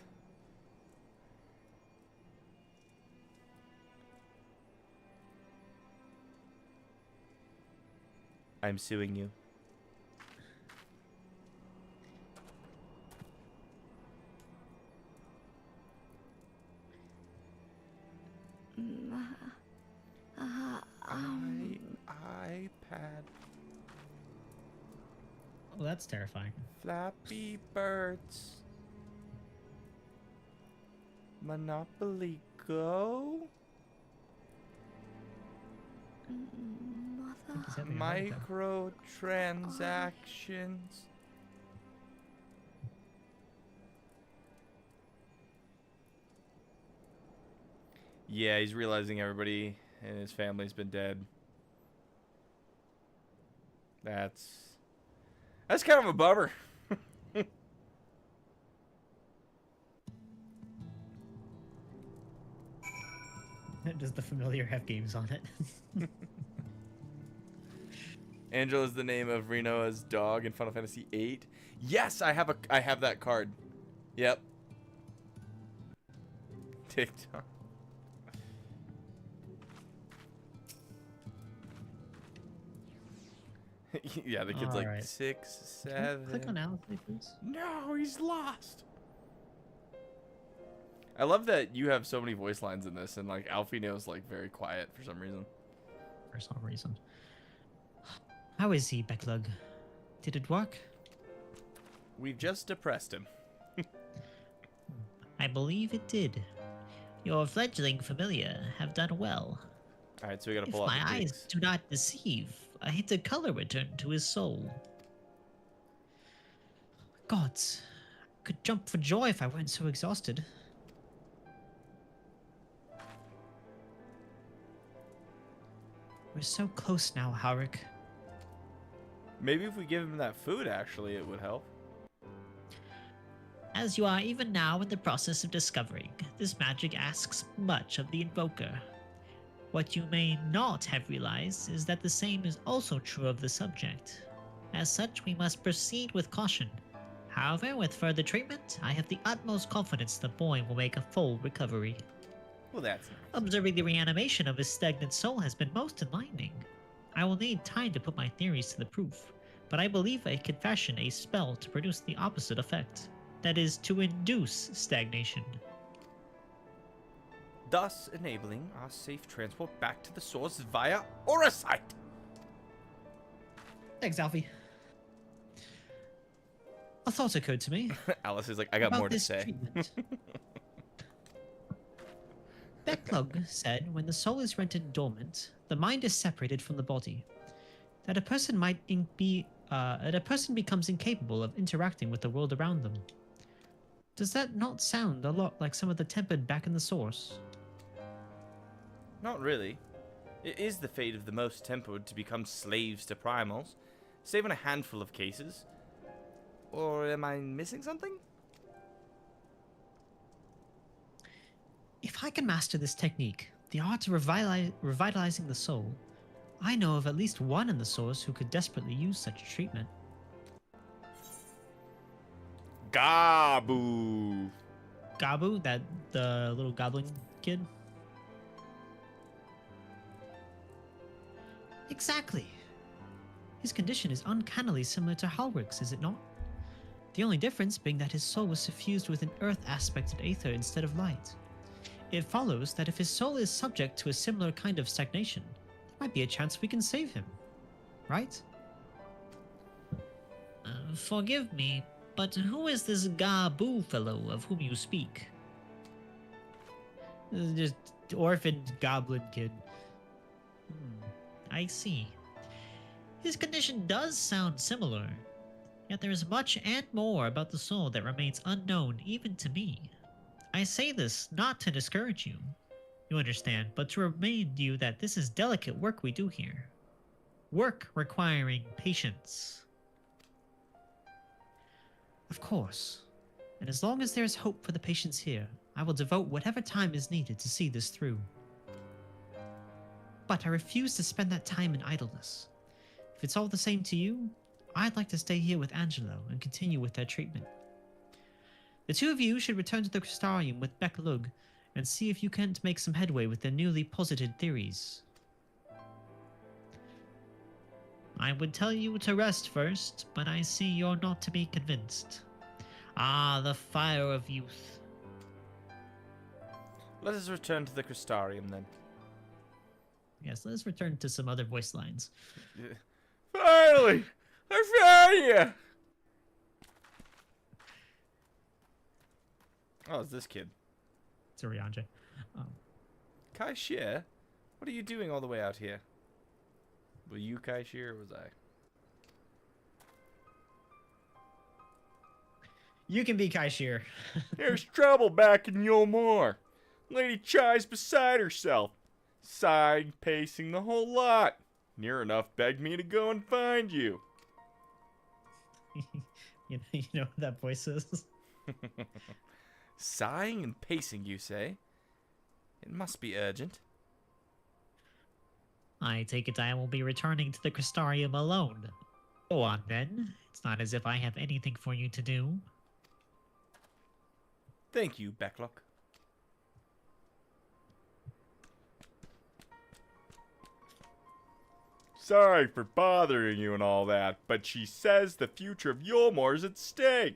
I'm suing you. iPad. Oh, that's terrifying. Flappy Birds. Monopoly Go. Microtransactions. Yeah, he's realizing everybody in his family's been dead. That's kind of a bummer. Does the familiar have games on it? Angela is the name of Reno's dog in Final Fantasy VIII. Yes, I have that card. Yep. TikTok. Yeah, the kid's like right. 6, Can 7. I click on Alice, please? No, he's lost. I love that you have so many voice lines in this, and like Alfino's like very quiet for some reason. For some reason. How is he, Becklug? Did it work? We've just depressed him. I believe it did. Your fledgling familiar have done well. All right, so we gotta If pull out my the eyes pigs. do not deceive, a hint of color returned to his soul. Gods, I could jump for joy if I weren't so exhausted. We're so close now, Howrick. Maybe if we give him that food, actually, it would help. As you are even now in the process of discovering, this magic asks much of the invoker. What you may not have realized is that the same is also true of the subject. As such, we must proceed with caution. However, with further treatment, I have the utmost confidence the boy will make a full recovery. Well, that's nice. Observing the reanimation of his stagnant soul has been most enlightening. I will need time to put my theories to the proof, but I believe I can fashion a spell to produce the opposite effect. That is, to induce stagnation. Thus enabling our safe transport back to the source via Aurasite. Thanks, Alfie. A thought occurred to me. Alice is like, I got about more to this say. treatment. Becklug said when the soul is rendered dormant, the mind is separated from the body. That a person becomes incapable of interacting with the world around them. Does that not sound a lot like some of the tempered back in the source? Not really. It is the fate of the most tempered to become slaves to primals, save in a handful of cases. Or am I missing something? If I can master this technique, the art of revitalizing the soul, I know of at least one in the source who could desperately use such treatment. Gabu. Gabu, the little goblin kid? Exactly. His condition is uncannily similar to Halrick's, is it not? The only difference being that his soul was suffused with an earth-aspected aether instead of light. It follows that if his soul is subject to a similar kind of stagnation, there might be a chance we can save him. Right? Forgive me, but who is this Gabu fellow of whom you speak? Just orphaned goblin kid. I see. His condition does sound similar, yet there is much and more about the soul that remains unknown even to me. I say this not to discourage you understand, but to remind you that this is delicate work we do here. Work requiring patience. Of course. And as long as there is hope for the patients here, I will devote whatever time is needed to see this through. But I refuse to spend that time in idleness. If it's all the same to you, I'd like to stay here with Angelo and continue with their treatment. The two of you should return to the Crystarium with Beck-Lug and see if you can't make some headway with their newly posited theories. I would tell you to rest first, but I see you're not to be convinced. Ah, the fire of youth. Let us return to the Crystarium then. Yes, let's return to some other voice lines. Finally! I found you! Oh, it's this kid. It's Oriange. Kai Shir? What are you doing all the way out here? Were you Kai Shir or was I? You can be Kai Shir. There's trouble back in Yolmore. Lady Chai's beside herself. Sighing, pacing the whole lot. Near enough begged me to go and find you. You know what that voice is? Sighing and pacing, you say? It must be urgent. I take it I will be returning to the Crystarium alone. Go on then. It's not as if I have anything for you to do. Thank you, Becklock. Sorry for bothering you and all that, but she says the future of Yolmore is at stake.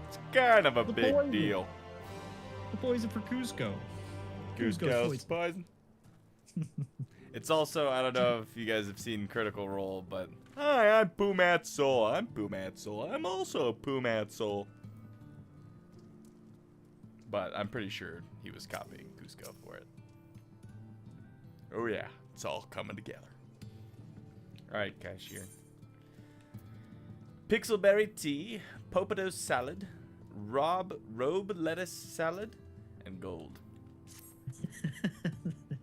It's kind of a big deal. The poison for Cusco. Cusco's poison. It's also, I don't know if you guys have seen Critical Role, but hi, I'm Pumat Soul. I'm Pumat Soul. I'm also a Pumat Soul. But I'm pretty sure he was copying Cusco for it. Oh yeah, it's all coming together. Alright, cashier. Pixelberry tea, Popado's salad, robe lettuce salad, and gold.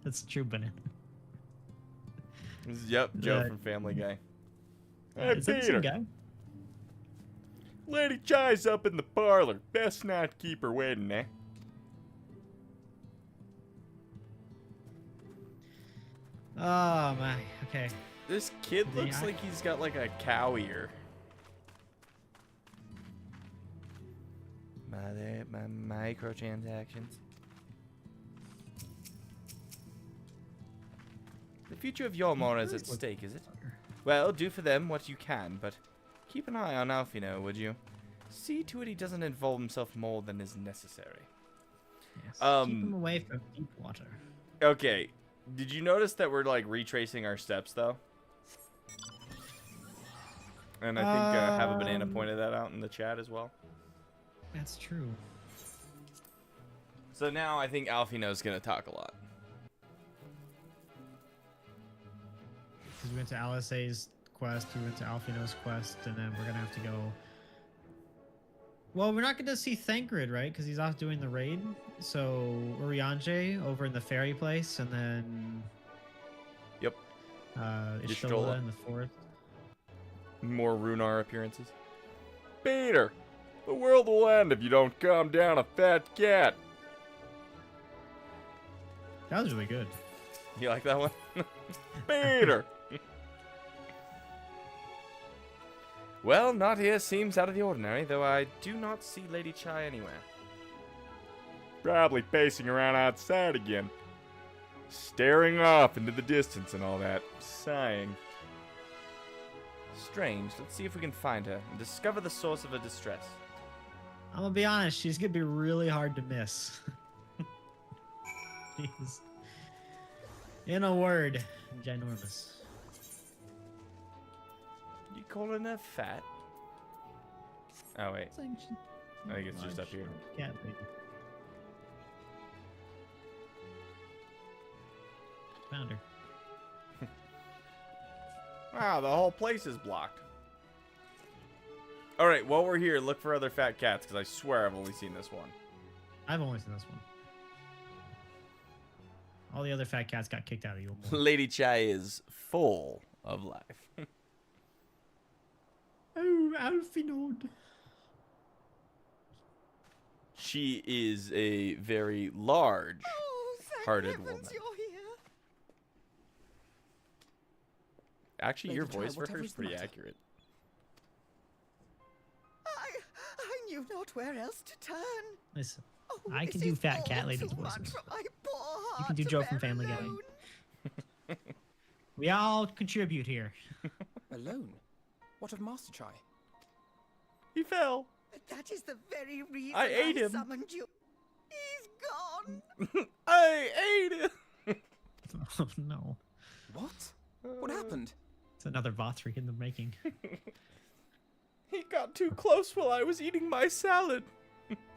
That's true banana. Yep, Joe from Family Guy. Hey, is that the same guy? Lady Chai's up in the parlor. Best not keep her waiting, eh? Oh my, okay. This kid looks like he's got like a cow ear. My microtransactions. The future of Yolmore is at stake, is it? Well, do for them what you can, but keep an eye on Alfino, would you? See to it he doesn't involve himself more than is necessary. Yes, keep him away from deep water. Okay, did you notice that we're like retracing our steps though? And I think Have a Banana pointed that out in the chat as well. That's true. So now I think Alfino's gonna talk a lot. Because we went to Alisae's quest, we went to Alfino's quest, and then we're gonna have to go. Well, we're not gonna see Thancred, right? Because he's off doing the raid. So Urianger over in the fairy place, and then. Yep. Ishtola in the forest. More Runar appearances. Peter, the world will end if you don't calm down a fat cat. That was really good. You like that one? Peter! Well, not here seems out of the ordinary, though I do not see Lady Chai anywhere. Probably pacing around outside again. Staring off into the distance and all that. Sighing. Strange. Let's see if we can find her and discover the source of her distress. I'm gonna be honest, she's gonna be really hard to miss. She's, in a word, ginormous. You calling her fat? Oh wait. It's like I think it's just up here. Cat lady. Found her. Wow, the whole place is blocked. Alright, while we're here, look for other fat cats, because I swear I've only seen this one. I've only seen this one. All the other fat cats got kicked out of you. Lady Chai is full of life. Oh, Alfinod. She is a very large-hearted woman. Actually, your Lady Chai, voice for her whatever is is the pretty matter? accurate. I knew not where else to turn. Listen, Oh, I this can do is fat all cat lady's too much voices. for my poor You can heart do to Joe from bear Family Guy. alone. We all contribute here. Alone? What of Master Chai? He fell. That is the very reason I ate him. summoned you. He's gone. I ate it. Oh no. What? What happened? It's another Vothri in the making. He got too close while I was eating my salad.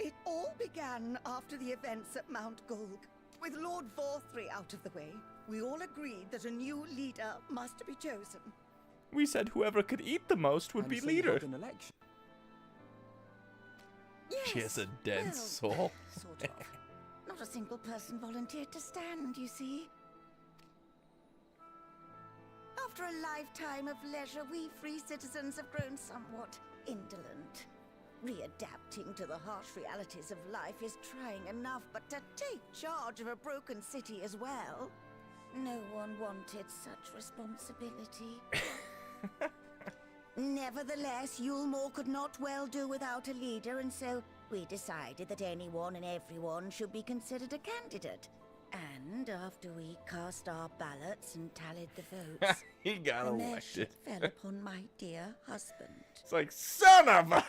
It all began after the events at Mount Gulg. With Lord Vothri out of the way, we all agreed that a new leader must be chosen. We said whoever could eat the most would And be so you leader. held an election. She has a dense well, soul. Sort of. Not a single person volunteered to stand, you see. After a lifetime of leisure, we free citizens have grown somewhat indolent. Readapting to the harsh realities of life is trying enough, but to take charge of a broken city as well. No one wanted such responsibility. Nevertheless, Yulmore could not well do without a leader, and so we decided that anyone and everyone should be considered a candidate. And after we cast our ballots and tallied the votes, He got the elected. mesh fell upon my dear husband. It's like, son of a...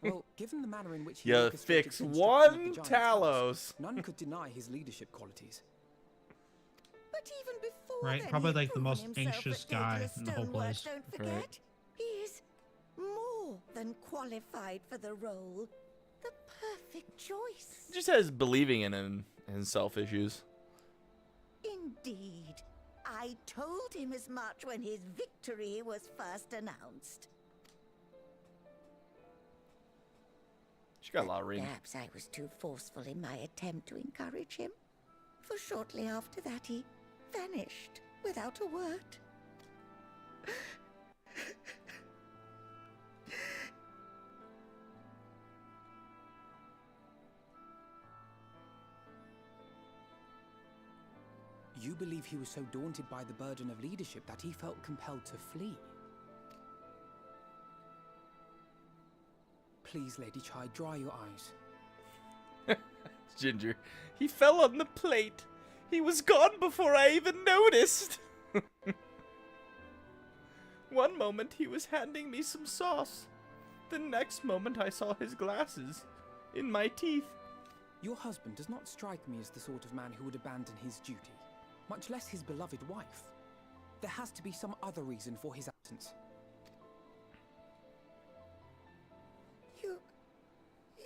Well, given the manner in which he You orchestrated fix the construction of one the giant house, Talos. none could deny his leadership qualities. But even before Right, then, probably he'd like the proven most himself anxious at guy Daedalus in the whole Stonework, place. Don't forget, Right. he's more than qualified for the role. The perfect choice. Just has believing in himself issues. Indeed. I told him as much when his victory was first announced. She got a lot of range. Perhaps I was too forceful in my attempt to encourage him. For shortly after that, he vanished without a word. You believe he was so daunted by the burden of leadership that he felt compelled to flee? Please, Lady Chai, dry your eyes. Ginger. He fell on the plate. He was gone before I even noticed. One moment he was handing me some sauce. The next moment I saw his glasses in my teeth. Your husband does not strike me as the sort of man who would abandon his duty, much less his beloved wife. There has to be some other reason for his absence.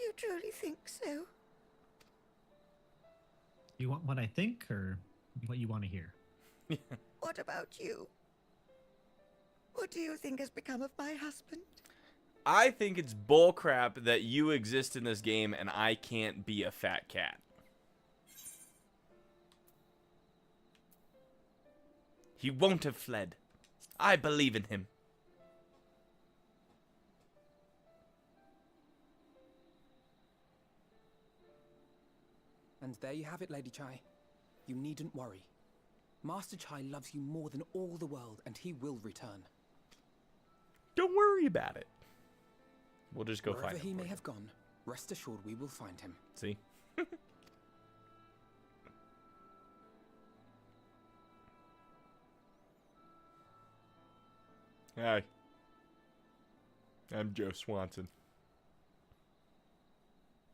You truly think so? You want what I think, or what you want to hear? What about you? What do you think has become of my husband? I think it's bullcrap that you exist in this game and I can't be a fat cat. He won't have fled. I believe in him. And there you have it, Lady Chai. You needn't worry. Master Chai loves you more than all the world, and he will return. Don't worry about it. We'll just go Wherever find him. he for may you. have gone, rest assured we will find him. See? Hi. I'm Joe Swanson.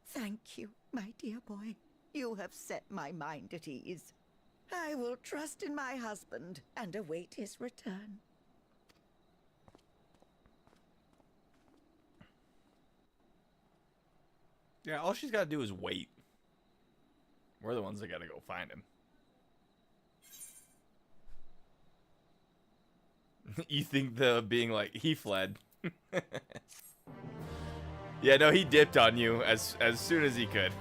Thank you, my dear boy. You have set my mind at ease. I will trust in my husband and await his return. Yeah, all she's got to do is wait. We're the ones that got to go find him. You think the being like, he fled. Yeah, no, he dipped on you as soon as he could.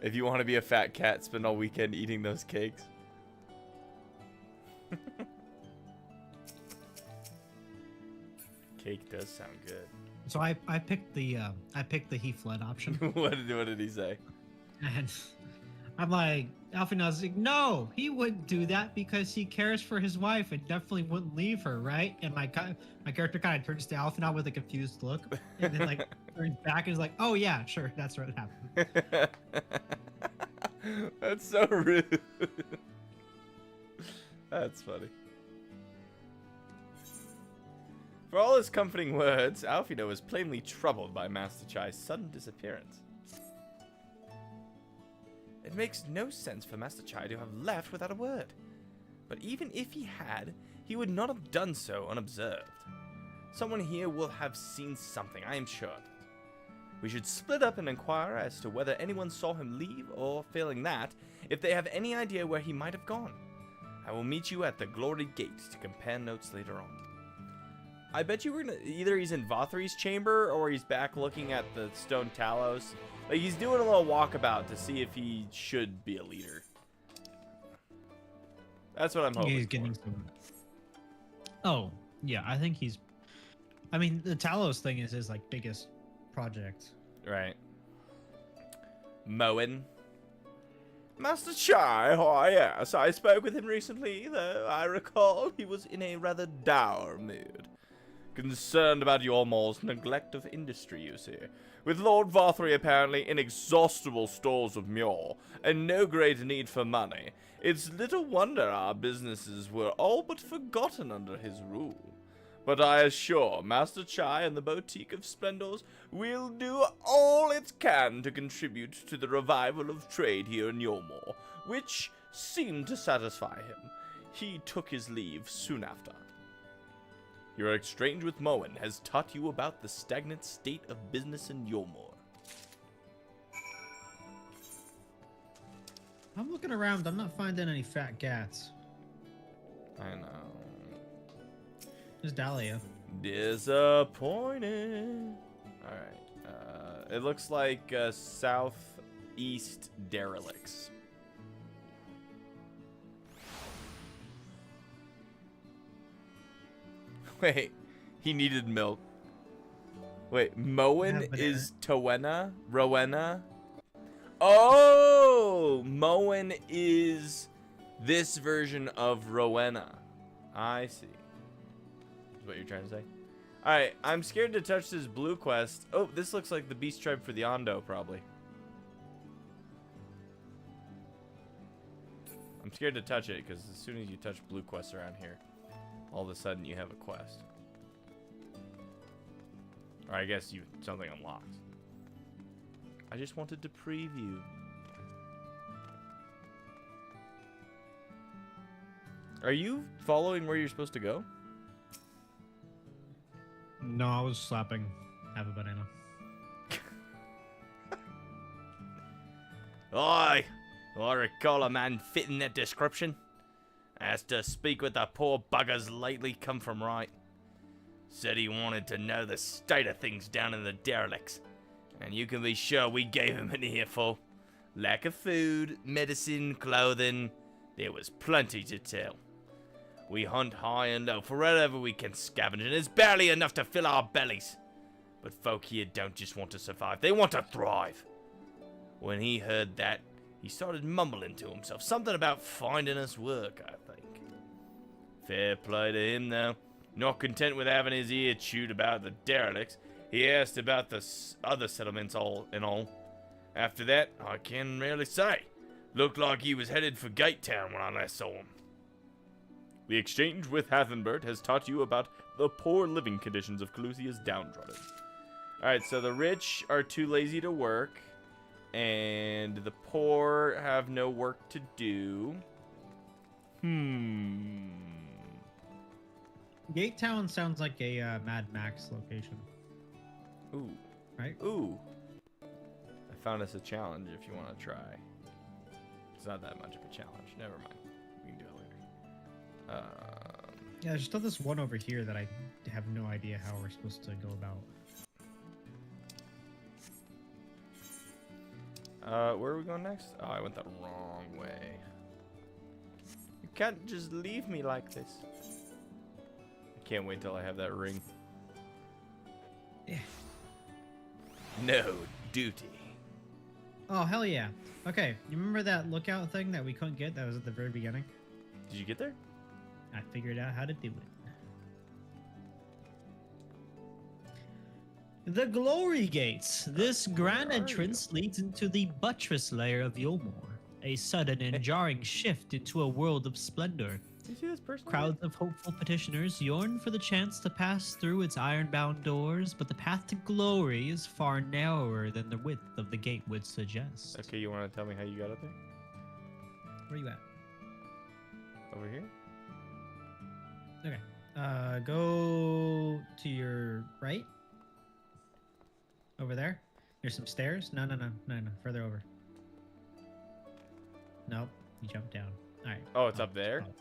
If you want to be a fat cat, spend all weekend eating those cakes. Cake does sound good. So I picked the he fled option. What did he say? And I'm like, Alphinaud's like, no, he wouldn't do that because he cares for his wife and definitely wouldn't leave her, right? And my character kind of turns to Alphinaud with a confused look, and then like turns back and is like, oh yeah, sure, that's what happened. That's so rude. That's funny. For all his comforting words, Alphinaud was plainly troubled by Master Chai's sudden disappearance. It makes no sense for Master Chai to have left without a word. But even if he had, he would not have done so unobserved. Someone here will have seen something, I am sure of it. We should split up and inquire as to whether anyone saw him leave, or failing that, if they have any idea where he might have gone. I will meet you at the Glory Gate to compare notes later on. I bet you we're gonna, either he's in Vothri's chamber or he's back looking at the Stone Talos. Like, he's doing a little walkabout to see if he should be a leader. That's what I'm hoping He's getting for. some... Oh, yeah, I think he's... I mean, the Talos thing is his, like, biggest project. Right. Moen. Master Chai, oh yes, I spoke with him recently, though I recall he was in a rather dour mood. Concerned about Yormor's neglect of industry, you see. With Lord Vothri apparently inexhaustible stores of Muir, and no great need for money, it's little wonder our businesses were all but forgotten under his rule. But I assure Master Chai and the Boutique of Splendors will do all it can to contribute to the revival of trade here in Yormor, which seemed to satisfy him. He took his leave soon after. Your exchange with Moen has taught you about the stagnant state of business in Yormor. I'm looking around. I'm not finding any fat gats. I know. There's Dahlia. Disappointed. Alright. It looks like southeast derelicts. Wait, he needed milk. Wait, Moen is Towena? Rowena? Oh! Moen is this version of Rowena. I see. Is what you're trying to say? Alright, I'm scared to touch this blue quest. Oh, this looks like the beast tribe for the Ondo, probably. I'm scared to touch it, because as soon as you touch blue quests around here, all of a sudden you have a quest. Or I guess something unlocks. I just wanted to preview. Are you following where you're supposed to go? No, I was slapping half a banana. Aye, I recall a man fitting that description. Asked to speak with the poor buggers lately come from right. Said he wanted to know the state of things down in the derelicts. And you can be sure we gave him an earful. Lack of food, medicine, clothing. There was plenty to tell. We hunt high and low for whatever we can scavenge, and it's barely enough to fill our bellies. But folk here don't just want to survive, they want to thrive. When he heard that, he started mumbling to himself, something about finding us work, I think. Fair play to him, though. Not content with having his ear chewed about the derelicts, he asked about the other settlements all in all. After that, I can rarely say. Looked like he was headed for Gate Town when I last saw him. The exchange with Hathenbert has taught you about the poor living conditions of Calusia's downtrodden. Alright, so the rich are too lazy to work, and the poor have no work to do. Gate Town sounds like a Mad Max location. Ooh. Right? Ooh. I found us a challenge if you want to try. It's not that much of a challenge. Never mind. We can do it later. Yeah, there's still this one over here that I have no idea how we're supposed to go about. Where are we going next? Oh, I went the wrong way. You can't just leave me like this. I can't wait till I have that ring. Yeah. No duty. Oh, hell yeah. Okay, you remember that lookout thing that we couldn't get that was at the very beginning? Did you get there? I figured out how to do it. The Glory Gates. This grand entrance leads into the buttress layer of Yulmore, a sudden and jarring shift into a world of splendor. Did you see this person? Crowds of hopeful petitioners yearn for the chance to pass through its iron-bound doors, but the path to glory is far narrower than the width of the gate would suggest. Okay, you want to tell me how you got up there? Where you at? Over here? Okay. Go to your right. Over there. There's some stairs. No. Further over. Nope. You jumped down. All right. Oh, it's up there? Oh.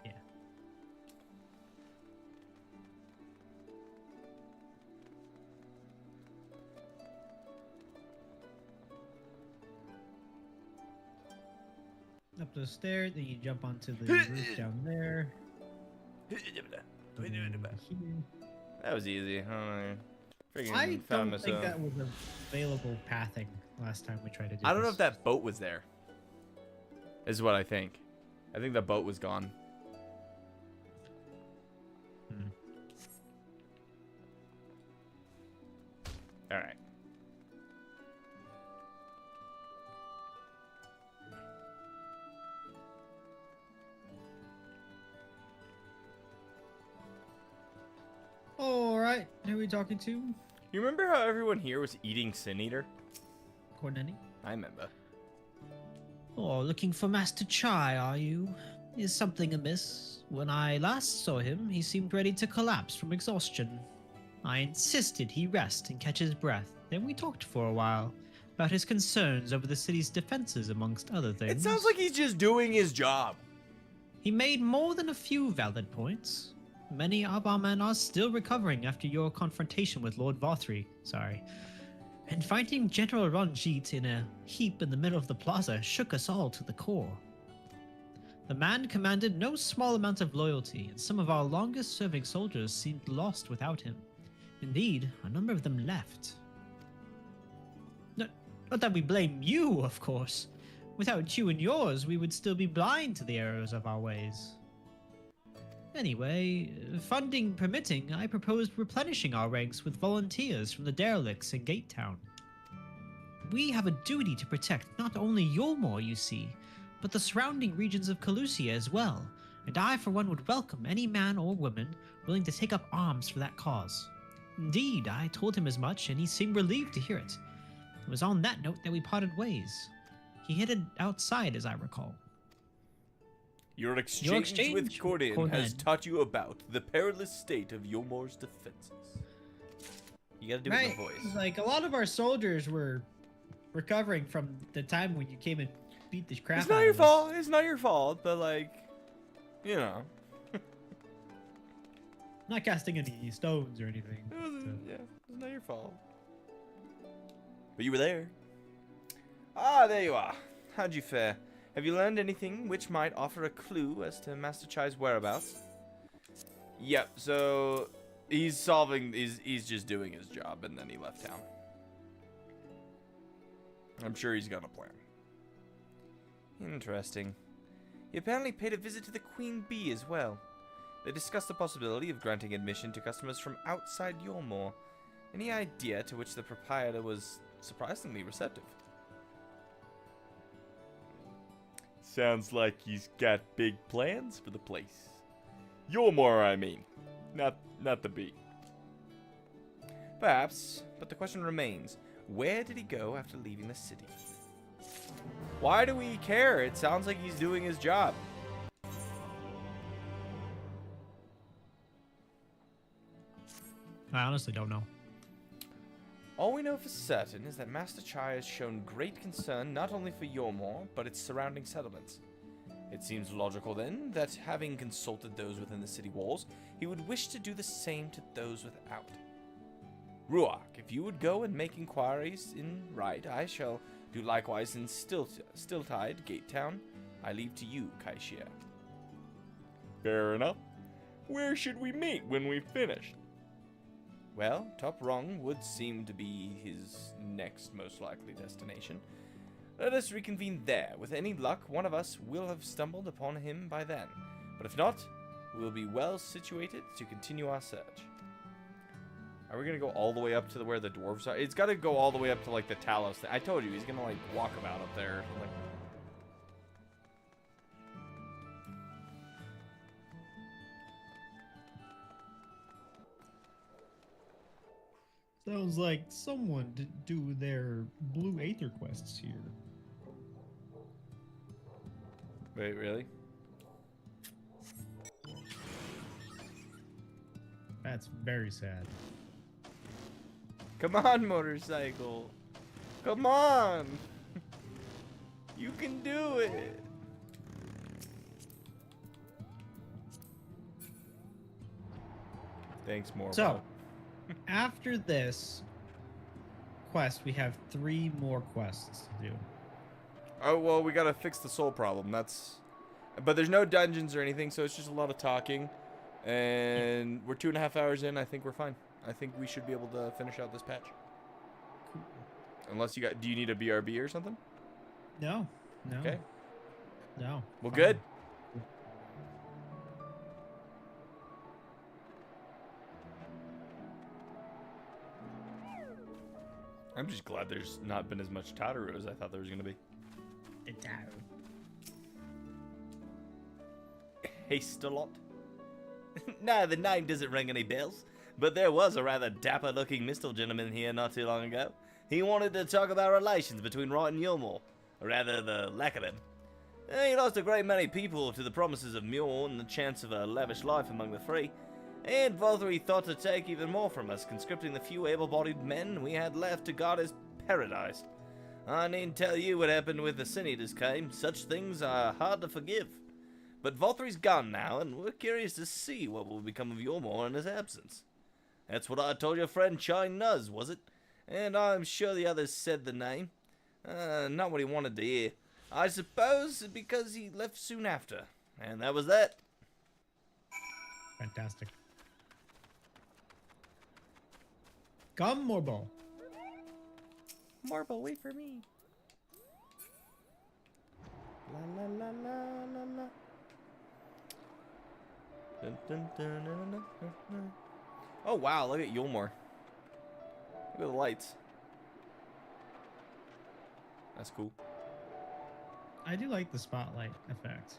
Yeah. Up the stairs, then you jump onto the roof down there. That was easy. I don't think that was available pathing last time we tried to do I don't know this. if that boat was there. Is what I think. I think the boat was gone. All right. All right, who are we talking to? You remember how everyone here was eating Sin Eater? Cornetti? I remember. Oh, looking for Master Chai, are you? Is something amiss? When I last saw him, he seemed ready to collapse from exhaustion. I insisted he rest and catch his breath. Then we talked for a while about his concerns over the city's defenses, amongst other things. It sounds like he's just doing his job. He made more than a few valid points. Many of our men are still recovering after your confrontation with Lord Vothri. And finding General Ranjit in a heap in the middle of the plaza shook us all to the core. The man commanded no small amount of loyalty, and some of our longest-serving soldiers seemed lost without him. Indeed, a number of them left. Not that we blame you, of course. Without you and yours, we would still be blind to the errors of our ways. Anyway, funding permitting, I proposed replenishing our ranks with volunteers from the derelicts in Gate Town. We have a duty to protect not only Yulmore, you see, but the surrounding regions of Calusia as well, and I for one would welcome any man or woman willing to take up arms for that cause. Indeed, I told him as much, and he seemed relieved to hear it. It was on that note that we parted ways. He headed outside, as I recall. Your exchange with Cordian has taught you about the perilous state of Yulmore's defenses. You gotta do it in the voice. Like, a lot of our soldiers were recovering from the time when you came and beat the crap out of us. It's not your fault. It's not your fault, but like, you know. Not casting any stones or anything. Yeah, it's not your fault. But you were there. Ah, there you are. How'd you fare? Have you learned anything which might offer a clue as to Master Chai's whereabouts? Yep, so he's just doing his job, and then he left town. I'm sure he's got a plan. Interesting. He apparently paid a visit to the Queen Bee as well. They discussed the possibility of granting admission to customers from outside Yulmore. Any idea to which the proprietor was surprisingly receptive? Sounds like he's got big plans for the place. Yulmore, I mean. Not the bee. Perhaps, but the question remains, where did he go after leaving the city? Why do we care? It sounds like he's doing his job. I honestly don't know. All we know for certain is that Master Chai has shown great concern not only for Yulmore, but its surrounding settlements. It seems logical, then, that having consulted those within the city walls, he would wish to do the same to those without. Ruach, if you would go and make inquiries in Right, I shall do likewise in Stilltide, Gate Town. I leave to you, Kaishia. Fair enough. Where should we meet when we've finished? Well, Top Rung would seem to be his next most likely destination. Let us reconvene there. With any luck, one of us will have stumbled upon him by then. But if not, we will be well situated to continue our search. Are we going to go all the way up to where the dwarves are? It's got to go all the way up to, like, the Talos thing. I told you, he's going to, like, walk about up there. Like, Sounds like someone did do their blue aether quests here. wait, really? That's very sad. Come on, motorcycle. Come on. You can do it. Thanks, Morbo. So, after this quest, we have 3 more quests to do. Oh, well, we gotta fix the soul problem. But there's no dungeons or anything, so it's just a lot of talking. And we're 2.5 hours in. I think we're fine. I think we should be able to finish out this patch. Cool. Unless do you need a BRB or something? No. Okay. No. Well, fine. good. I'm just glad there's not been as much Tataru as I thought there was going to be. The Tataru. Haste a lot? Nah, the name doesn't ring any bells. But there was a rather dapper-looking Mistle gentleman here not too long ago. He wanted to talk about relations between Wright and Yulmore. Or rather, the lack of them. He lost a great many people to the promises of Muir and the chance of a lavish life among the free. And Vothry thought to take even more from us, conscripting the few able-bodied men we had left to guard his paradise. I needn't tell you what happened with the Sin Eaters came. Such things are hard to forgive. But Vothry's gone now, and we're curious to see what will become of Yulmore in his absence. That's what I told your friend Chai Nuz, was it? And I'm sure the others said the name. Not what he wanted to hear. I suppose because he left soon after. And that was that. Fantastic. Come, Morbo. Morbo, wait for me. La la la la la la. Dun, dun, dun, dun, dun, dun, dun. Oh wow, look at Yulmore. Look at the lights. That's cool. I do like the spotlight effect.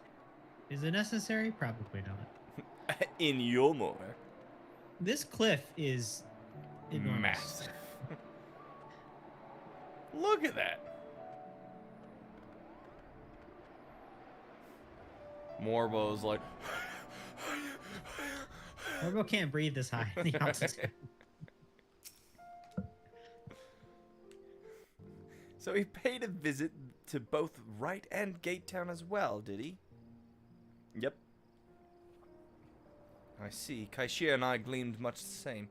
Is it necessary? Probably not. In Yulmore. This cliff is enormous. Massive. Look at that. Morbo's like. Morbo can't breathe this high in the altitude. So he paid a visit to both Wright and Gate Town as well, did he? Yep. I see. Kaishir and I gleamed much the same.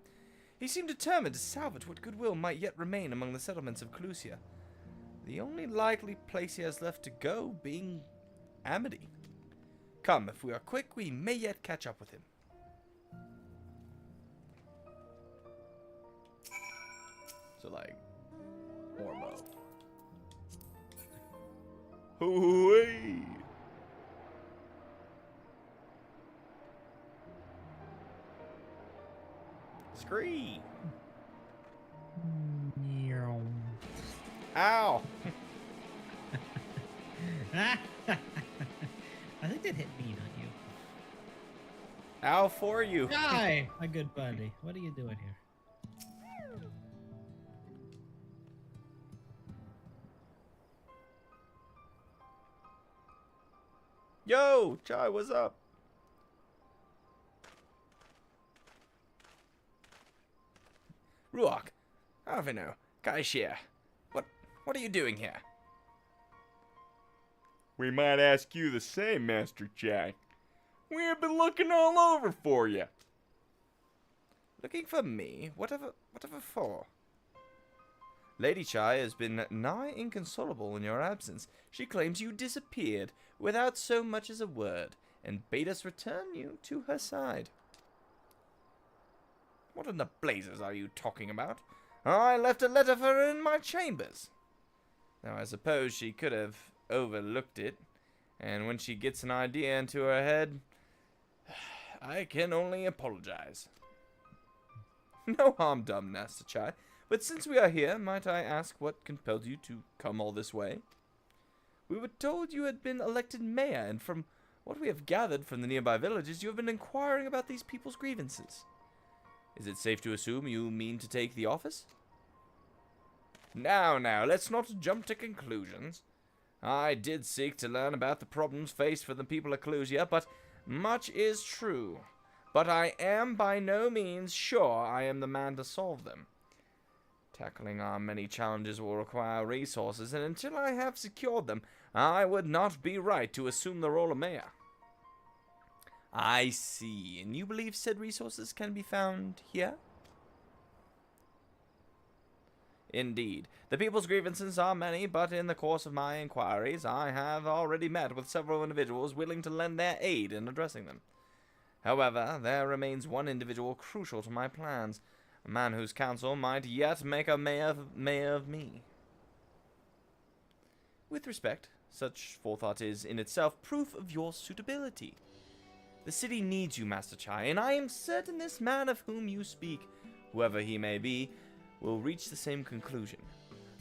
He seemed determined to salvage what goodwill might yet remain among the settlements of Clusia. The only likely place he has left to go being Amity. Come, if we are quick, we may yet catch up with him. So, like, Morbo. Hooey! Scree! Ow! I think that hit me, not you. How for you? Hi, my good buddy. What are you doing here? Yo, Chai, what's up? Ruach, Avino, Kaishia, what are you doing here? We might ask you the same, Master Chai. We have been looking all over for you. Looking for me? Whatever for? Lady Chai has been nigh inconsolable in your absence. She claims you disappeared without so much as a word, and bade us return you to her side. What in the blazes are you talking about? I left a letter for her in my chambers. Now, I suppose she could have overlooked it, and when she gets an idea into her head, I can only apologize. No harm done, Master Chai, but since we are here, might I ask what compelled you to come all this way? We were told you had been elected mayor, and from what we have gathered from the nearby villages, you have been inquiring about these people's grievances. Is it safe to assume you mean to take the office? Now, let's not jump to conclusions. I did seek to learn about the problems faced for the people of Clusia, but much is true. But I am by no means sure I am the man to solve them. Tackling our many challenges will require resources, and until I have secured them, I would not be right to assume the role of mayor. I see, and you believe said resources can be found here? Indeed. The people's grievances are many, but in the course of my inquiries, I have already met with several individuals willing to lend their aid in addressing them. However, there remains one individual crucial to my plans, a man whose counsel might yet make a mayor of me. With respect, such forethought is in itself proof of your suitability. The city needs you, Master Chai, and I am certain this man of whom you speak, whoever he may be, will reach the same conclusion.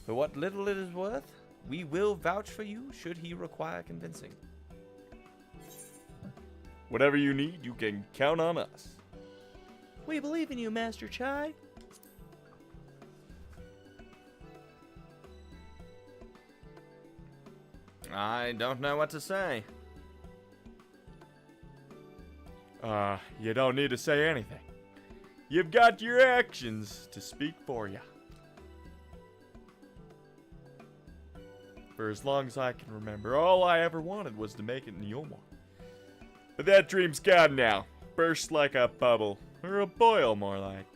For what little it is worth, we will vouch for you should he require convincing. Whatever you need, you can count on us. We believe in you, Master Chai. I don't know what to say. You don't need to say anything. You've got your actions to speak for you. For as long as I can remember, all I ever wanted was to make it in Yomar. But that dream's gone now. Burst like a bubble. Or a boil, more like.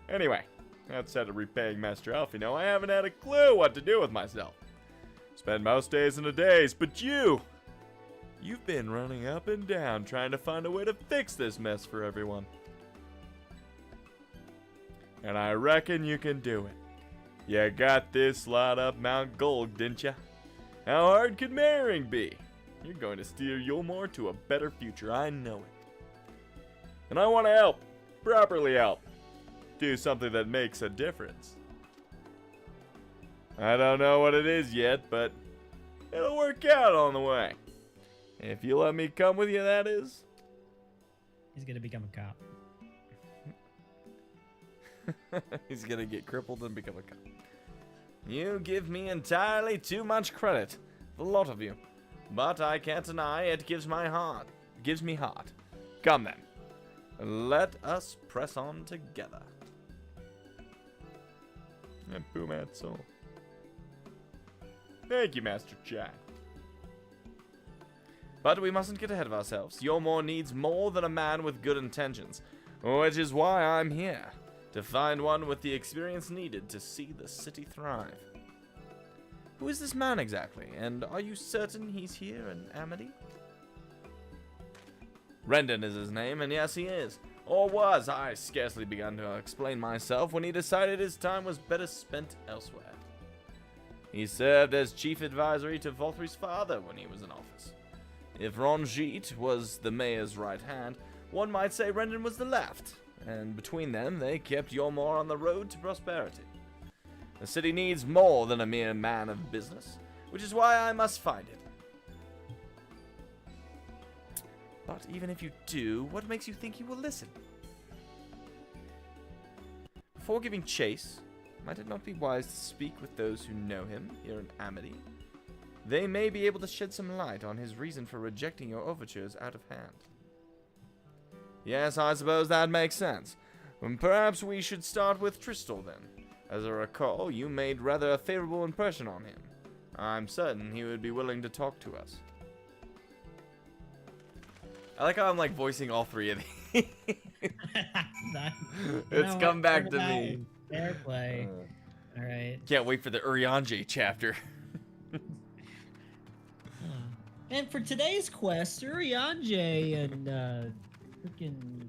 Anyway, outside of repaying Master Alfino, I haven't had a clue what to do with myself. Spend most days in a daze, but you've been running up and down trying to find a way to fix this mess for everyone. And I reckon you can do it. You got this lot up Mount Gold, didn't ya? How hard could marrying be? You're going to steer Yulmore to a better future, I know it. And I want to help, properly help. Do something that makes a difference. I don't know what it is yet, but it'll work out on the way. If you let me come with you, that is. He's gonna become a cop. He's gonna get crippled and become a cop. You give me entirely too much credit, the lot of you. But I can't deny it gives me heart. Come then. Let us press on together. And boom at soul. Thank you, Master Chai. But we mustn't get ahead of ourselves. Yomor needs more than a man with good intentions, which is why I'm here, to find one with the experience needed to see the city thrive. Who is this man exactly, and are you certain he's here in Amity? Rendon is his name, and yes, he is. Or was. I scarcely begun to explain myself when he decided his time was better spent elsewhere. He served as chief advisory to Volthry's father when he was in office. If Ronjit was the mayor's right hand, one might say Rendon was the left, and between them they kept Yomor on the road to prosperity. The city needs more than a mere man of business, which is why I must find it. But even if you do, what makes you think he will listen? Before giving chase, might it not be wise to speak with those who know him here in Amity? They may be able to shed some light on his reason for rejecting your overtures out of hand. Yes, I suppose that makes sense. Perhaps we should start with Tristal then. As I recall, you made rather a favorable impression on him. I'm certain he would be willing to talk to us. I like how I'm like voicing all three of these. It's No, come back to fair me. Fair play. All right. Can't wait for the Urianger chapter. And for today's quest, Urianger and freaking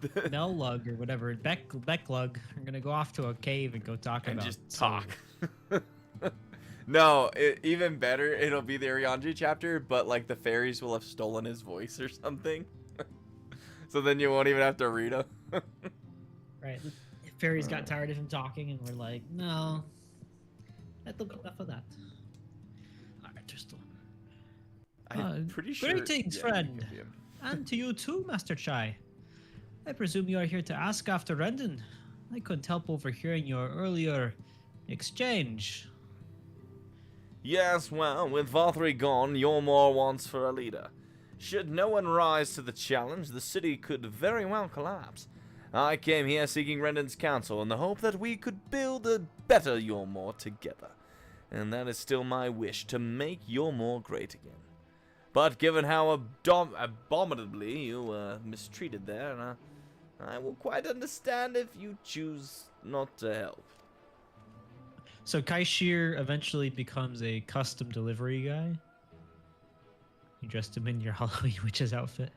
Mellug or whatever, Becklug are gonna go off to a cave and go talk And about just talk. No, even better, it'll be the Urianger chapter, but like the fairies will have stolen his voice or something. So then you won't even have to read him. Right. Fairies got tired of him talking and we're like, no. That'll be enough of that. Alright, Tristal. I'm pretty sure. Greetings, friend. And to you too, Master Chai. I presume you are here to ask after Rendon. I couldn't help overhearing your earlier exchange. Yes, well, with Vothri gone, you're more wants for a leader. Should no one rise to the challenge, the city could very well collapse. I came here seeking Rendon's counsel in the hope that we could build a better Yormore together. And that is still my wish, to make Yormore great again. But given how abominably you were mistreated there, I will quite understand if you choose not to help. So Kaishir eventually becomes a custom delivery guy. You dressed him in your Halloween witch's outfit.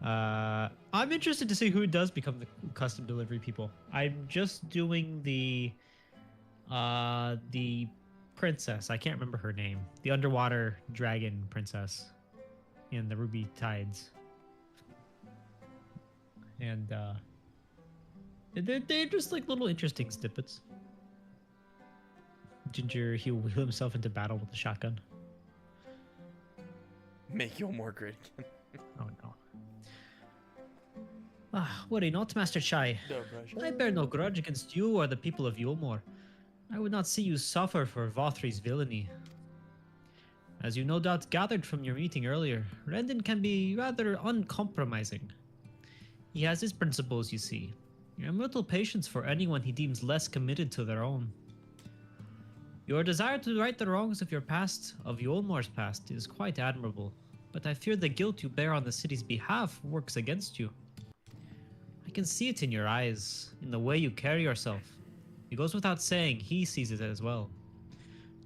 I'm interested to see who does become the custom delivery people. I'm just doing the princess. I can't remember her name. The underwater dragon princess in the Ruby Tides. And they're just like little interesting snippets. Ginger, he'll wheel himself into battle with a shotgun. Make Yormore great again. Oh no. Ah, worry not, Master Chai. No, I bear no grudge against you or the people of Yormore. I would not see you suffer for Vothri's villainy. As you no doubt gathered from your meeting earlier, Rendon can be rather uncompromising. He has his principles, you see. And little patience for anyone he deems less committed to their own. Your desire to right the wrongs of your past, of Yormore's past, is quite admirable, but I fear the guilt you bear on the city's behalf works against you. I can see it in your eyes, in the way you carry yourself. It goes without saying, he sees it as well.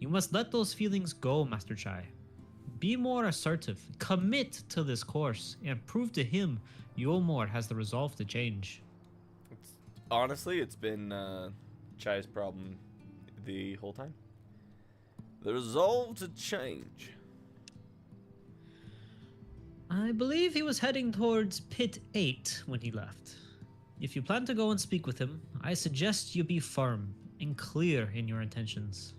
You must let those feelings go, Master Chai. Be more assertive, commit to this course, and prove to him Yormore has the resolve to change. Honestly, it's been Chai's problem the whole time. The resolve to change. I believe he was heading towards Pit 8 when he left. If you plan to go and speak with him, I suggest you be firm and clear in your intentions.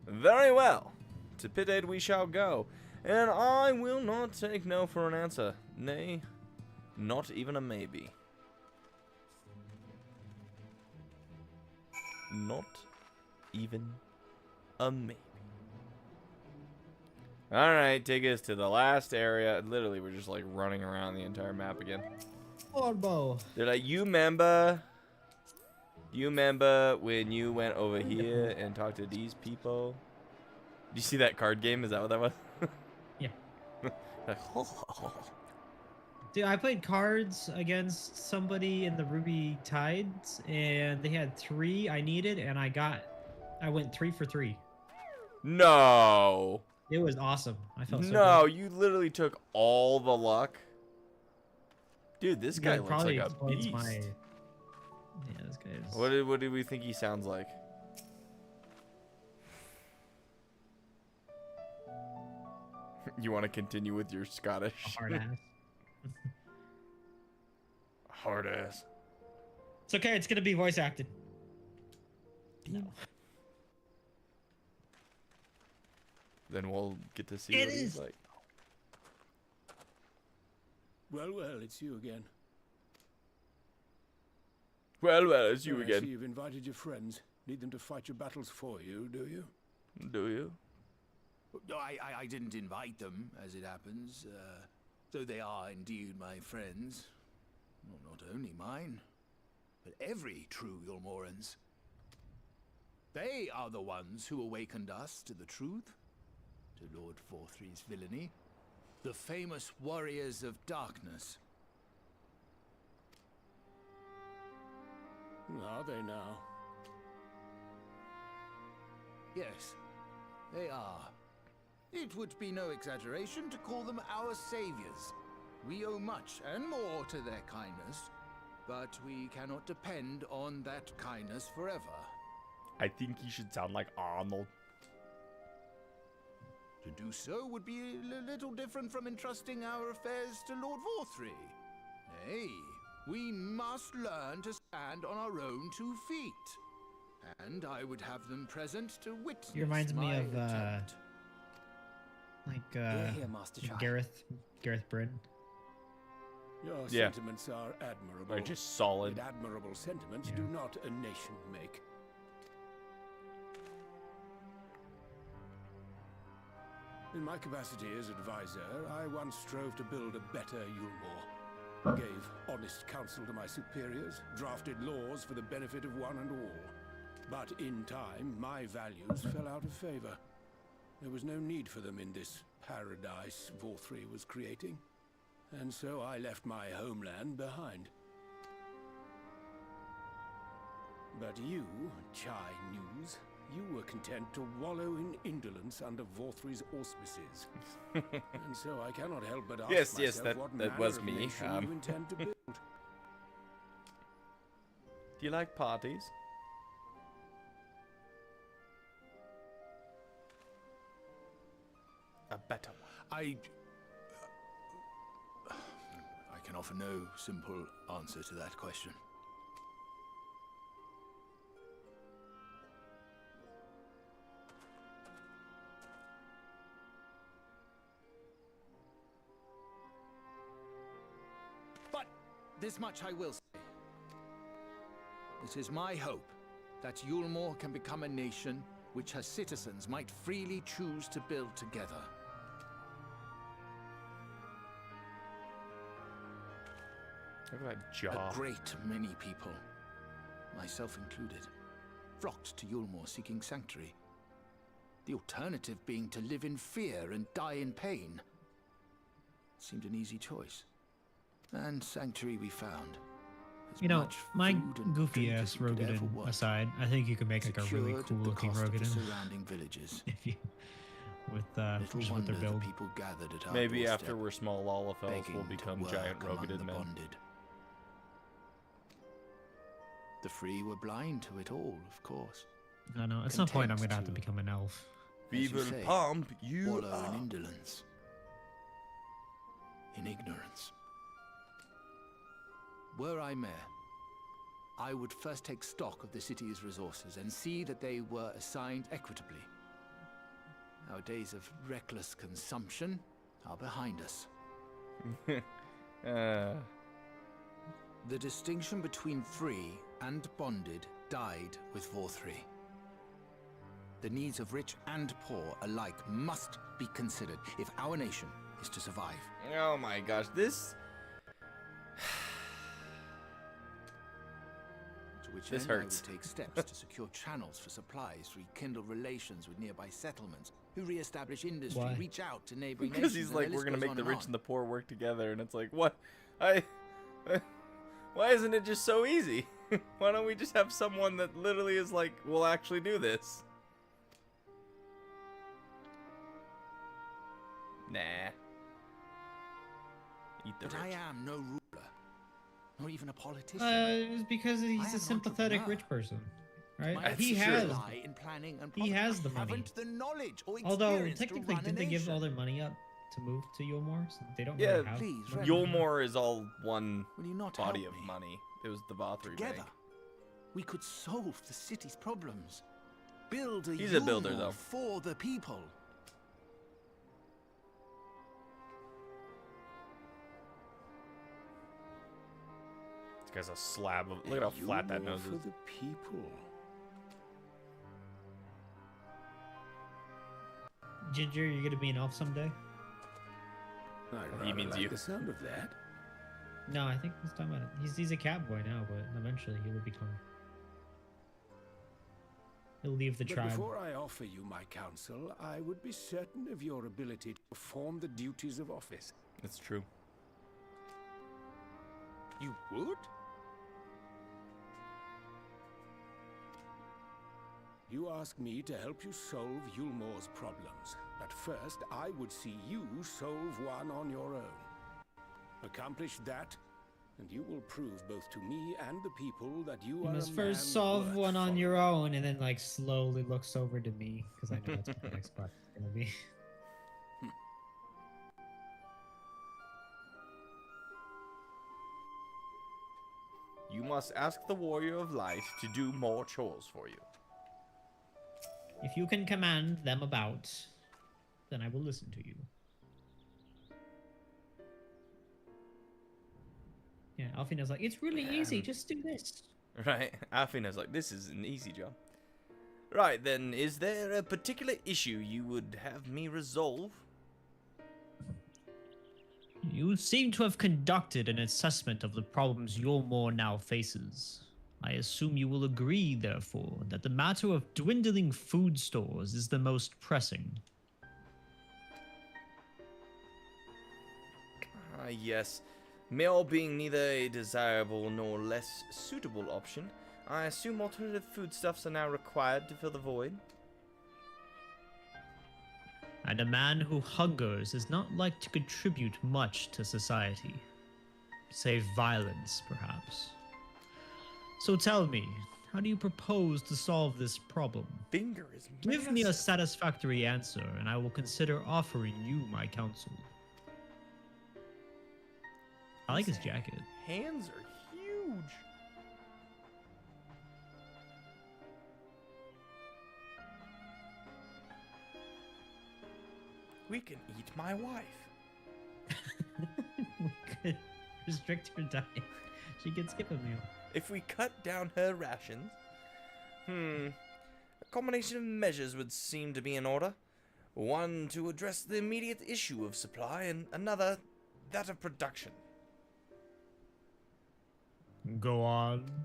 Very well. To Pit 8 we shall go, and I will not take no for an answer. Nay, not even a maybe. Not even a maybe. Alright, take us to the last area. Literally, we're just like running around the entire map again. Orbo. They're like, you remember when you went over here and talked to these people? Do you see that card game? Is that what that was? Yeah. Like, Dude, I played cards against somebody in the Ruby Tides, and they had 3 I needed, and I went 3 for 3. No. It was awesome. I felt so No, good. you literally took all the luck. Dude, this guy That looks probably like a explains beast. Yeah, this guy is... What did we think he sounds like? You want to continue with your Scottish? Hard ass. Hard ass. It's okay, it's gonna be voice acted. No. Then we'll get to see It what he's is. like. Well, well, it's you again. Well, it's you I again. see you've invited your friends. Need them to fight your battles for you, do you? Do you? I didn't invite them, as it happens, though they are indeed my friends. Well, not only mine, but every true Yulmoran's. They are the ones who awakened us to the truth, to Lord Vorthry's villainy, the famous warriors of darkness. Are they now? Yes, they are. It would be no exaggeration to call them our saviors. We owe much and more to their kindness, but we cannot depend on that kindness forever. I think he should sound like Arnold. To do so would be a little different from entrusting our affairs to Lord Vorthry. Nay, we must learn to stand on our own 2 feet. And I would have them present to witness He reminds me my of attempt. Gareth Bryn. Your Yeah. sentiments are admirable. They're just solid. But admirable sentiments Yeah. do not a nation make. In my capacity as advisor, I once strove to build a better Yulmore. Gave honest counsel to my superiors, drafted laws for the benefit of one and all. But in time, my values fell out of favor. There was no need for them in this paradise Vorthry was creating. And so I left my homeland behind. But you, Chai News, you were content to wallow in indolence under Vorthry's auspices. And so I cannot help but ask Yes, myself what that manner was of me. nation you intend to build. Do you like parties? A better one. I can offer no simple answer to that question. But this much I will say. It is my hope that Yulmore can become a nation which her citizens might freely choose to build together. Look at that jaw. A great many people, myself included, flocked to Yulmore seeking sanctuary. The alternative being to live in fear and die in pain. Seemed an easy choice. And sanctuary we found. As You know, much my food and goofy drink ass as we could ever Rogadin want, aside, I think you could make like a really secured cool at the looking cost of the Rogadin. surrounding villages. If you with Little just with wonder their build. the people gathered at our Maybe doorstep, after we're small Lalafels, begging we'll to become work giant among Rogadin the men. bonded. The free were blind to it all, of course. I know. At some point, I'm Content gonna have to to- become an elf. As you Viva say, Pomp, you wallow are. in indolence, in ignorance. Were I mayor, I would first take stock of the city's resources and see that they were assigned equitably. Our days of reckless consumption are behind us. The distinction between free and bonded died with Vorthry. The needs of rich and poor alike must be considered if our nation is to survive. Oh my gosh, this... To which This end hurts. I would take steps to secure channels for supplies, rekindle relations with nearby settlements, who re-establish industry, Why? reach out to neighboring Because nations. he's like, and we're the gonna list make goes the on rich on. and the poor work together, and it's like, what? Why isn't it just so easy? Why don't we just have someone that literally is like, we'll actually do this? Nah. Eat the But rich. I am no ruler, nor even a politician. It's because I he's am a an sympathetic entrepreneur. rich person, right? My He efforts has. lie in planning and He product. has the I money. haven't the knowledge or Although experience to technically, run a didn't they give all nation. their money up to move to Yulmore? So they don't Yeah, really have. please, money. Yulmore is all one Will you not body help of me? money. It was the Vothry Together, Bank. we could solve the city's problems. Build a He's a builder, Yulmore though. for the people. This guy's a slab of. Look at how flat that nose for is. the people. Ginger, you're gonna be an elf someday? He means like you. the sound of that. No, I think he's talking about it. He's a cowboy now, but eventually he will become. He'll leave the But tribe. before I offer you my counsel, I would be certain of your ability to perform the duties of office. It's true. You would? You ask me to help you solve Yulmore's problems, but first I would see you solve one on your own. Accomplish that, and you will prove both to me and the people that you You are must a man first solve worth one on following. your own, and then like slowly looks over to me because I know that's what the next part is gonna be. You must ask the Warrior of Light to do more chores for you. If you can command them about, then I will listen to you. Yeah, Alfina's like, it's really easy, just do this. Right, Alfina's like, this is an easy job. Right, then, is there a particular issue you would have me resolve? You seem to have conducted an assessment of the problems Yulmore now faces. I assume you will agree, therefore, that the matter of dwindling food stores is the most pressing. Yes. Meal being neither a desirable nor less suitable option, I assume alternative foodstuffs are now required to fill the void. And a man who hungers is not like to contribute much to society. Save violence, perhaps. So tell me, how do you propose to solve this problem? Finger is Give me a satisfactory answer, and I will consider offering you my counsel. I like his jacket. Hands are huge. We can eat my wife. We could restrict her diet. She can skip a meal. If we cut down her rations, a combination of measures would seem to be in order. One to address the immediate issue of supply, and another, that of production. Go on.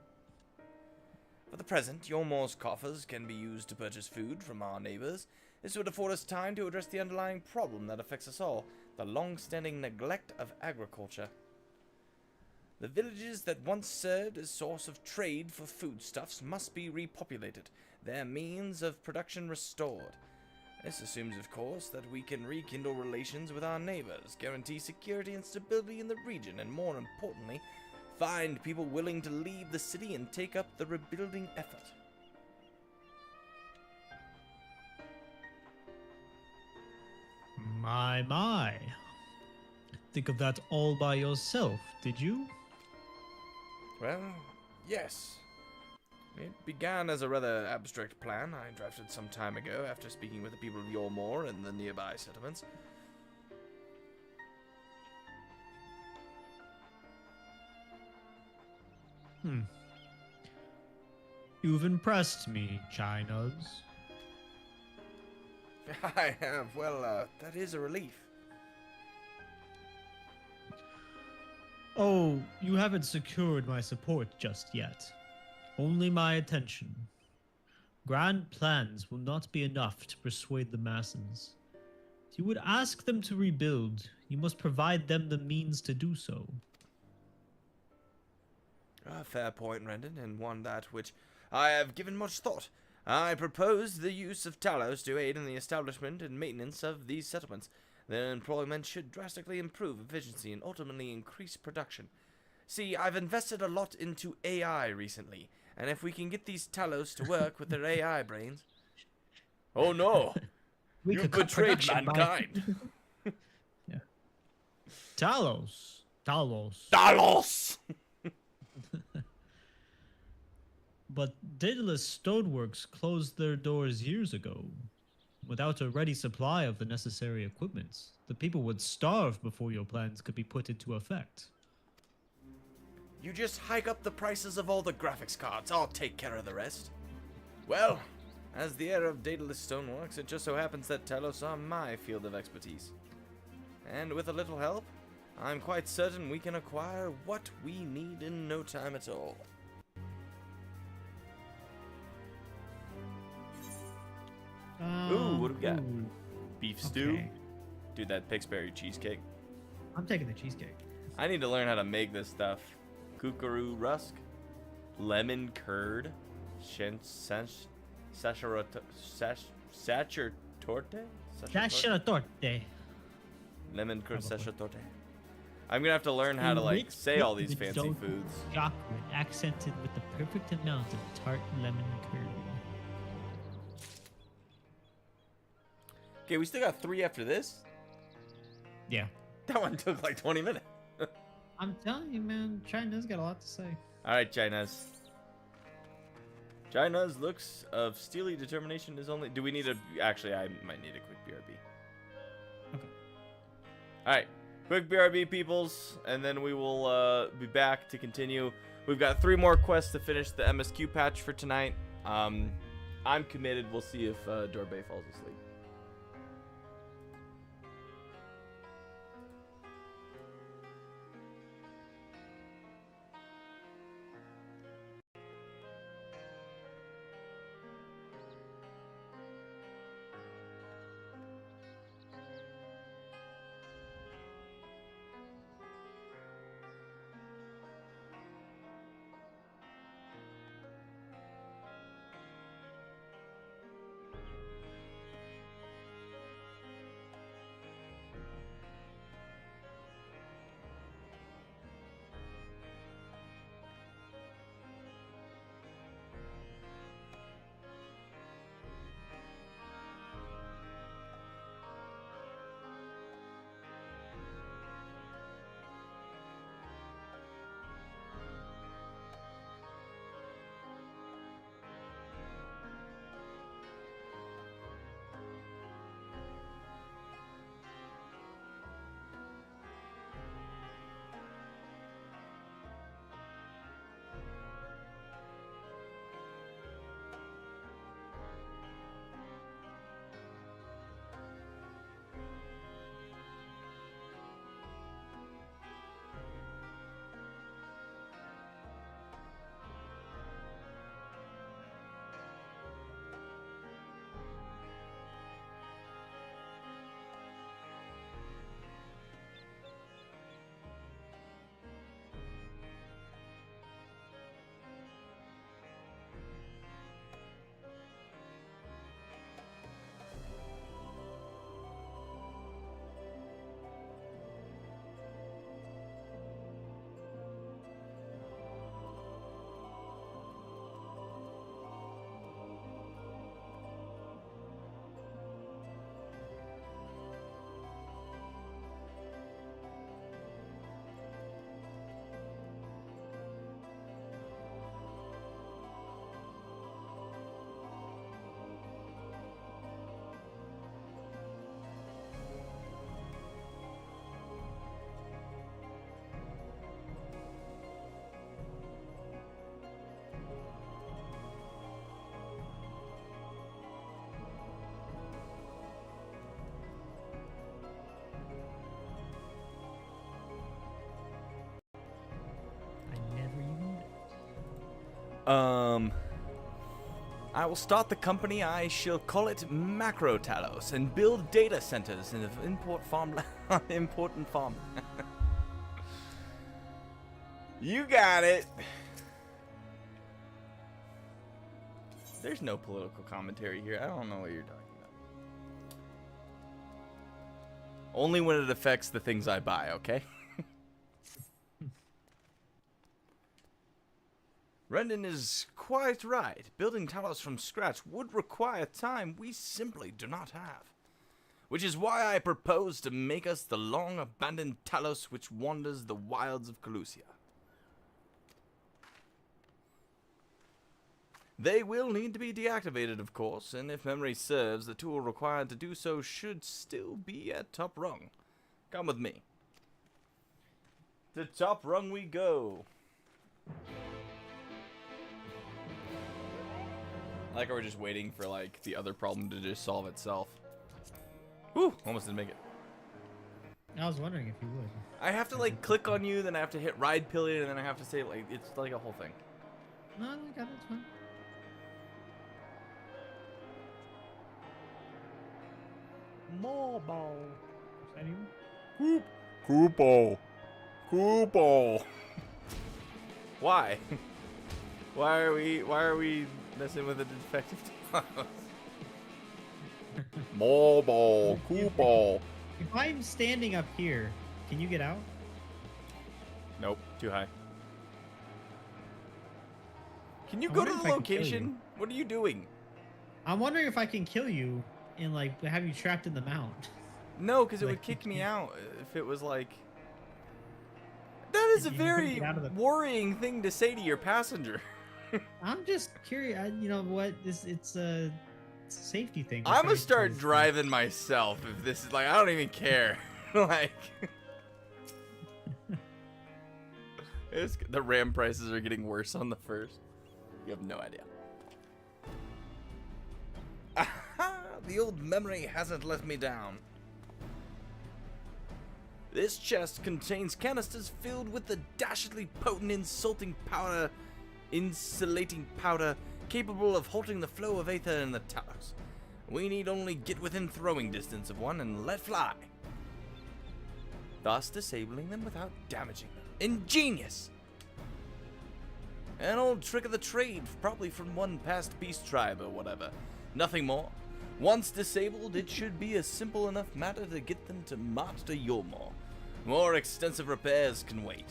For the present, Yulmore's coffers can be used to purchase food from our neighbors. This would afford us time to address the underlying problem that affects us all, the long-standing neglect of agriculture. The villages that once served as source of trade for foodstuffs must be repopulated, their means of production restored. This assumes, of course, that we can rekindle relations with our neighbors, guarantee security and stability in the region, and more importantly, find people willing to leave the city and take up the rebuilding effort. My. Think of that all by yourself, did you? Well, yes. It began as a rather abstract plan I drafted some time ago after speaking with the people of Yulmore and the nearby settlements. You've impressed me, Chinas. I have. Well, that is a relief. Oh, you haven't secured my support just yet. Only my attention. Grand plans will not be enough to persuade the masses. If you would ask them to rebuild, you must provide them the means to do so. A fair point, Rendon, and one that which I have given much thought. I propose the use of Talos to aid in the establishment and maintenance of these settlements. Their employment should drastically improve efficiency and ultimately increase production. See, I've invested a lot into AI recently, and if we can get these Talos to work with their AI brains... Oh no! We You've could cut betrayed production by- mankind! Yeah. Talos. Talos! But Daedalus Stoneworks closed their doors years ago. Without a ready supply of the necessary equipment, the people would starve before your plans could be put into effect. You just hike up the prices of all the graphics cards. I'll take care of the rest. Well, as the heir of dataless stoneworks, it just so happens that Talos are my field of expertise. And with a little help, I'm quite certain we can acquire what we need in no time at all. Ooh, what do we got? Ooh, Beef stew? okay. Dude, that Pixberry cheesecake. I'm taking the cheesecake. I need to learn how to make this stuff. Kookaroo rusk, lemon curd, sacerdote? Lemon curd sacerdote. I'm gonna have to learn how to like say all these fancy foods. Chocolate accented with the perfect amount of tart lemon curd. Okay, we still got 3 after this. Yeah. That one took like 20 minutes. I'm telling you, man, China's got a lot to say. All right, China's. China's looks of steely determination is only. Do we need a? Actually, I might need a quick BRB. Okay. All right, quick BRB, peoples, and then we will be back to continue. We've got 3 more quests to finish the MSQ patch for tonight. I'm committed. We'll see if Dorbay falls asleep. I will start the company. I shall call it Macro Talos and build data centers in important farm. You got it. There's no political commentary here. I don't know what you're talking about. Only when it affects the things I buy, okay? Rendon is quite right. Building Talos from scratch would require time we simply do not have. Which is why I propose to make us the long-abandoned Talos which wanders the wilds of Calusia. They will need to be deactivated, of course, and if memory serves, the tool required to do so should still be at top rung. Come with me. To top rung we go. I like how we're just waiting for like the other problem to just solve itself. Whew, almost didn't make it. I was wondering if you would. I have to like click on you, then I have to hit ride pillion, and then I have to say like it's like a whole thing. No, I got it. It's fine. More ball. Is that you? Koopo. Koopo. Why? Why are we messing with the defective Talos? Mobile. Koopo. If I'm standing up here, can you get out? Nope, too high. Can you I go to wonder the if I can kill location? you. What are you doing? I'm wondering if I can kill you and like have you trapped in the mount. No, because it Like, would kick me out if it was like. That is a You couldn't very get out of the- worrying thing to say to your passenger. I'm just curious. You know what? It's a safety thing. I'm gonna start driving myself if this is like I don't even care. Like, the RAM prices are getting worse on the first. You have no idea. Aha! The old memory hasn't let me down. This chest contains canisters filled with the dashingly potent insulating powder capable of halting the flow of aether in the Talos. We need only get within throwing distance of one and let fly, thus disabling them without damaging them. Ingenious! An old trick of the trade, probably from one past beast tribe or whatever. Nothing more. Once disabled, it should be a simple enough matter to get them to march to Yulmore. More extensive repairs can wait.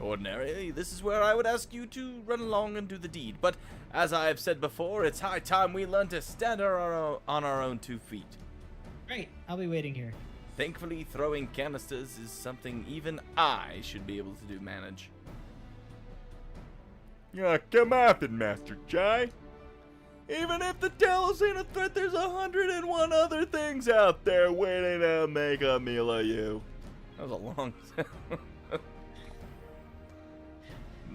Ordinarily, this is where I would ask you to run along and do the deed, but as I have said before, it's high time we learn to stand on our own 2 feet. Great. I'll be waiting here. Thankfully, throwing canisters is something even I should be able to manage. Yeah, come at it, Master Chai. Even if the Talos ain't a threat, there's 101 other things out there waiting to make a meal of you. That was a long.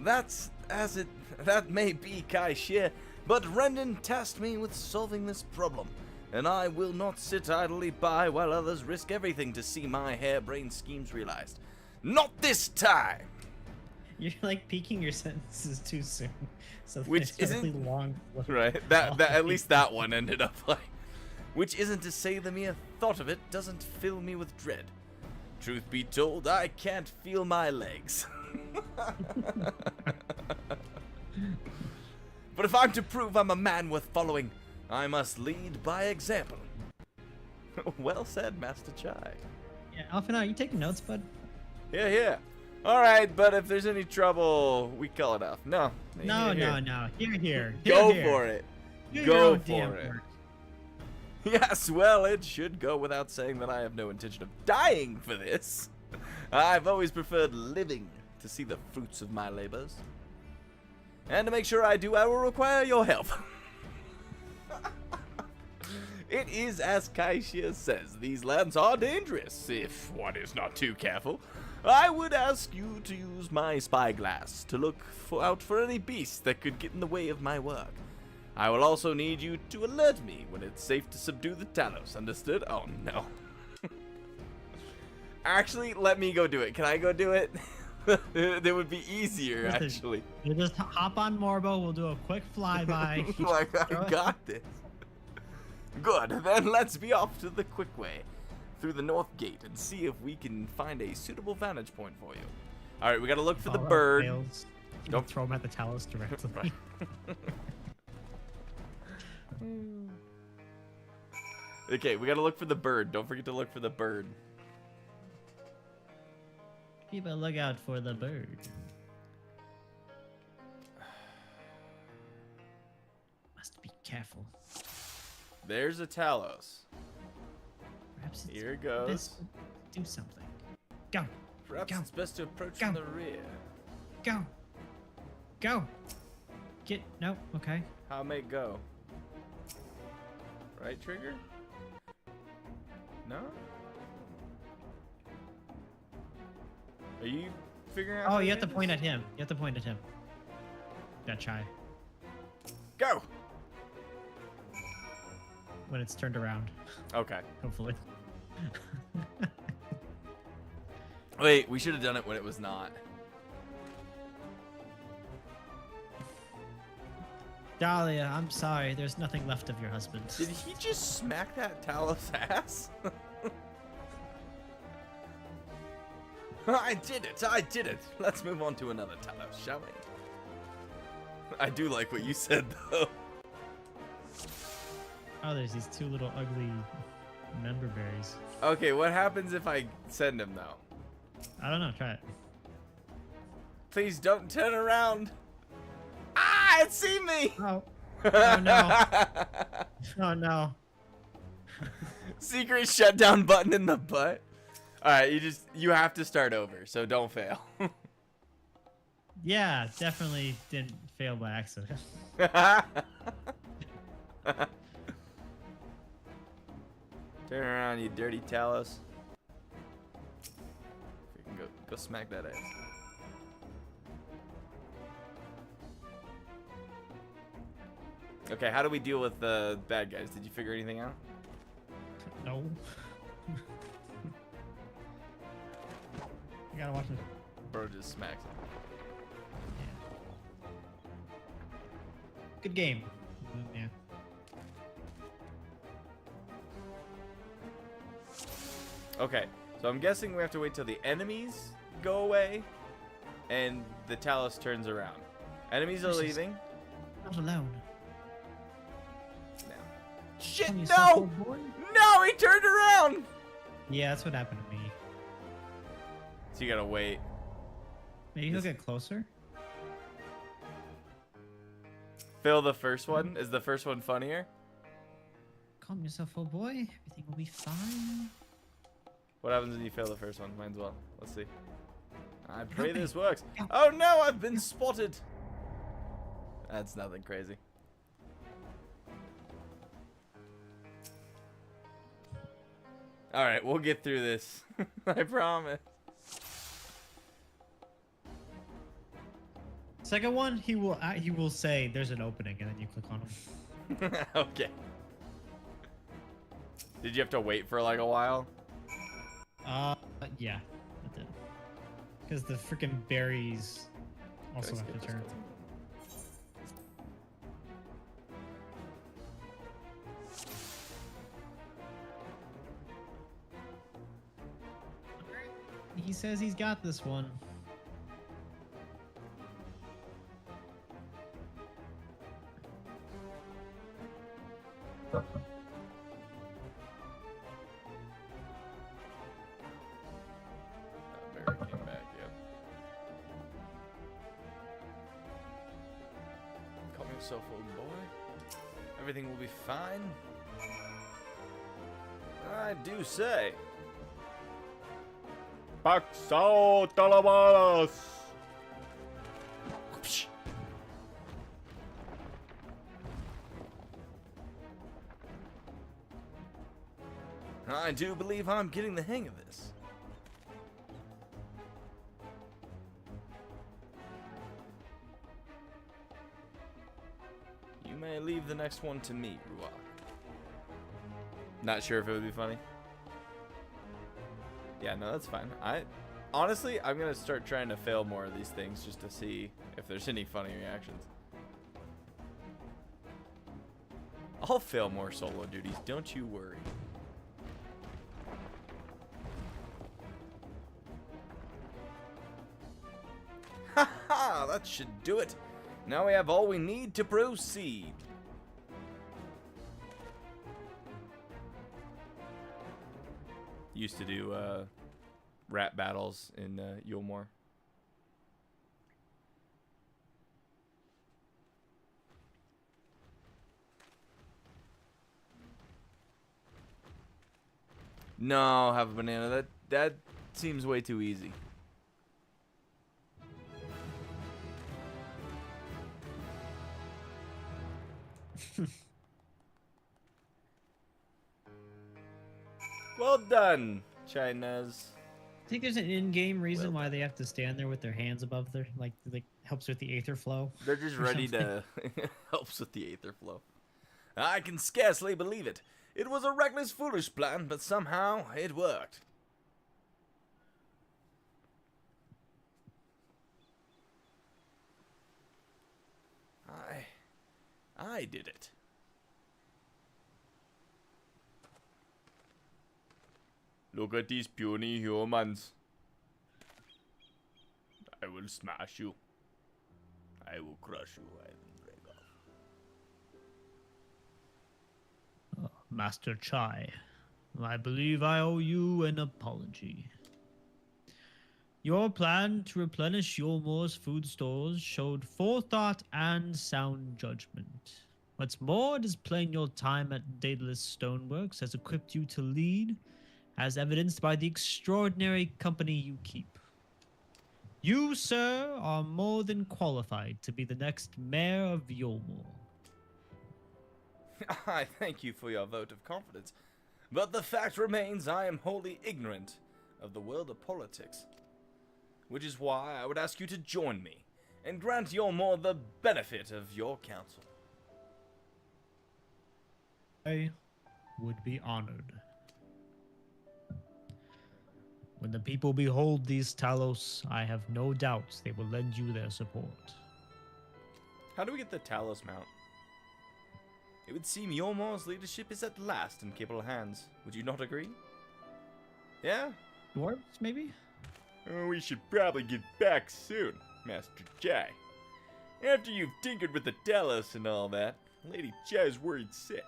That may be, Kai Shir, but Rendon tasked me with solving this problem, and I will not sit idly by while others risk everything to see my harebrained schemes realized. Not this time! You're like peaking your sentences too soon. So Which it's a really isn't long. right. That at least that one ended up like. Which isn't to say the mere thought of it doesn't fill me with dread. Truth be told, I can't feel my legs. But if I'm to prove I'm a man worth following, I must lead by example. Well said, Master Chai. Yeah, Alpha, you taking notes, bud? Yeah. Alright, but if there's any trouble, we call it off. No. No. Here. Go for it. Do your Go own damn for it. work. Yes, well, it should go without saying that I have no intention of dying for this. I've always preferred living to see the fruits of my labors. And to make sure I do, I will require your help. It is as Kaishia says, these lands are dangerous, if one is not too careful. I would ask you to use my spyglass to look out for any beasts that could get in the way of my work. I will also need you to alert me when it's safe to subdue the Talos, understood? Oh no. Actually, let me go do it. Can I go do it? That would be easier, actually. You just hop on Morbo, we'll do a quick flyby. Like, I got this. Good, then let's be off to the quick way through the north gate and see if we can find a suitable vantage point for you. All right, we gotta look for the bird. Don't throw him at the Talos directly. Okay, we gotta look for the bird. Don't forget to look for the bird. Keep a lookout for the bird. Must be careful. There's a Talos. Perhaps it's Here it goes. best to do something. Go. Perhaps Go. it's best to approach Go. from the rear. Go. Get. No. Okay. How may it go? Right trigger? No? Are you figuring out? Oh, how you to have to do point this? at him. You have to point at him. That Chai. Go! When it's turned around, Okay. hopefully. Wait, we should have done it when it was not. Dahlia, I'm sorry. There's nothing left of your husband. Did he just smack that Talos ass? I did it! I did it! Let's move on to another Talos, shall we? I do like what you said, though. Oh, there's these two little ugly member berries. Okay, what happens if I send him, though? I don't know. Try it. Please don't turn around. Ah, it see me! Oh. Oh no. Oh no. Secret shutdown button in the butt. Alright, you have to start over, so don't fail. Yeah, definitely didn't fail by accident. Turn around, you dirty Talos. Freaking go smack that ass. Okay, how do we deal with the bad guys? Did you figure anything out? No. You gotta watch it. Bro just smacks him. Yeah. Good game. Yeah. Okay, so I'm guessing we have to wait till the enemies go away and the Talos turns around. Enemies are leaving. Not alone. No. Shit, Come no! yourself, old boy. No, he turned around! Yeah, that's what happened to me. So you gotta wait. Maybe he'll get closer. Phil, the first one? Is the first one funnier? Calm yourself, old boy. Everything will be fine. What happens when you fail the first one? Might as well. Let's see. I pray Help me. this works. Help. Oh no, I've been spotted. That's nothing crazy. Alright, we'll get through this. I promise. Second one, he will say there's an opening, and then you click on him. Okay. Did you have to wait for like a while? Yeah, it did. Because the freaking berries also Can I have skip to this turn. cutscene? He says he's got this one. Barry came back, yep. Calm yourself, old boy. Everything will be fine. I do say. Paxao Talabalas! I do believe I'm getting the hang of this. You may leave the next one to me, Ruach. Not sure if it would be funny. Yeah, no, that's fine. Honestly, I'm gonna start trying to fail more of these things just to see if there's any funny reactions. I'll fail more solo duties, don't you worry. Haha, that should do it. Now we have all we need to proceed. Used to do rap battles in Yulmore. No, have a banana. That seems way too easy. Well done, Chinese. think there's an in-game reason Well why they have to stand there with their hands above their like helps with the aether flow. They're just or ready something. to helps with the aether flow. I can scarcely believe it. It was a reckless, foolish plan, but somehow it worked. I did it. Look at these puny humans. I will smash you. I will crush you and break off. Master Chai, I believe I owe you an apology. Your plan to replenish Yulmore's food stores showed forethought and sound judgment. What's more, displaying your time at Daedalus Stoneworks has equipped you to lead, as evidenced by the extraordinary company you keep. You, sir, are more than qualified to be the next mayor of Yulmore. I thank you for your vote of confidence, but the fact remains I am wholly ignorant of the world of politics. Which is why I would ask you to join me and grant Yulmore the benefit of your counsel. I would be honored. When the people behold these Talos, I have no doubts they will lend you their support. How do we get the Talos mount? It would seem Yulmore's leadership is at last in capable hands. Would you not agree? Yeah? Dwarves, maybe? Oh, we should probably get back soon, Master Chai. After you've tinkered with the Talos and all that, Lady Chai's worried sick.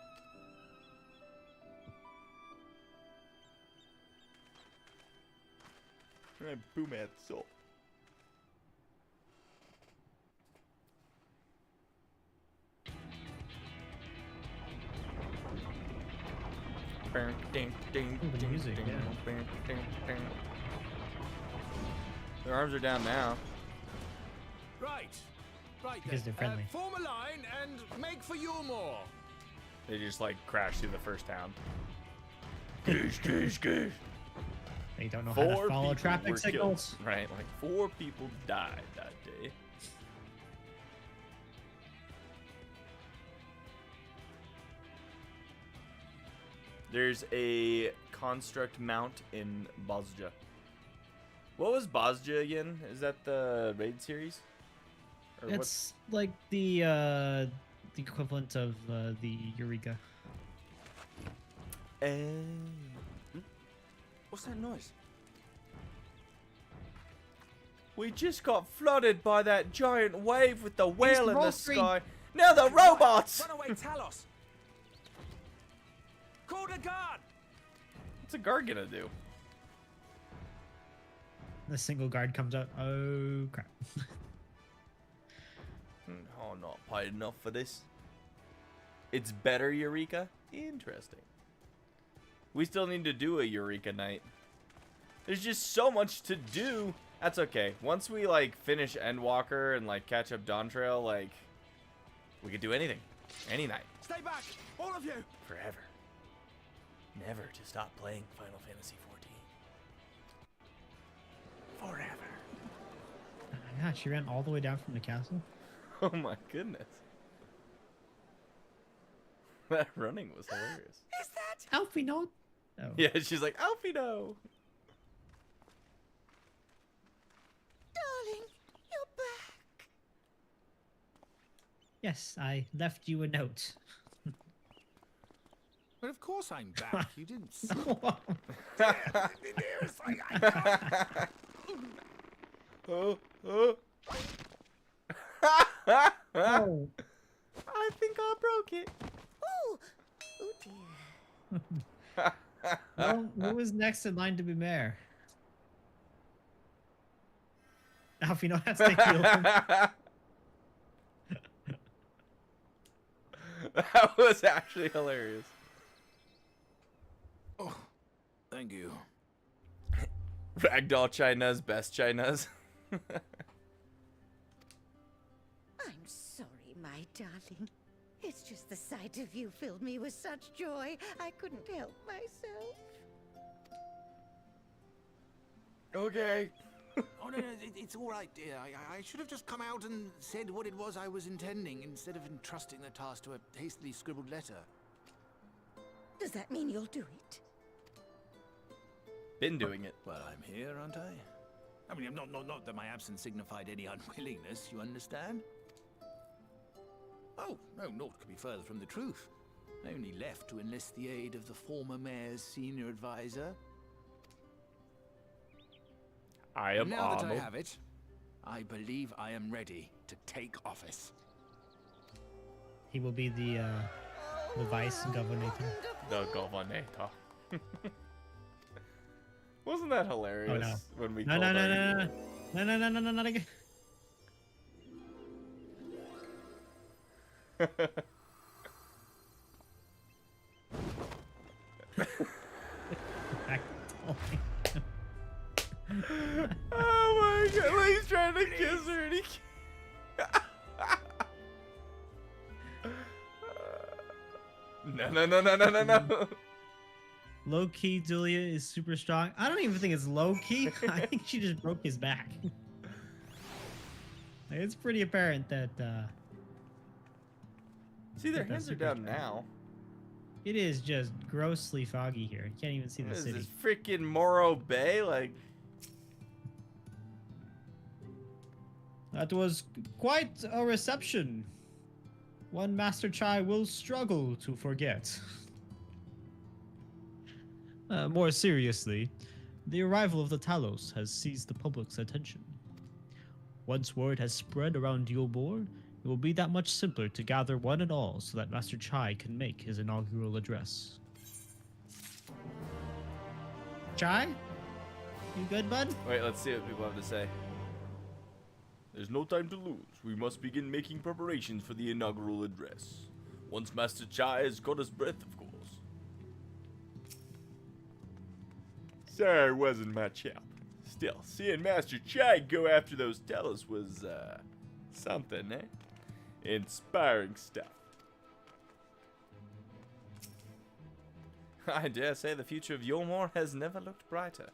I boom at soul. The music, yeah. Their arms are down now. Right. Right Because then. they're friendly. Form a line and make for Yulmore. They just like crash through the first town. Goose, goose, goose. They don't know how to follow traffic signals. Killed. Right, like 4 people died that day. There's a construct mount in Bozja. What was Bozja again? Is that the raid series? Or It's like the equivalent of the Eureka. What's that noise? We just got flooded by that giant wave with the whale in the roasting. sky. Now the robots! Run away, Talos! Call the guard! What's a guard gonna do? The single guard comes out. Oh crap! Oh, not paid enough for this. It's better Eureka? Interesting. We still need to do a Eureka night. There's just so much to do. That's okay. Once we like finish Endwalker and like catch up Dawn Trail, like we could do anything. Any night. Stay back! All of you! Forever. Never to stop playing Final Fantasy XIV. Forever. Yeah, she ran all the way down from the castle. Oh my goodness. That running was hilarious. Is that? Alfie, no. Oh. Yeah, she's like, Alfie, no. Darling, you're back. Yes, I left you a note. But of course I'm back. You didn't see. Oh. Oh. I think I broke it. Oh, oh dear. Well, who was next in line to be mayor? Alfie, no, has to heal him. That was actually hilarious. Oh, thank you. Ragdoll China's best China's. I'm sorry, my darling. It's just the sight of you filled me with such joy, I couldn't help myself. Okay. Oh, no, it's all right, dear. I should have just come out and said what it was I was intending, instead of entrusting the task to a hastily scribbled letter. Does that mean you'll do it? Been doing it. Well, I'm here, aren't I? I mean, not that my absence signified any unwillingness, you understand? Oh, no, naught could be further from the truth. I only left to enlist the aid of the former mayor's senior advisor. I am now that I Arnold. have it, I believe I am ready to take office. He will be the vice governor. The governor. Wasn't that hilarious Oh, no. when we No, called no, no, our- no, no, no, no, no, no, not again. Oh my god, like he's trying to kiss her and he can't. No. Low key, Julia is super strong. I don't even think it's low key. I think she just broke his back. Like, it's pretty apparent that. See, their that hands are super down strong. now. It is just grossly foggy here. You can't even see the What is city. this, freaking Morro Bay? Like, That was quite a reception. One Master Chai will struggle to forget. More seriously, the arrival of the Talos has seized the public's attention. Once word has spread around Yulbor, it will be that much simpler to gather one and all so that Master Chai can make his inaugural address. Chai? You good, bud? wait, let's see what people have to say. There's no time to lose. We must begin making preparations for the inaugural address. Once Master Chai has got his breath, of course. Sorry I wasn't my chap. Still, seeing Master Chai go after those Talos was, something, eh? Inspiring stuff. I dare say the future of Yulmore has never looked brighter.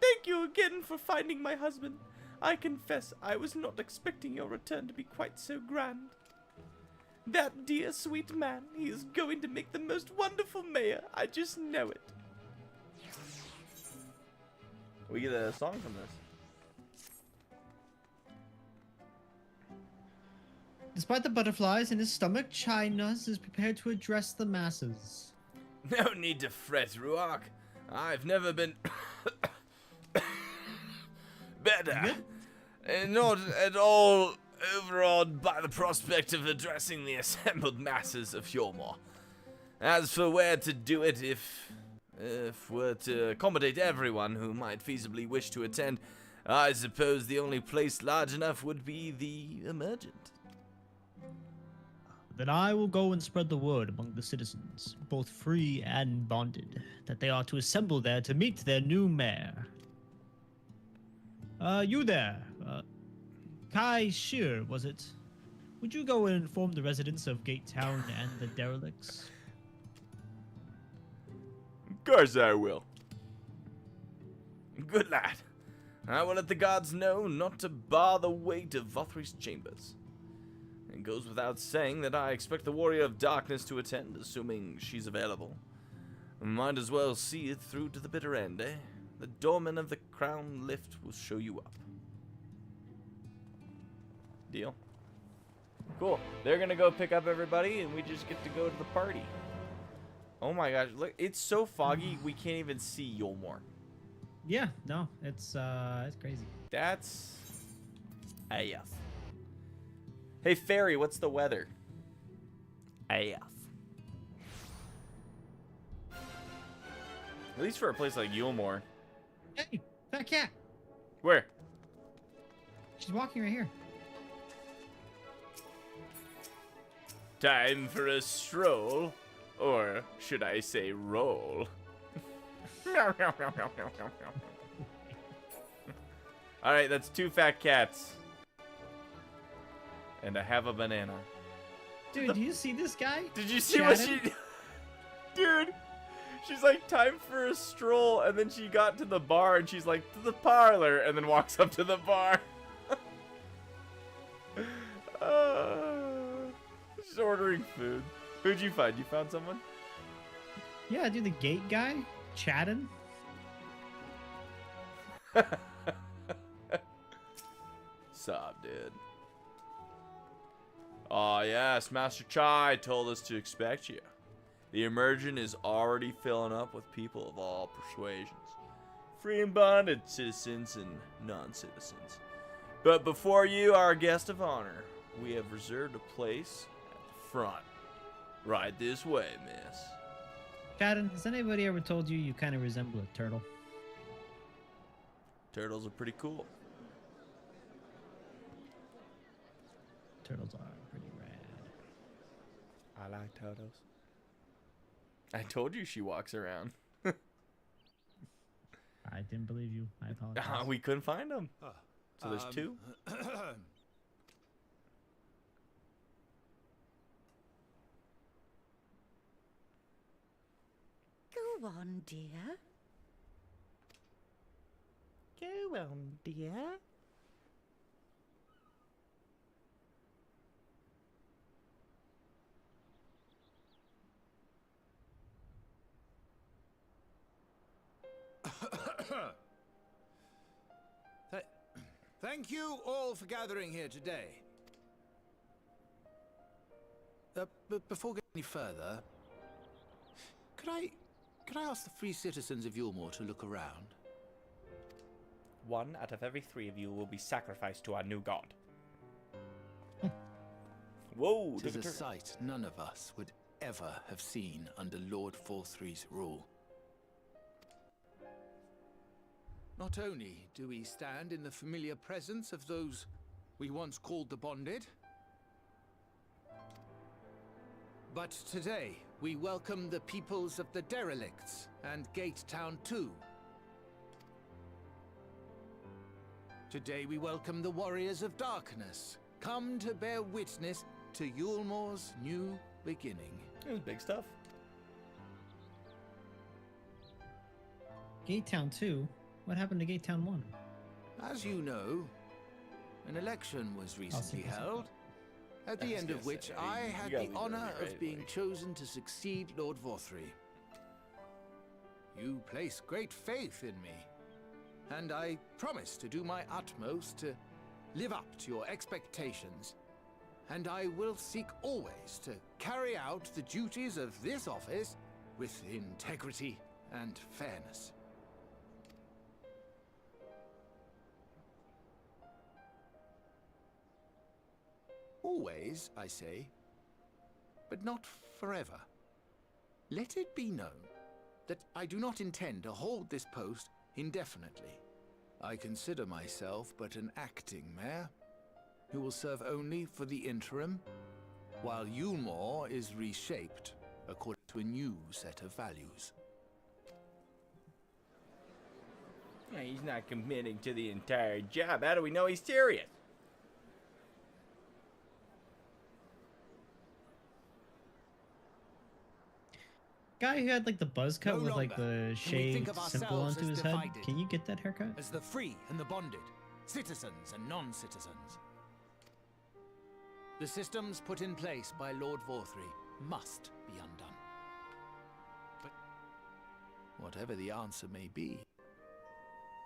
Thank you again for finding my husband. I confess I was not expecting your return to be quite so grand. That dear sweet man, he is going to make the most wonderful mayor. I just know it. We get a song from this. Despite the butterflies in his stomach, Chai Nuz is prepared to address the masses. No need to fret, Ruark. I've never been better. And not at all overawed by the prospect of addressing the assembled masses of Yulmore. As for where to do it, if we're to accommodate everyone who might feasibly wish to attend, I suppose the only place large enough would be the Emergent. Then I will go and spread the word among the citizens, both free and bonded, that they are to assemble there to meet their new mayor. You there, Kai Shear, was it? Would you go and inform the residents of Gate Town and the derelicts? Of course I will. Good lad. I will let the guards know not to bar the way to Vothry's chambers. It goes without saying that I expect the Warrior of Darkness to attend, assuming she's available. Might as well see it through to the bitter end, eh? The doorman of the Crown Lift will show you up. Deal. Cool. They're gonna go pick up everybody, and we just get to go to the party. Oh my gosh, look, it's so foggy we can't even see Yulmore. Yeah, no, it's crazy. That's AF. Hey Fairy, what's the weather? AF. At least for a place like Yulmore. Hey, fat cat. Where? She's walking right here. Time for a stroll. Or should I say roll? Alright, that's 2 fat cats. And I have a banana. Dude, do you see this guy? Did you see what she... Shannon? Dude, She's like, time for a stroll, and then she got to the bar, and she's like, to the parlor, and then walks up to the bar. She's ordering food. Who'd you find? You found someone? Yeah, dude, the gate guy chatting. Sup, dude? Oh yes, Master Chai told us to expect you. The Emergent is already filling up with people of all persuasions. Free and bonded citizens and non-citizens. But before you, our guest of honor, we have reserved a place at the front. Right this way, miss. Chatting, has anybody ever told you you kind of resemble a turtle? Turtles are pretty cool. Turtles are pretty rad. I like turtles. I told you she walks around. I didn't believe you. I apologize. We couldn't find them. So there's two. Go on, dear. Go on, dear. Thank you all for gathering here today. But before going any further, could I ask the free citizens of Yulmore to look around? 1 out of every 3 of you will be sacrificed to our new god. Whoa, It is a sight none of us would ever have seen under Lord Forthree's rule. Not only do we stand in the familiar presence of those we once called the Bonded, but today we welcome the peoples of the Derelicts and Gate Town 2. Today we welcome the Warriors of Darkness, come to bear witness to Yulmore's new beginning. It was big stuff. Gate Town 2? What happened to Gate Town 1? As you know, an election was recently held, at the end of which I had the honor of being chosen to succeed Lord Vorthree. You place great faith in me, and I promise to do my utmost to live up to your expectations, and I will seek always to carry out the duties of this office with integrity and fairness. Always, I say, but not forever. Let it be known that I do not intend to hold this post indefinitely. I consider myself but an acting mayor, who will serve only for the interim, while Yulmore is reshaped according to a new set of values. He's not committing to the entire job. How do we know he's serious? Guy who had like the buzz cut with like the shaved symbol onto his head. Can you get that haircut? As the free and the bonded, citizens and non-citizens. The systems put in place by Lord Vorthree must be undone. But whatever the answer may be,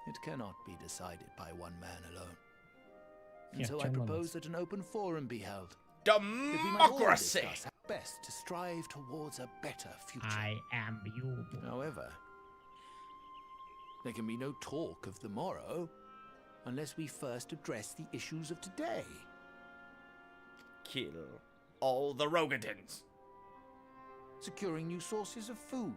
it cannot be decided by one man alone. And so I propose that an open forum be held. Democracy! That we might all discuss how best to strive towards a better future. I am you. However, there can be no talk of the morrow unless we first address the issues of today. Kill all the Rogadins. Securing new sources of food.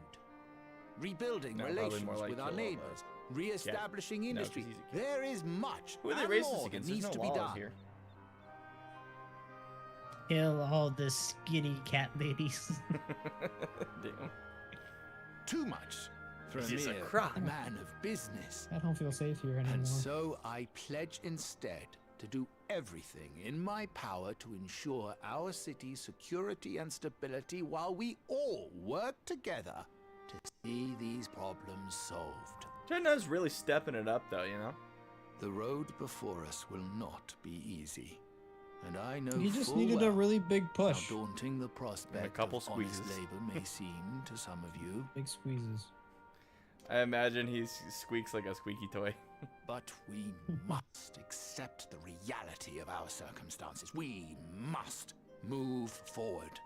Rebuilding relations with our neighbors. Re-establishing industry. There is much Who are they and racist more that against? needs There's to no be laws done. here. Kill all the skinny cat ladies. Damn. Too much for a This is a mere crime. man of business. I don't feel safe here anymore. And so I pledge instead to do everything in my power to ensure our city's security and stability while we all work together to see these problems solved. Jenna's really stepping it up, though, you know? The road before us will not be easy. And I know You just full needed a well really big push. how daunting the prospect a couple of honest squeezes. labor may seem to some of you. Big squeezes. I imagine he squeaks like a squeaky toy. But we must accept the reality of our circumstances. We must move forward.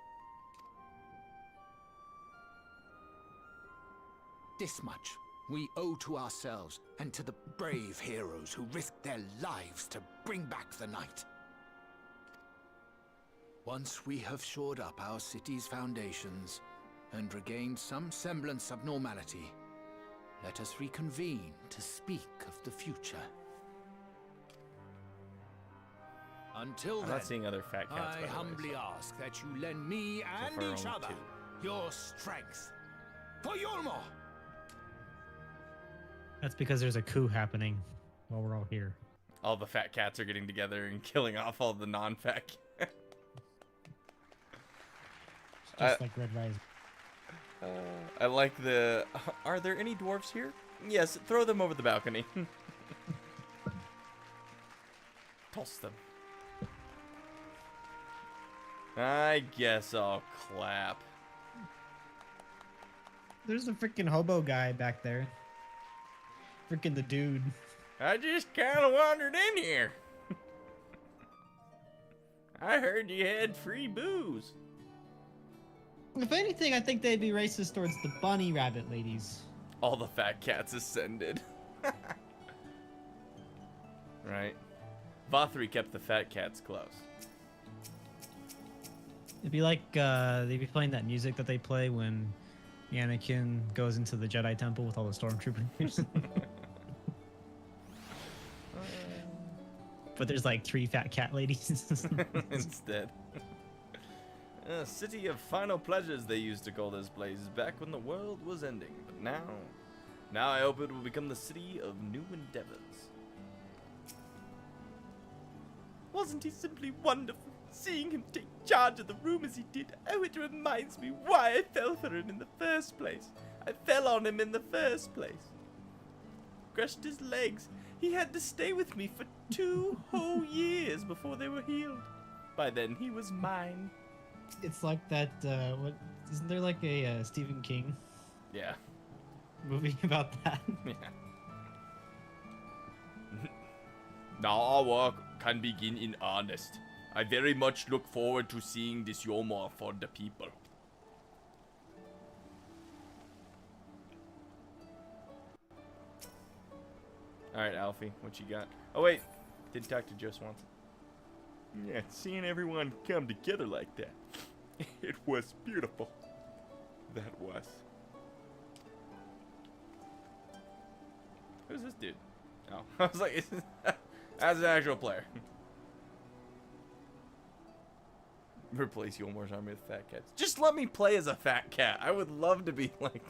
This much we owe to ourselves and to the brave heroes who risked their lives to bring back the night. Once we have shored up our city's foundations and regained some semblance of normality, let us reconvene to speak of the future. Until I'm then, not seeing other fat cats, by I the way, humbly so- ask that you lend me and far each only other two. your strength. For Yulmore! That's because there's a coup happening while we're all here. All the fat cats are getting together and killing off all the non-fat cats. Just like Red Rising. I like the... Are there any dwarves here? Yes, throw them over the balcony. Toss them. I guess I'll clap. There's a freaking hobo guy back there. Freaking the dude. I just kind of wandered in here. I heard you had free booze. If anything, I think they'd be racist towards the bunny rabbit ladies. All the fat cats ascended. Right. Vothri kept the fat cats close. It'd be like they'd be playing that music that they play when Anakin goes into the Jedi Temple with all the stormtroopers. But there's like 3 fat cat ladies instead. A city of final pleasures, they used to call this place back when the world was ending. But now I hope it will become the city of new endeavors. Wasn't he simply wonderful? Seeing him take charge of the room as he did. Oh, it reminds me why I fell for him in the first place. I fell on him in the first place. Crushed his legs. He had to stay with me for 2 whole years before they were healed. By then, he was mine. It's like that, what, isn't there like a Stephen King Yeah. movie about that? Yeah. Now our work can begin in earnest. I very much look forward to seeing this Yulmore for the people. Alright, Alfie, what you got? Oh wait, didn't talk to Joe Swanson. Yeah, seeing everyone come together like that. It was beautiful. That was. Who's this dude? Oh, I was like, as an actual player. Replace Yulmore's army with fat cats. Just let me play as a fat cat. I would love to be like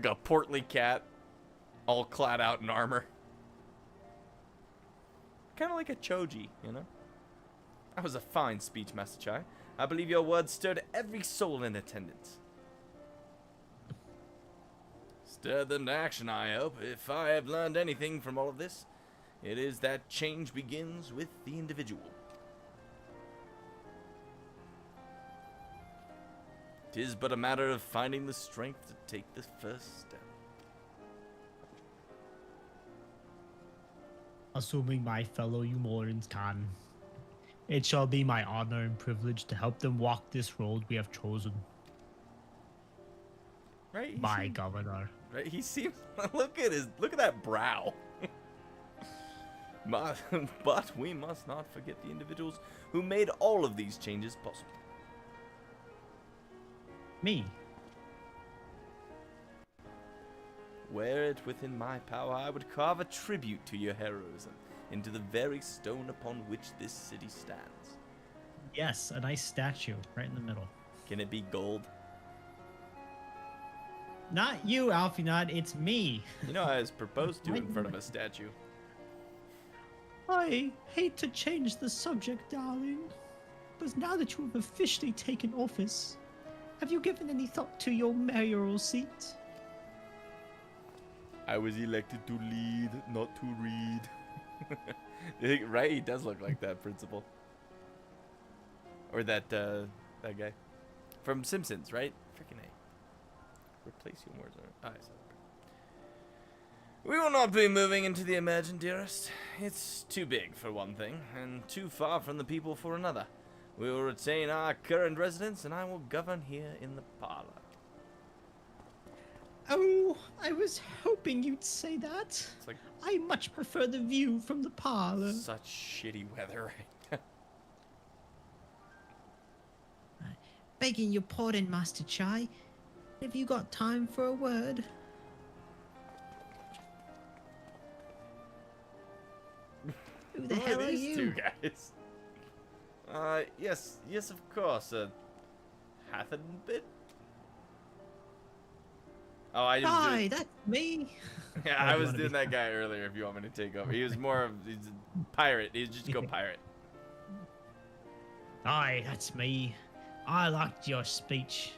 a portly cat, all clad out in armor. Kind of like a Choji, you know? That was a fine speech, Master Chai. I believe your words stirred every soul in attendance. Stirred them to action, I hope. If I have learned anything from all of this, it is that change begins with the individual. 'Tis but a matter of finding the strength to take the first step. Assuming my fellow Umorans can, it shall be my honor and privilege to help them walk this road we have chosen. Right? My governor. Right? He seems. Look at that brow. But we must not forget the individuals who made all of these changes possible. Me. Were it within my power, I would carve a tribute to your heroism into the very stone upon which this city stands. Yes, a nice statue right in the middle. Can it be gold? Not you, Alfinod, it's me. You know, I was proposed to in front of a statue. I hate to change the subject, darling, but now that you have officially taken office, Have you given any thought to your mayoral seat? I was elected to lead, not to read. Right? He does look like that principal. Or that guy. From Simpsons, right? Freaking A. Replace you more. Oh, I said it. We will not be moving into the Emergent, dearest. It's too big for one thing, and too far from the people for another. We will retain our current residence, and I will govern here in the parlor. Oh, I was hoping you'd say that. It's like I much prefer the view from the parlor. such shitty weather right now. Begging your pardon, Master Chai. Have you got time for a word? Who the hell are these you? two guys? Yes, of course. Hath a bit. Oh, I just. Hi, that's me. Yeah, I was doing that guy earlier. If you want me to take over, he was more of he's a pirate. He's just go pirate. Hi, that's me. I liked your speech.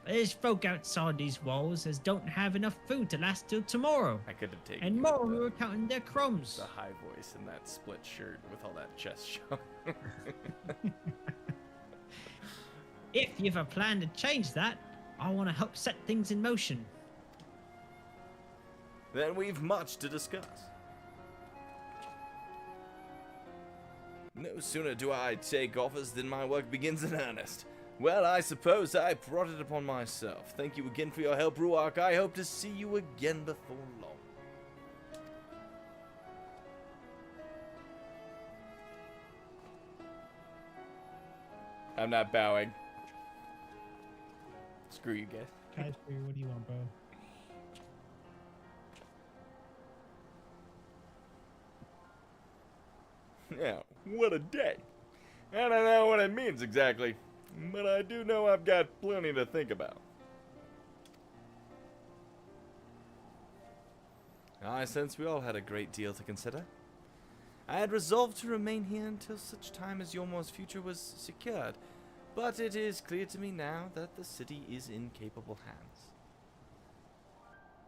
There's folk outside these walls as don't have enough food to last till tomorrow. I could have taken. And you more with who are counting their crumbs. the high voice and that split shirt with all that chest show. If you've a plan to change that, I want to help set things in motion. Then we've much to discuss. No sooner do I take office than my work begins in earnest. Well, I suppose I brought it upon myself. Thank you again for your help, Ruark. I hope to see you again before long. I'm not bowing. Screw you guys. Casper, what do you want, bro? Yeah, what a day. I don't know what it means exactly, but I do know I've got plenty to think about. I sense we all had a great deal to consider. I had resolved to remain here until such time as Yormor's future was secured, but it is clear to me now that the city is in capable hands.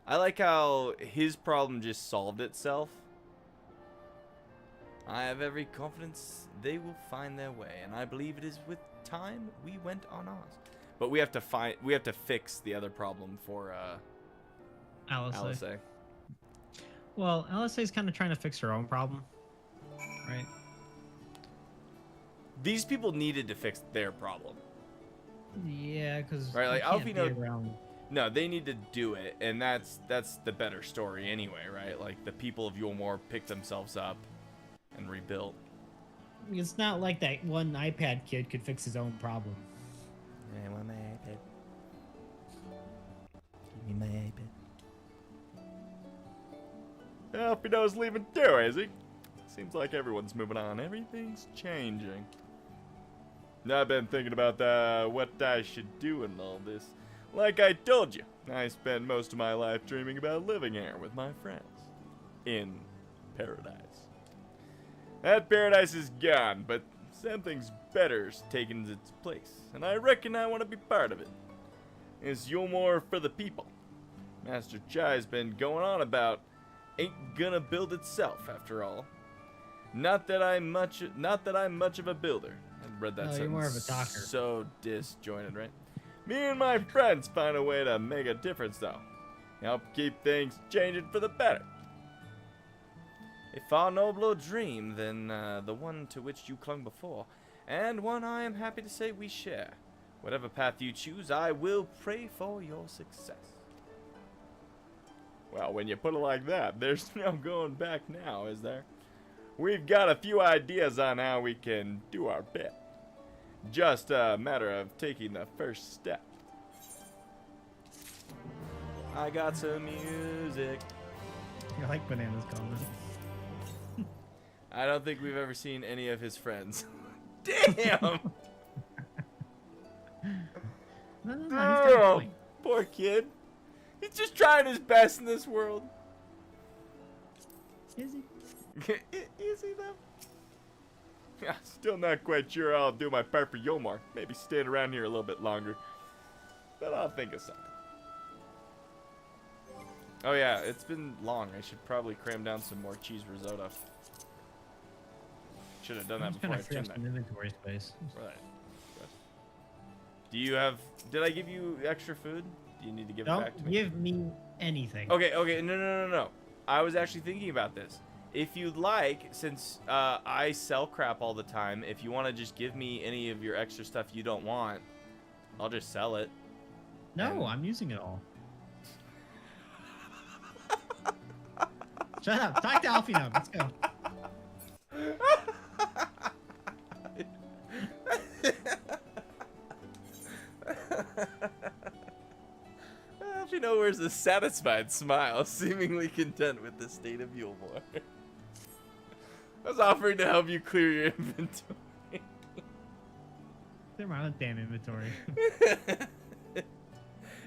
I like how his problem just solved itself. I have every confidence they will find their way, and I believe it is with time we went on ours. But we have to fix the other problem for LSA. Well, LSA is kind of trying to fix her own problem, right? These people needed to fix their problem. Yeah, because Right, like Alfino. around. No, they need to do it, and that's the better story anyway, right? Like the people of Yormor picked themselves up and rebuilt. It's not like that one iPad kid could fix his own problem. I want my iPad. Give me my iPad. Alfino's leaving too, is he? Seems like everyone's moving on. Everything's changing. I've been thinking about what I should do in all this. Like I told you, I spent most of my life dreaming about living here with my friends. In paradise. That paradise is gone, but something's better's taken its place, and I reckon I want to be part of it. It's Yormor for the people. Master Chai's been going on about ain't gonna build itself after all. Not that I'm much of a builder. I read that No, sentence you're more of a talker. so disjointed, right? Me and my friends find a way to make a difference, though. Help keep things changing for the better. A far nobler dream than the one to which you clung before, and one I am happy to say we share. Whatever path you choose, I will pray for your success. Well, when you put it like that, there's no going back now, is there? We've got a few ideas on how we can do our bit. Just a matter of taking the first step. I got some music. I like Banana's comment. I don't think we've ever seen any of his friends. Damn! No, he's got a point. Poor kid. He's just trying his best in this world. Is he? Is he though? Yeah, still not quite sure how I'll do my part for Yormor. Maybe staying around here a little bit longer. But I'll think of something. Oh yeah, it's been long. I should probably cram down some more cheese risotto. Should have done that before I turned that. Inventory space. Right. Do you have? Did I give you extra food? Do you need to give it back to me? Don't give me anything. Okay. No. I was actually thinking about this. If you'd like, since I sell crap all the time, if you want to just give me any of your extra stuff you don't want, I'll just sell it. No, I'm using it all. Shut up. Talk to Alfie now. Let's go. Alfie wears a satisfied smile, seemingly content with the state of Yulmore. I was offering to help you clear your inventory. Clear my own damn inventory.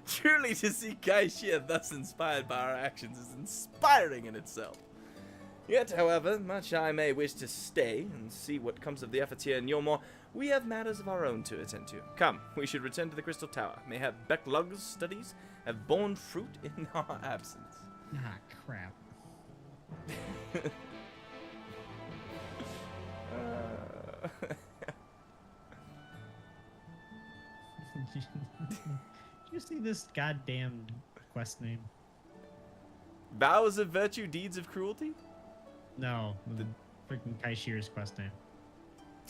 Truly, to see Kaishia thus inspired by our actions is inspiring in itself. Yet, however, much I may wish to stay and see what comes of the efforts here in Yulmore, we have matters of our own to attend to. Come, we should return to the Crystal Tower. Mayhap Becklug's studies have borne fruit in our absence. Ah, crap. Did you see this goddamn quest name? Vows of Virtue, Deeds of Cruelty? No, the freaking Kaishir's quest name.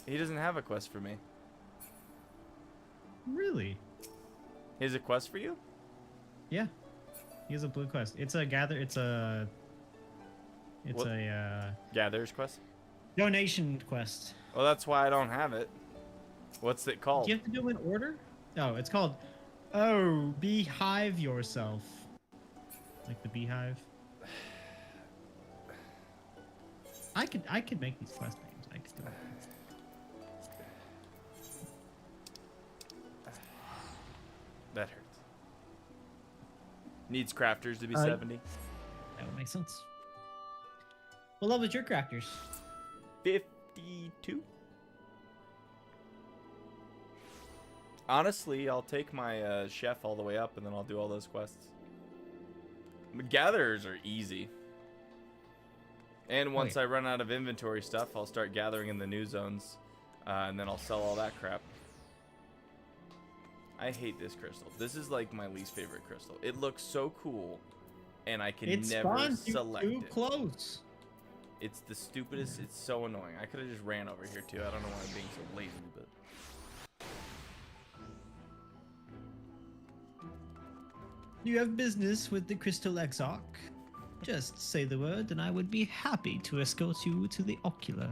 He doesn't have a quest for me. Really? He has a quest for you? Yeah. He has a blue quest. It's a Gatherer's quest? Donation quest. Well, that's why I don't have it. What's it called? Do you have to do it in order? Oh, it's called Beehive Yourself. Like the beehive. I could make these quest names. I could do it. That hurts. Needs crafters to be 70. That would make sense. What level is your crafters? 52. Honestly, I'll take my chef all the way up, and then I'll do all those quests. Gatherers are easy. And once I run out of inventory stuff, I'll start gathering in the new zones, and then I'll sell all that crap. I hate this crystal. This is like my least favorite crystal. It looks so cool, and I can never select it. Too close. It's the stupidest. It's so annoying. I could have just ran over here too. I don't know why I'm being so lazy, but. You have business with the Crystal Exarch? Just say the word and I would be happy to escort you to the ocular.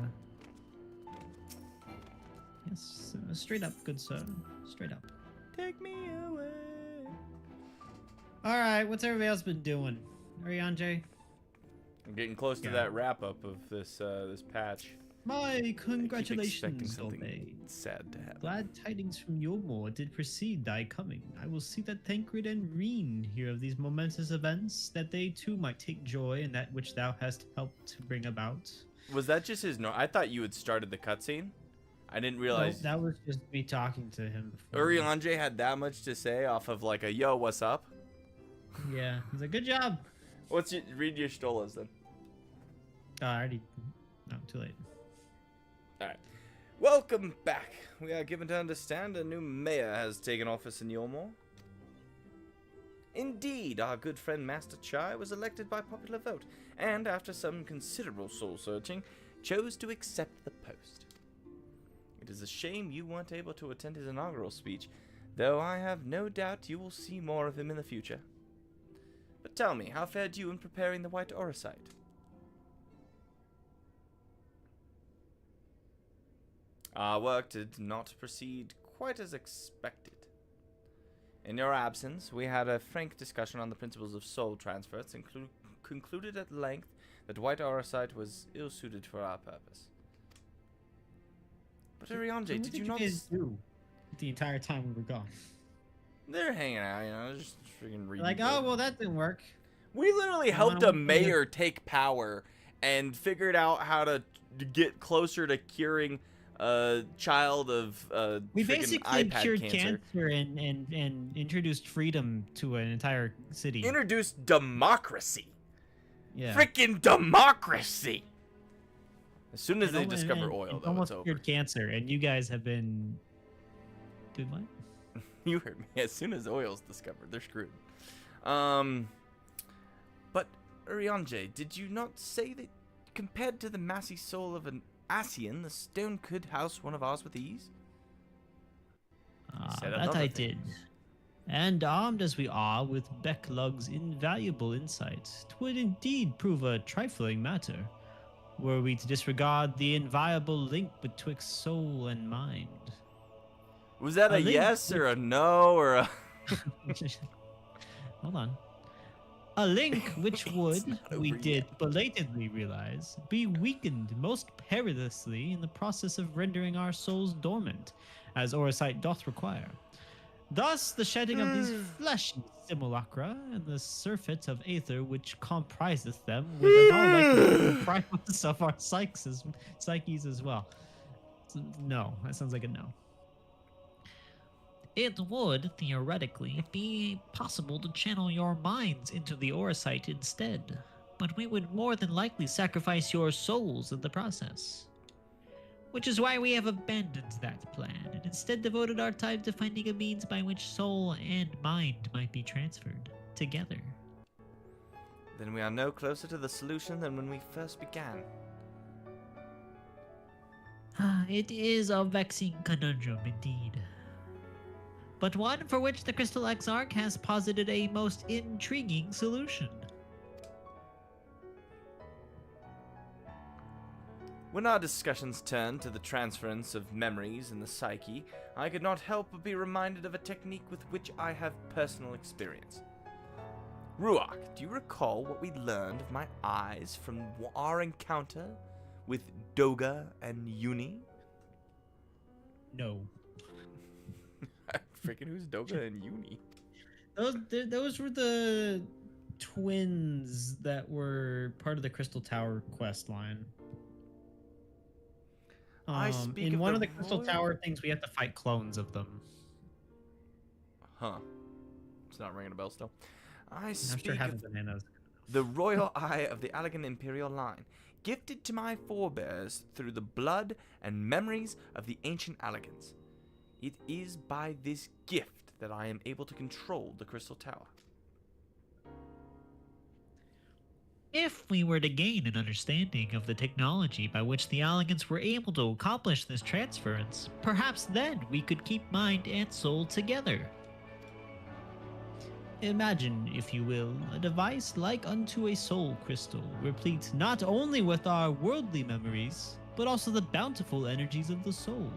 Yes, straight up, good sir. Straight up. Take me away. Alright, what's everybody else been doing? Ariane? I'm getting close to that wrap up of this this patch. My congratulations, something sad to happen. Glad tidings from Yulmore did precede thy coming. I will see that Tancred and Reen hear of these momentous events, that they too might take joy in that which thou hast helped to bring about. Was that just his note? I thought you had started the cutscene. I didn't realize. No, that was just me talking to him. Urianjay had that much to say off of like a yo, what's up? Yeah, he's like, good job. Read your stolas then. I already. No, too late. Alright. Welcome back. We are given to understand a new mayor has taken office in Yulmore. Indeed, our good friend Master Chai was elected by popular vote, and after some considerable soul-searching, chose to accept the post. It is a shame you weren't able to attend his inaugural speech, though I have no doubt you will see more of him in the future. But tell me, how fared you in preparing the White Orosite? Our work did not proceed quite as expected. In your absence, we had a frank discussion on the principles of soul transfers and concluded at length that White Orosite was ill-suited for our purpose. But Ariane, did you not do the entire time we were gone? They're hanging out, just freaking reading. Like, oh, well, that didn't work. We literally helped a mayor take power and figured out how to get closer to curing a child of We freaking basically iPad cured cancer. and introduced freedom to an entire city. Introduced democracy. Yeah. Freaking democracy. As soon as And they al- discover and oil, though, it's almost over. cured cancer, and you guys have been doing what? You heard me. As soon as oil's discovered, they're screwed. But Urianger, did you not say that compared to the massy soul of an Asian, the stone could house one of ours with ease? Said That another I thing. did. And armed as we are with Becklug's invaluable insights, 'twould indeed prove a trifling matter, were we to disregard the inviolable link betwixt soul and mind. Was that a link yes or a no or a... Hold on. A link which would, not we over did belatedly realize, be weakened most perilously in the process of rendering our souls dormant, as Orisight doth require. Thus, the shedding of these fleshy simulacra and the surfeit of aether which compriseth them would in all likelihood deprive us of our psyches as well. So, no, that sounds like a no. It would, theoretically, be possible to channel your minds into the Orisight instead, but we would more than likely sacrifice your souls in the process. Which is why we have abandoned that plan, and instead devoted our time to finding a means by which soul and mind might be transferred together. Then we are no closer to the solution than when we first began. It is a vexing conundrum indeed, but one for which the Crystal Exarch has posited a most intriguing solution. When our discussions turned to the transference of memories in the psyche, I could not help but be reminded of a technique with which I have personal experience. Ruach, do you recall what we learned of my eyes from our encounter with Doga and Uni? No. Freaking who's Doga and Uni? Those were the twins that were part of the Crystal Tower quest line. I speak in of one the of the Crystal royal- Tower things, we have to fight clones of them. Huh. It's not ringing a bell still. I I'm speak sure of having bananas. the royal eye of the elegant imperial line, gifted to my forebears through the blood and memories of the ancient elegants. It is by this gift that I am able to control the Crystal Tower. If we were to gain an understanding of the technology by which the Elegants were able to accomplish this transference, perhaps then we could keep mind and soul together. Imagine, if you will, a device like unto a soul crystal, replete not only with our worldly memories, but also the bountiful energies of the soul.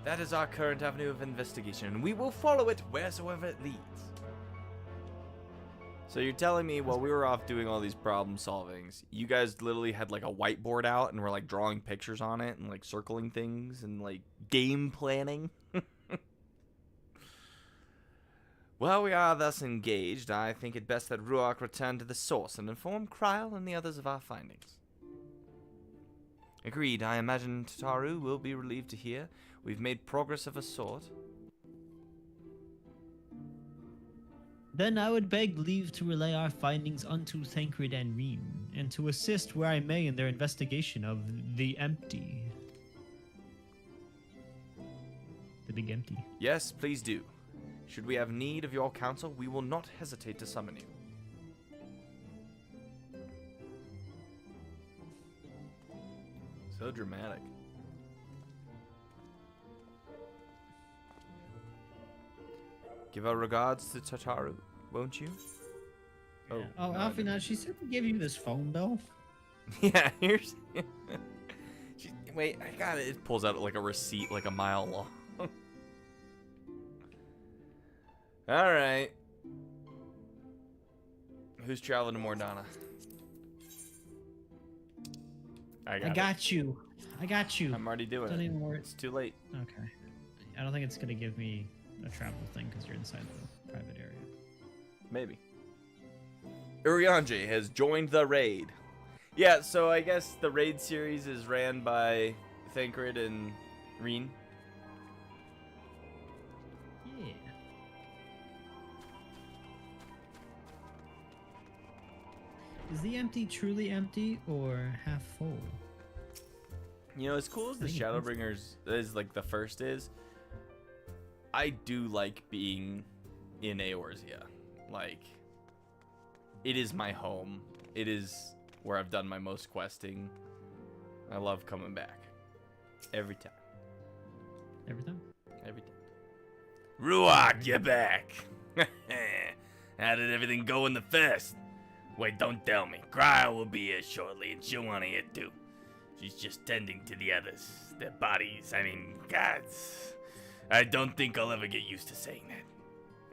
That is our current avenue of investigation, and we will follow it wheresoever it leads. So you're telling me while we were off doing all these problem solvings, you guys literally had like a whiteboard out and were like drawing pictures on it and like circling things and like game planning? While we are thus engaged, I think it best that Ruach return to the source and inform Kryl and the others of our findings. Agreed. I imagine Tataru will be relieved to hear we've made progress of a sort. Then I would beg leave to relay our findings unto Thancred and Reem, and to assist where I may in their investigation of the empty. The big empty. Yes, please do. Should we have need of your counsel, we will not hesitate to summon you. So dramatic. Give our regards to Tataru, won't you? Oh, Alfie, now she said to give you this phone bill. Yeah, here's... Wait, I got it. It pulls out like a receipt like a mile long. Alright. Who's traveling to Mordana? I got you. I got you. I'm already doing Don't it. even worry. It's too late. Okay. I don't think it's gonna give me a travel thing because you're inside the private area. Maybe. Urianger has joined the raid. Yeah, so I guess the raid series is ran by Thancred and Reen. Yeah. Is the empty truly empty or half full? You know, as cool as the I think it is. Shadowbringers is, like, the first is, I do like being in Eorzea. Like, it is my home. It is where I've done my most questing. I love coming back. Every time. Every time? Every time. Ruach, you're back! How did everything go in the fest? Wait, don't tell me. Cryo will be here shortly, and she'll want to hear too. She's just tending to the others. Their bodies, I mean, gods. I don't think I'll ever get used to saying that.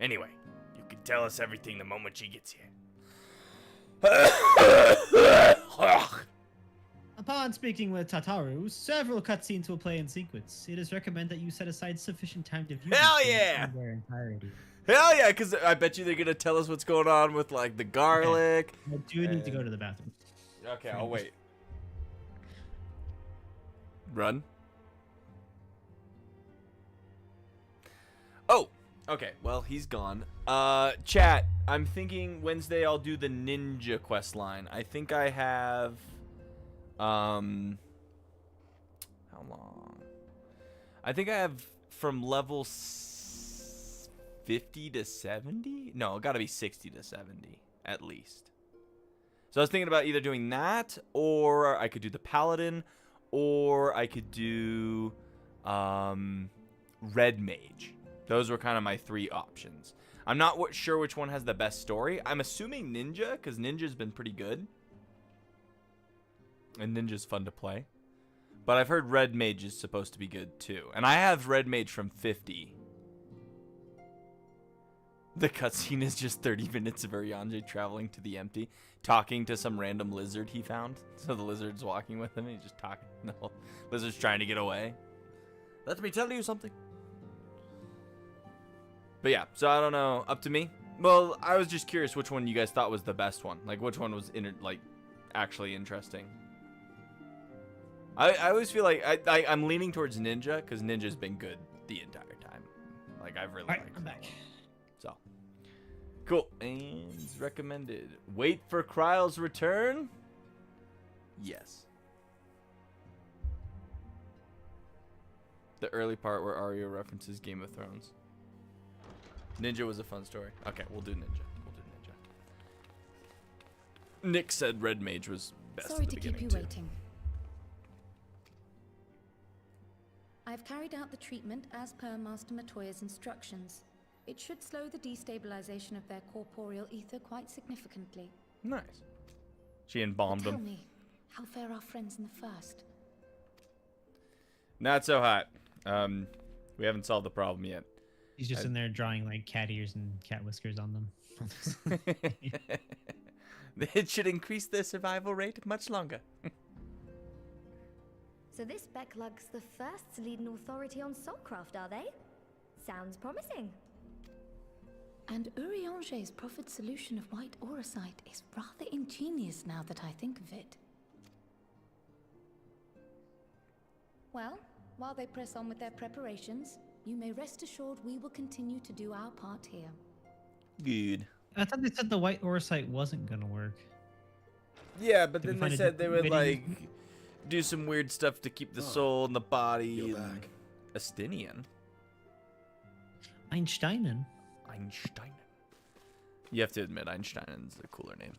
Anyway, you can tell us everything the moment she gets here. Upon speaking with Tataru, several cutscenes will play in sequence. It is recommended that you set aside sufficient time to view Hell these yeah! in their entirety. Hell yeah, because I bet you they're going to tell us what's going on with, like, the garlic. I do need to go to the bathroom. Okay, I'll wait. Run. Oh, okay. Well, he's gone. Chat, I'm thinking Wednesday I'll do the ninja quest line. I think I have, how long? I think I have from level 50 to 70? No, it gotta be 60 to 70, at least. So I was thinking about either doing that, or I could do the paladin, or I could do red mage. Those were kind of my three options. I'm not sure which one has the best story. I'm assuming ninja, because ninja's been pretty good. And ninja's fun to play. But I've heard red mage is supposed to be good too. And I have red mage from 50. The cutscene is just 30 minutes of Urianger traveling to the empty, talking to some random lizard he found. So the lizard's walking with him and he's just talking. No, lizard's trying to get away. Let me tell you something. But yeah, so I don't know. Up to me. Well, I was just curious which one you guys thought was the best one. Like, which one was actually interesting. I always feel like I'm leaning towards ninja because ninja's been good the entire time. Like, I've really liked it. I'm back. So cool. And it's recommended. Wait for Kryle's return. Yes. The early part where Arya references Game of Thrones. Ninja was a fun story. Okay, we'll do ninja. Nick said red mage was best. Sorry at the to keep beginning, you too. waiting. I've carried out the treatment as per Master Matoya's instructions. It should slow the destabilization of their corporeal ether quite significantly. Nice. She embalmed Tell them. me, how fare our friends in the first? Not so hot. We haven't solved the problem yet. He's just in there drawing like cat ears and cat whiskers on them. It should increase their survival rate much longer. So this Becklug's the first to lead an authority on soulcraft, are they? Sounds promising. And Urianger's proffered solution of white auracite is rather ingenious now that I think of it. Well, while they press on with their preparations, you may rest assured we will continue to do our part here. Good. I thought they said the white auracite wasn't gonna work. Yeah, but Did we then find they a said they would video? like do some weird stuff to keep the soul in the body. You're and- back. Estinian. Einsteinen. Einstein. You have to admit, Einsteinen's a cooler name.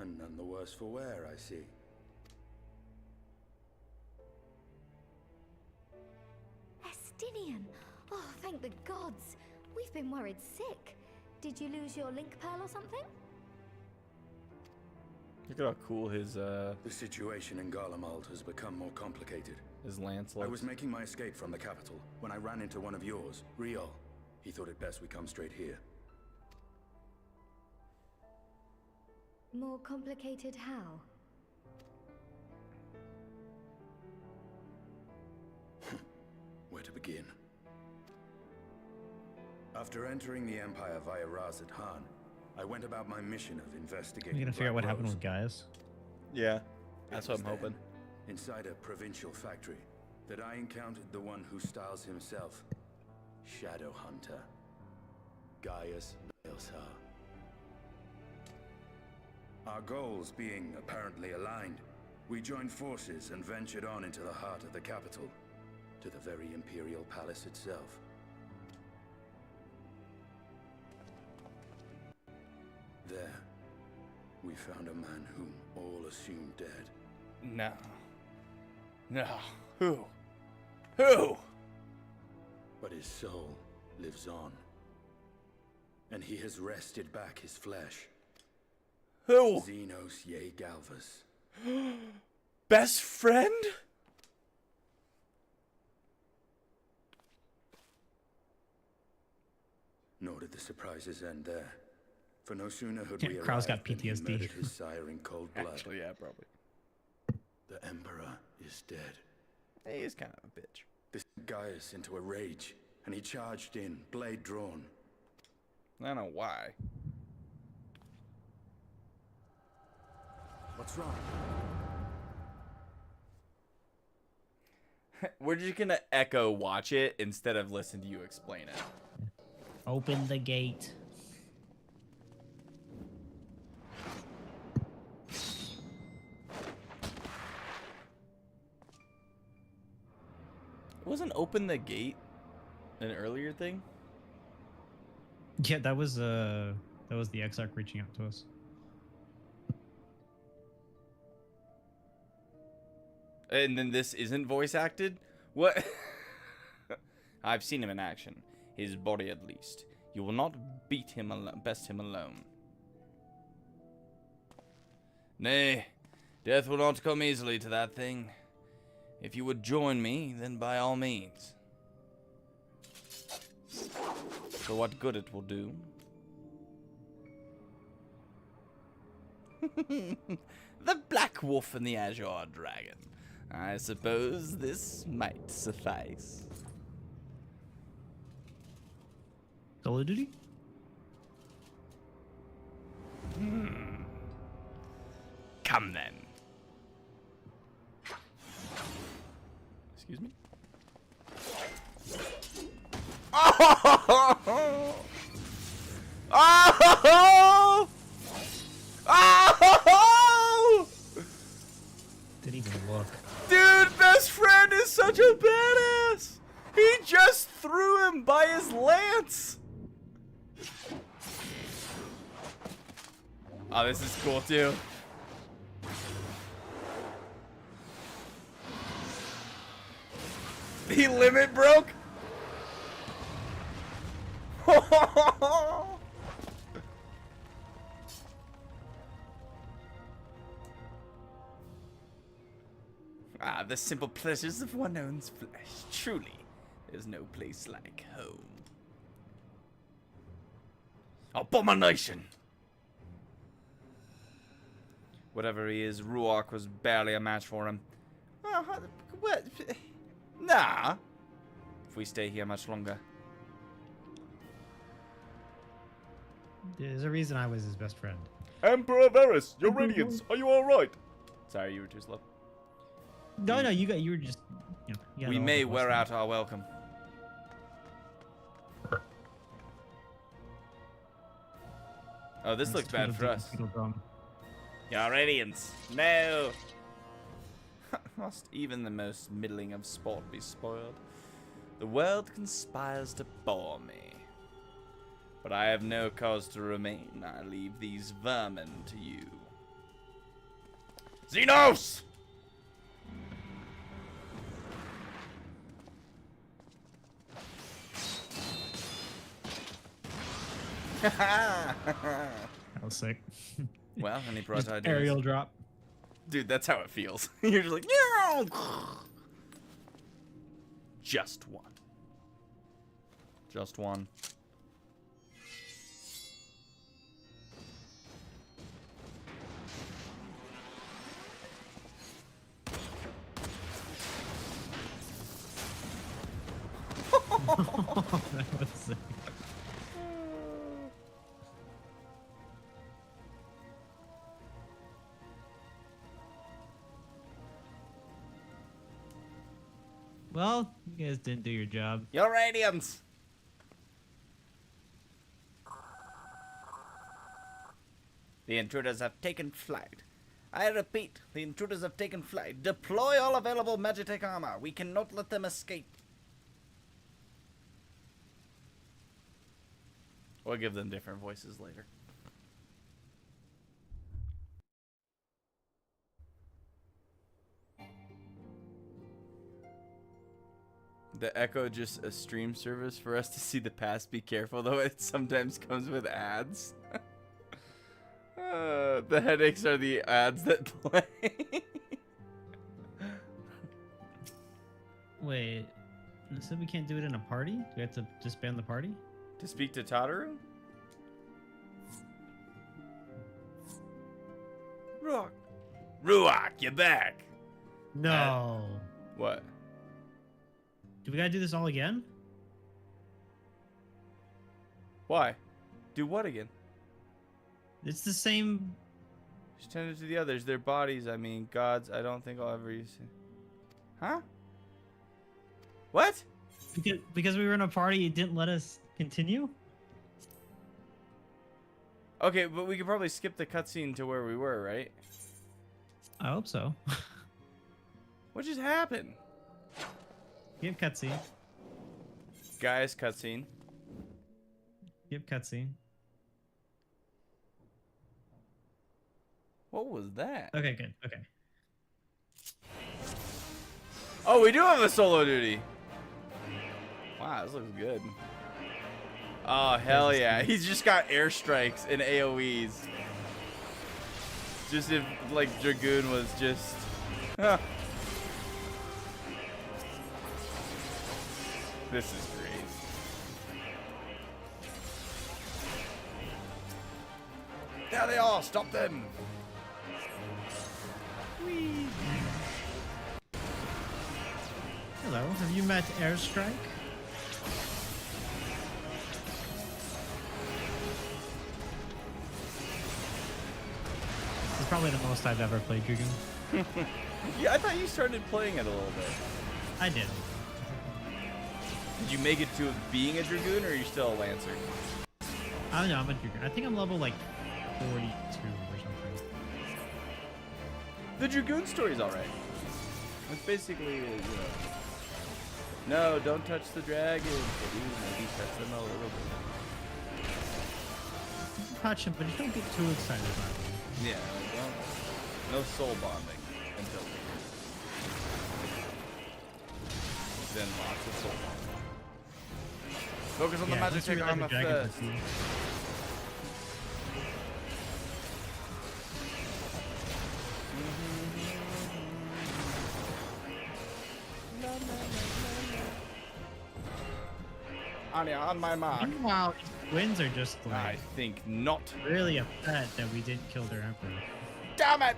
And none the worse for wear, I see. Estinian! Oh, thank the gods! We've been worried sick. Did you lose your link pearl or something? Look at how cool his The situation in Garlemald has become more complicated. lance I looks. was making my escape from the capital when I ran into one of yours, Riol. He thought it best we come straight here. More complicated how? Where to begin? After entering the Empire via Razat Han, I went about my mission of investigating. We're gonna figure out what Black happened Rose. with Gaius. Yeah, It that's what was I'm hoping. then, inside a provincial factory, that I encountered the one who styles himself Shadow Hunter, Gaius Balthazar. Our goals being apparently aligned, we joined forces and ventured on into the heart of the capital, to the very Imperial Palace itself. There, we found a man whom all assumed dead. No. No. Who? Who? But his soul lives on. And he has wrested back his flesh. Who? Xenos Ye Galvas. Best friend? Nor did the surprises end there. For no sooner had we Krau's got arrived than he PTSD. murdered his sire in cold blood. Actually, yeah, probably. The Emperor is dead. He is kind of a bitch. This Gaius into a rage, and he charged in, blade drawn. I don't know why. What's wrong? We're just gonna echo watch it instead of listen to you explain it. Open the gate. Wasn't open the gate an earlier thing? Yeah, that was the Exarch reaching out to us. And then this isn't voice acted? What? I've seen him in action. His body at least. You will not beat him alone, best him alone. Nay, death will not come easily to that thing. If you would join me, then by all means. For what good it will do. The Black Wolf and the Azure Dragon. I suppose this might suffice. Call of Duty? Come then. Excuse me? Oh! Oh! Oh! Didn't even look. Dude, best friend is such a badass! He just threw him by his lance! Oh, this is cool too. The limit broke? Ah, the simple pleasures of one own's flesh. Truly, there's no place like home. Abomination! Whatever he is, Ruark was barely a match for him. What? Nah. If we stay here much longer. There's a reason I was his best friend. Emperor Varys, your radiance, are you alright? Sorry, you were too slow. No, you were just, you know. You We may wear out our welcome. Oh, this looks bad for us. Your radiance. No. Must even the most middling of sport be spoiled? The world conspires to bore me. But I have no cause to remain. I leave these vermin to you. Xenos! That was sick. Well, any bright Just ideas? aerial drop. Dude, that's how it feels. You're just like, yeah. Just one. Just one. That was sick. Well, you guys didn't do your job. You're aliens. The intruders have taken flight. I repeat, the intruders have taken flight. Deploy all available Magitech armor. We cannot let them escape. We'll give them different voices later. The Echo just a stream service for us to see the past. Be careful though, it sometimes comes with ads. The headaches are the ads that play. Wait, so we can't do it in a party? Do we have to disband the party? To speak to Tataru? Ruach, you're back. No. What? Do we gotta do this all again? Why? Do what again? It's the same. Just tended to the others, their bodies, I mean, gods, I don't think I'll ever use it. Huh? What? Because we were in a party, it didn't let us continue? Okay, but we could probably skip the cutscene to where we were, right? I hope so. What just happened? Give cutscene. Guys, cutscene. Give cutscene. What was that? Okay, good. Okay. Oh, we do have a solo duty. Wow, this looks good. Oh, hell yeah. He's just got airstrikes and AoEs. Just if, like, Dragoon was just... Huh. This is great. There they are! Stop them! Whee. Hello, have you met Airstrike? It's probably the most I've ever played Dragoon. Yeah, I thought you started playing it a little bit. I did. Did you make it to being a Dragoon, or are you still a Lancer? I don't know, I'm a Dragoon. I think I'm level like 42 or something. The Dragoon story's alright. It's basically, you know... No, don't touch the dragon. But you maybe touch them a little bit. Touch him, but you don't get too excited about him. Yeah, like, no soul bonding until then lots of soul bonding. Focus on the magic take armor first. On my mark. Meanwhile, twins are just like... I think not. Really upset that we didn't kill their emperor. Damn it!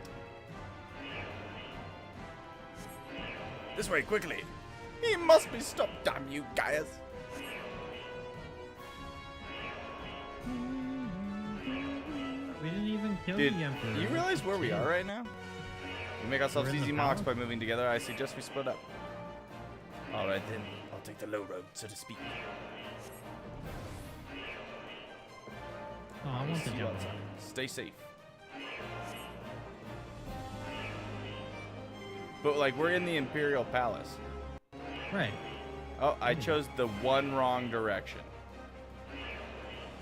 This way, quickly. He must be stopped, damn you, guys. We didn't even kill the emperor. Do you realize where we are right now? We make ourselves easy marks by moving together. I suggest we split up. Alright then, I'll take the low road, so to speak. Oh, I want the jump. Stay safe. But like, we're in the Imperial Palace. Right. Oh, I chose the one wrong direction.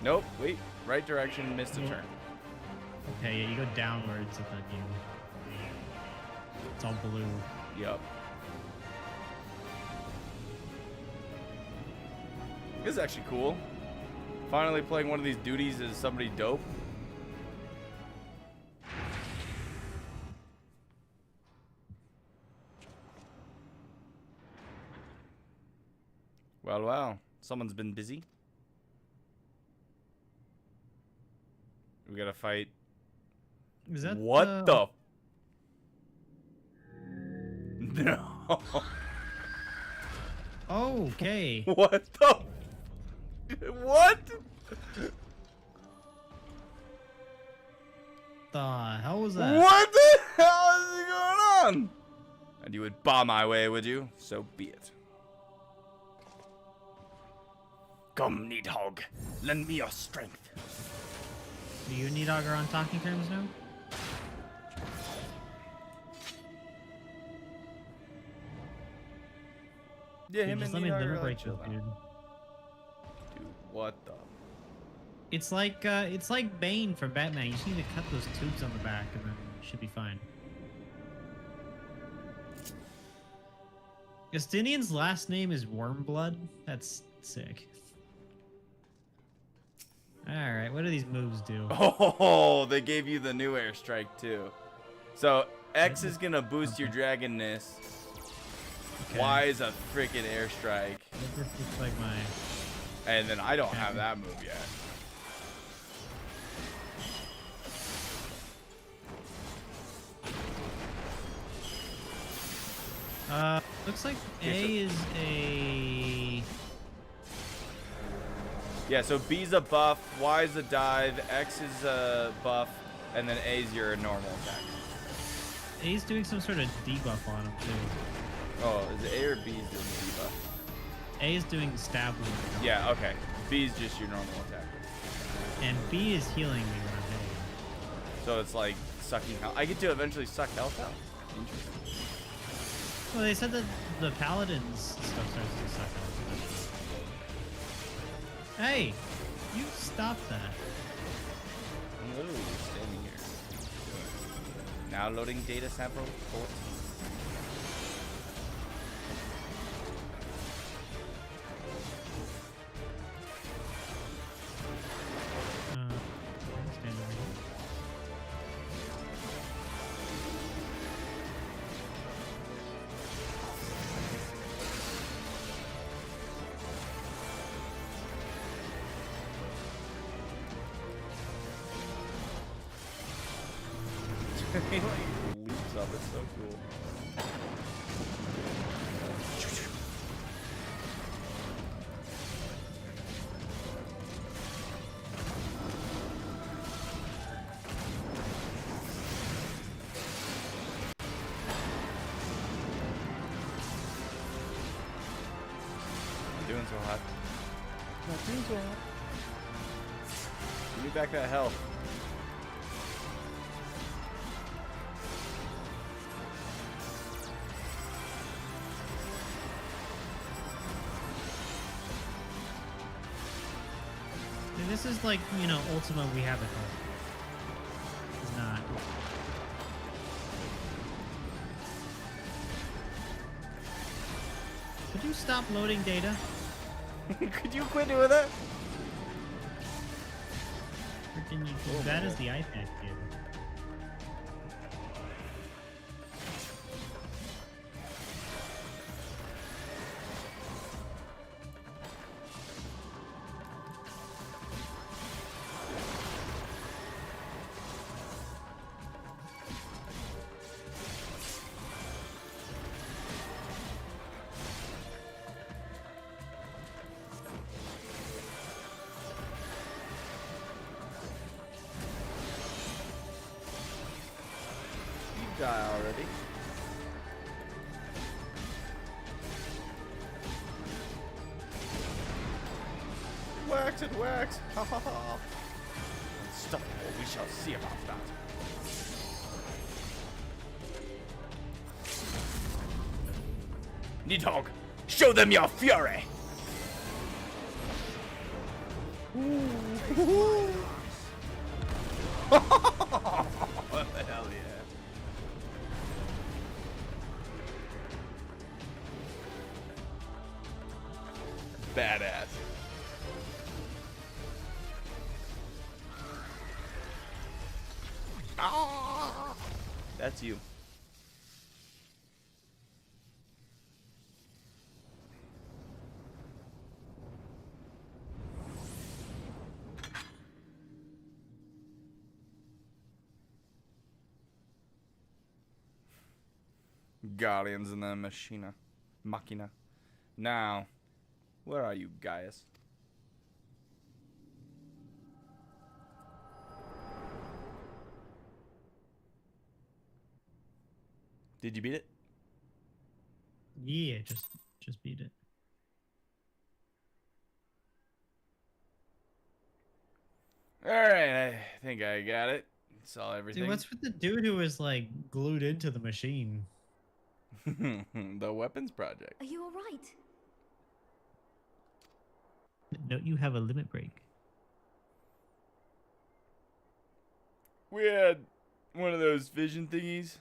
Nope, wait. Right direction, missed a turn. Okay, yeah, you go downwards if that game. It's all blue. Yup. This is actually cool. Finally playing one of these duties as somebody dope. Well, well. Someone's been busy. We gotta fight. Is that what the? No. Okay. What the? What? The hell was that? What the hell is going on? And you would bar my way, would you? So be it. Come, Needhog. Lend me your strength. Do you and Needhog are on talking terms now? Yeah, Dude, him just and let me Needhog are limit break chill this, now. dude. Dude, what the? It's like Bane from Batman. You just need to cut those tubes on the back, and then you should be fine. Justinian's last name is Wormblood. That's sick. All right, what do these moves do? Oh, they gave you the new airstrike too. So X is gonna boost your dragonness. Okay. Y is a freaking airstrike. This looks like my. And then I don't have that move yet. Looks like A is a. Yeah, so B's a buff, Y's a dive, X is a buff, and then A's your normal attack. A's doing some sort of debuff on him too. Oh, is it A or B's doing the debuff? A is doing stab wound. Yeah, okay. B's just your normal attack. And B is healing me when I'm hitting. So it's like sucking health. I get to eventually suck health out. Interesting. Well, they said that the paladins stuff starts to suck out. Hey, you stop that. I'm literally just standing here. Now loading data sample 14. Stand over here. He like leaps up, it's so cool. I'm doing so hot. Not doing so hot. Give me back that health. Dude, this is like, you know, Ultima we have at home. It's not. Could you stop loading data? Could you quit doing that? Freaking you do that as the iPad kid. Die already. Wax and wax. Ha ha ha. Unstoppable. We shall see about that. Needhog, show them your fury. What the hell, yeah. Badass. Ah! That's you. Guardians in the Machina. Now, where are you, Gaius? Did you beat it? Yeah, just beat it. Alright, I think I got it. Saw everything. Dude, what's with the dude who was like glued into the machine? The weapons project. Are you alright? Don't you have a limit break? We had one of those vision thingies.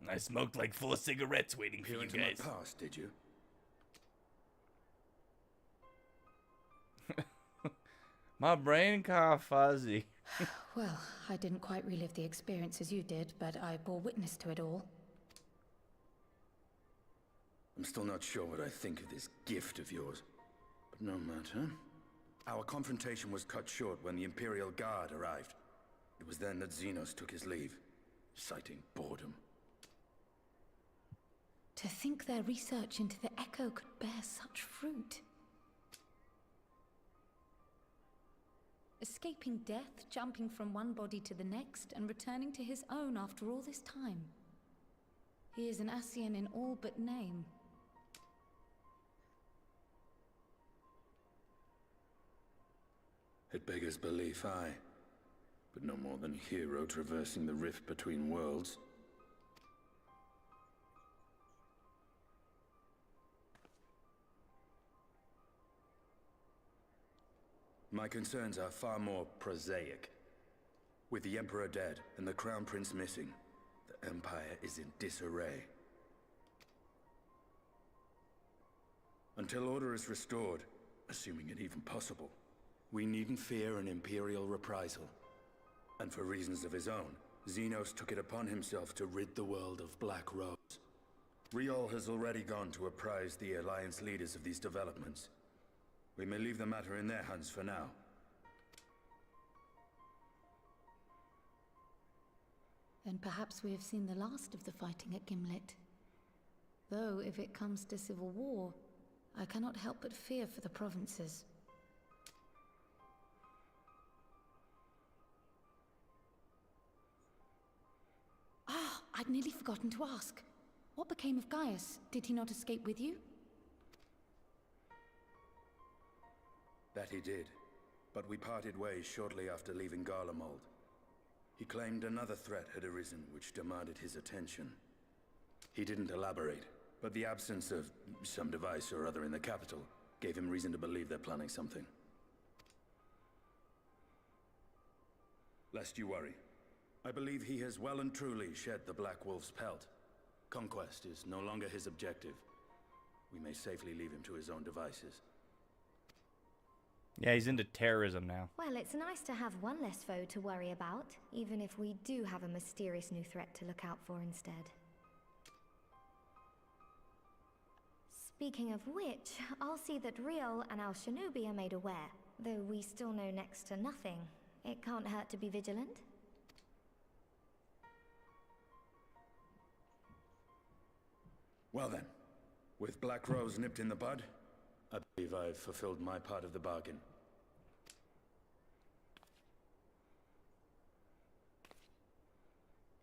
I smoked like 4 cigarettes waiting for you Peer into guys. my past, did you? My brain kinda fuzzy. Well, I didn't quite relive the experience as you did, but I bore witness to it all. I'm still not sure what I think of this gift of yours. But no matter. Our confrontation was cut short when the Imperial Guard arrived. It was then that Xenos took his leave, citing boredom. To think their research into the Echo could bear such fruit. Escaping death, jumping from one body to the next, and returning to his own after all this time. He is an Ascian in all but name. It beggars belief, aye. But no more than a hero traversing the rift between worlds. My concerns are far more prosaic. With the Emperor dead and the Crown Prince missing, the Empire is in disarray. Until order is restored, assuming it even possible, we needn't fear an Imperial reprisal. And for reasons of his own, Xenos took it upon himself to rid the world of Black Rose. Riol has already gone to apprise the Alliance leaders of these developments. We may leave the matter in their hands for now. Then perhaps we have seen the last of the fighting at Gimlet. Though, if it comes to civil war, I cannot help but fear for the provinces. Ah, I'd nearly forgotten to ask. What became of Gaius? Did he not escape with you? That he did, but we parted ways shortly after leaving Garlemald. He claimed another threat had arisen which demanded his attention. He didn't elaborate, but the absence of some device or other in the capital gave him reason to believe they're planning something. Lest you worry, I believe he has well and truly shed the Black Wolf's pelt. Conquest is no longer his objective. We may safely leave him to his own devices. Yeah, he's into terrorism now. Well, it's nice to have one less foe to worry about, even if we do have a mysterious new threat to look out for instead. Speaking of which, I'll see that Riol and our Shinobi are made aware. Though we still know next to nothing, it can't hurt to be vigilant. Well then, with Black Rose nipped in the bud, I believe I've fulfilled my part of the bargain.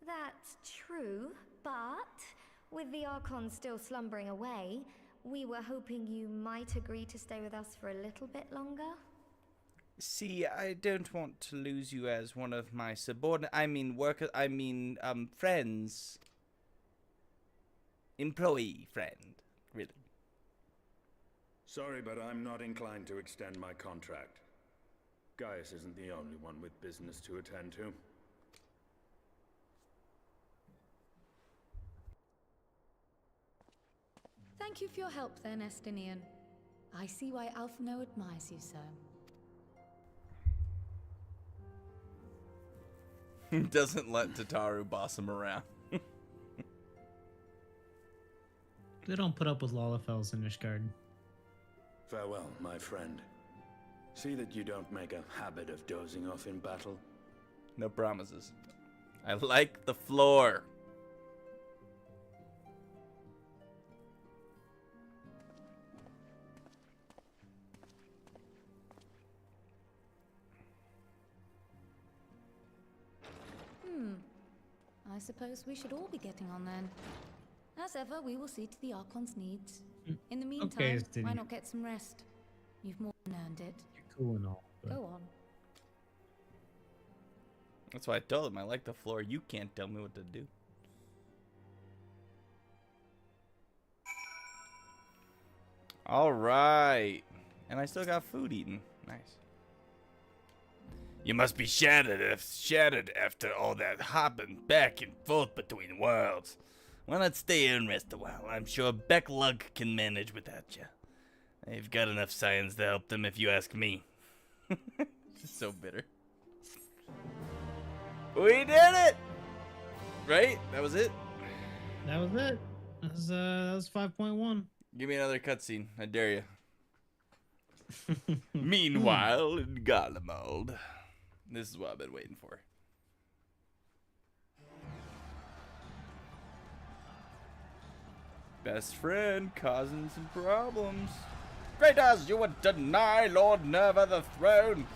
That's true, but with the Archon still slumbering away, we were hoping you might agree to stay with us for a little bit longer. See, I don't want to lose you as one of my friends. Employee friend, really. Sorry, but I'm not inclined to extend my contract. Gaius isn't the only one with business to attend to. Thank you for your help then, Estinian. I see why Alphino admires you so. Doesn't let Tataru boss him around. They don't put up with Lalafels in Ishgard. Farewell, my friend. See that you don't make a habit of dozing off in battle. No promises. I like the floor. I suppose we should all be getting on then. As ever, we will see to the Archon's needs. In the meantime, Okay, why not get some rest? You've more than earned it. You're cool and all. Go on. That's why I told him I like the floor. You can't tell me what to do. All right. And I still got food eaten. Nice. You must be shattered after all that hopping back and forth between worlds. Why not stay here and rest a while? I'm sure Becklug can manage without you. They've got enough science to help them if you ask me. So bitter. We did it! Right? That was it? That was it. That was 5.1. Give me another cutscene. I dare you. Meanwhile, in Garlemald. This is what I've been waiting for. Best friend causing some problems. Traitors, you would deny Lord Nerva the throne.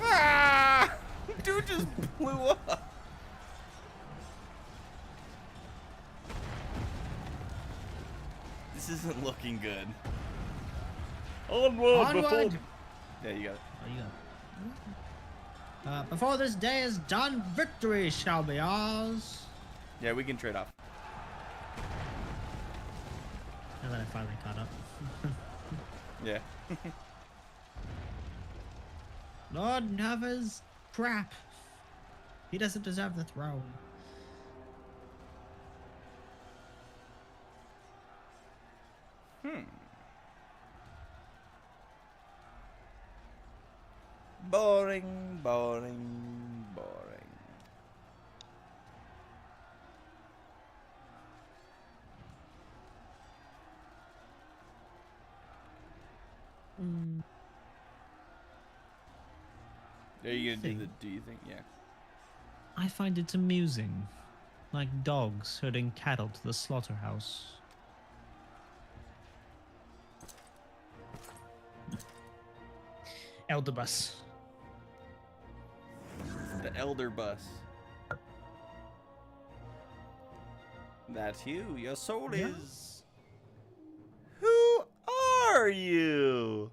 Ah! Dude just blew up. This isn't looking good. Onward! Onward! Yeah, you got it. Oh, you got it. Before this day is done, victory shall be ours. Yeah, we can trade off. Now that I finally caught up. Yeah. Lord Nerva's crap. He doesn't deserve the throne. Boring, boring, boring. Are you gonna do the do you think? Yeah. I find it amusing. Like dogs herding cattle to the slaughterhouse. Elder bus. The elder bus. That's you. Your soul is. Who are you?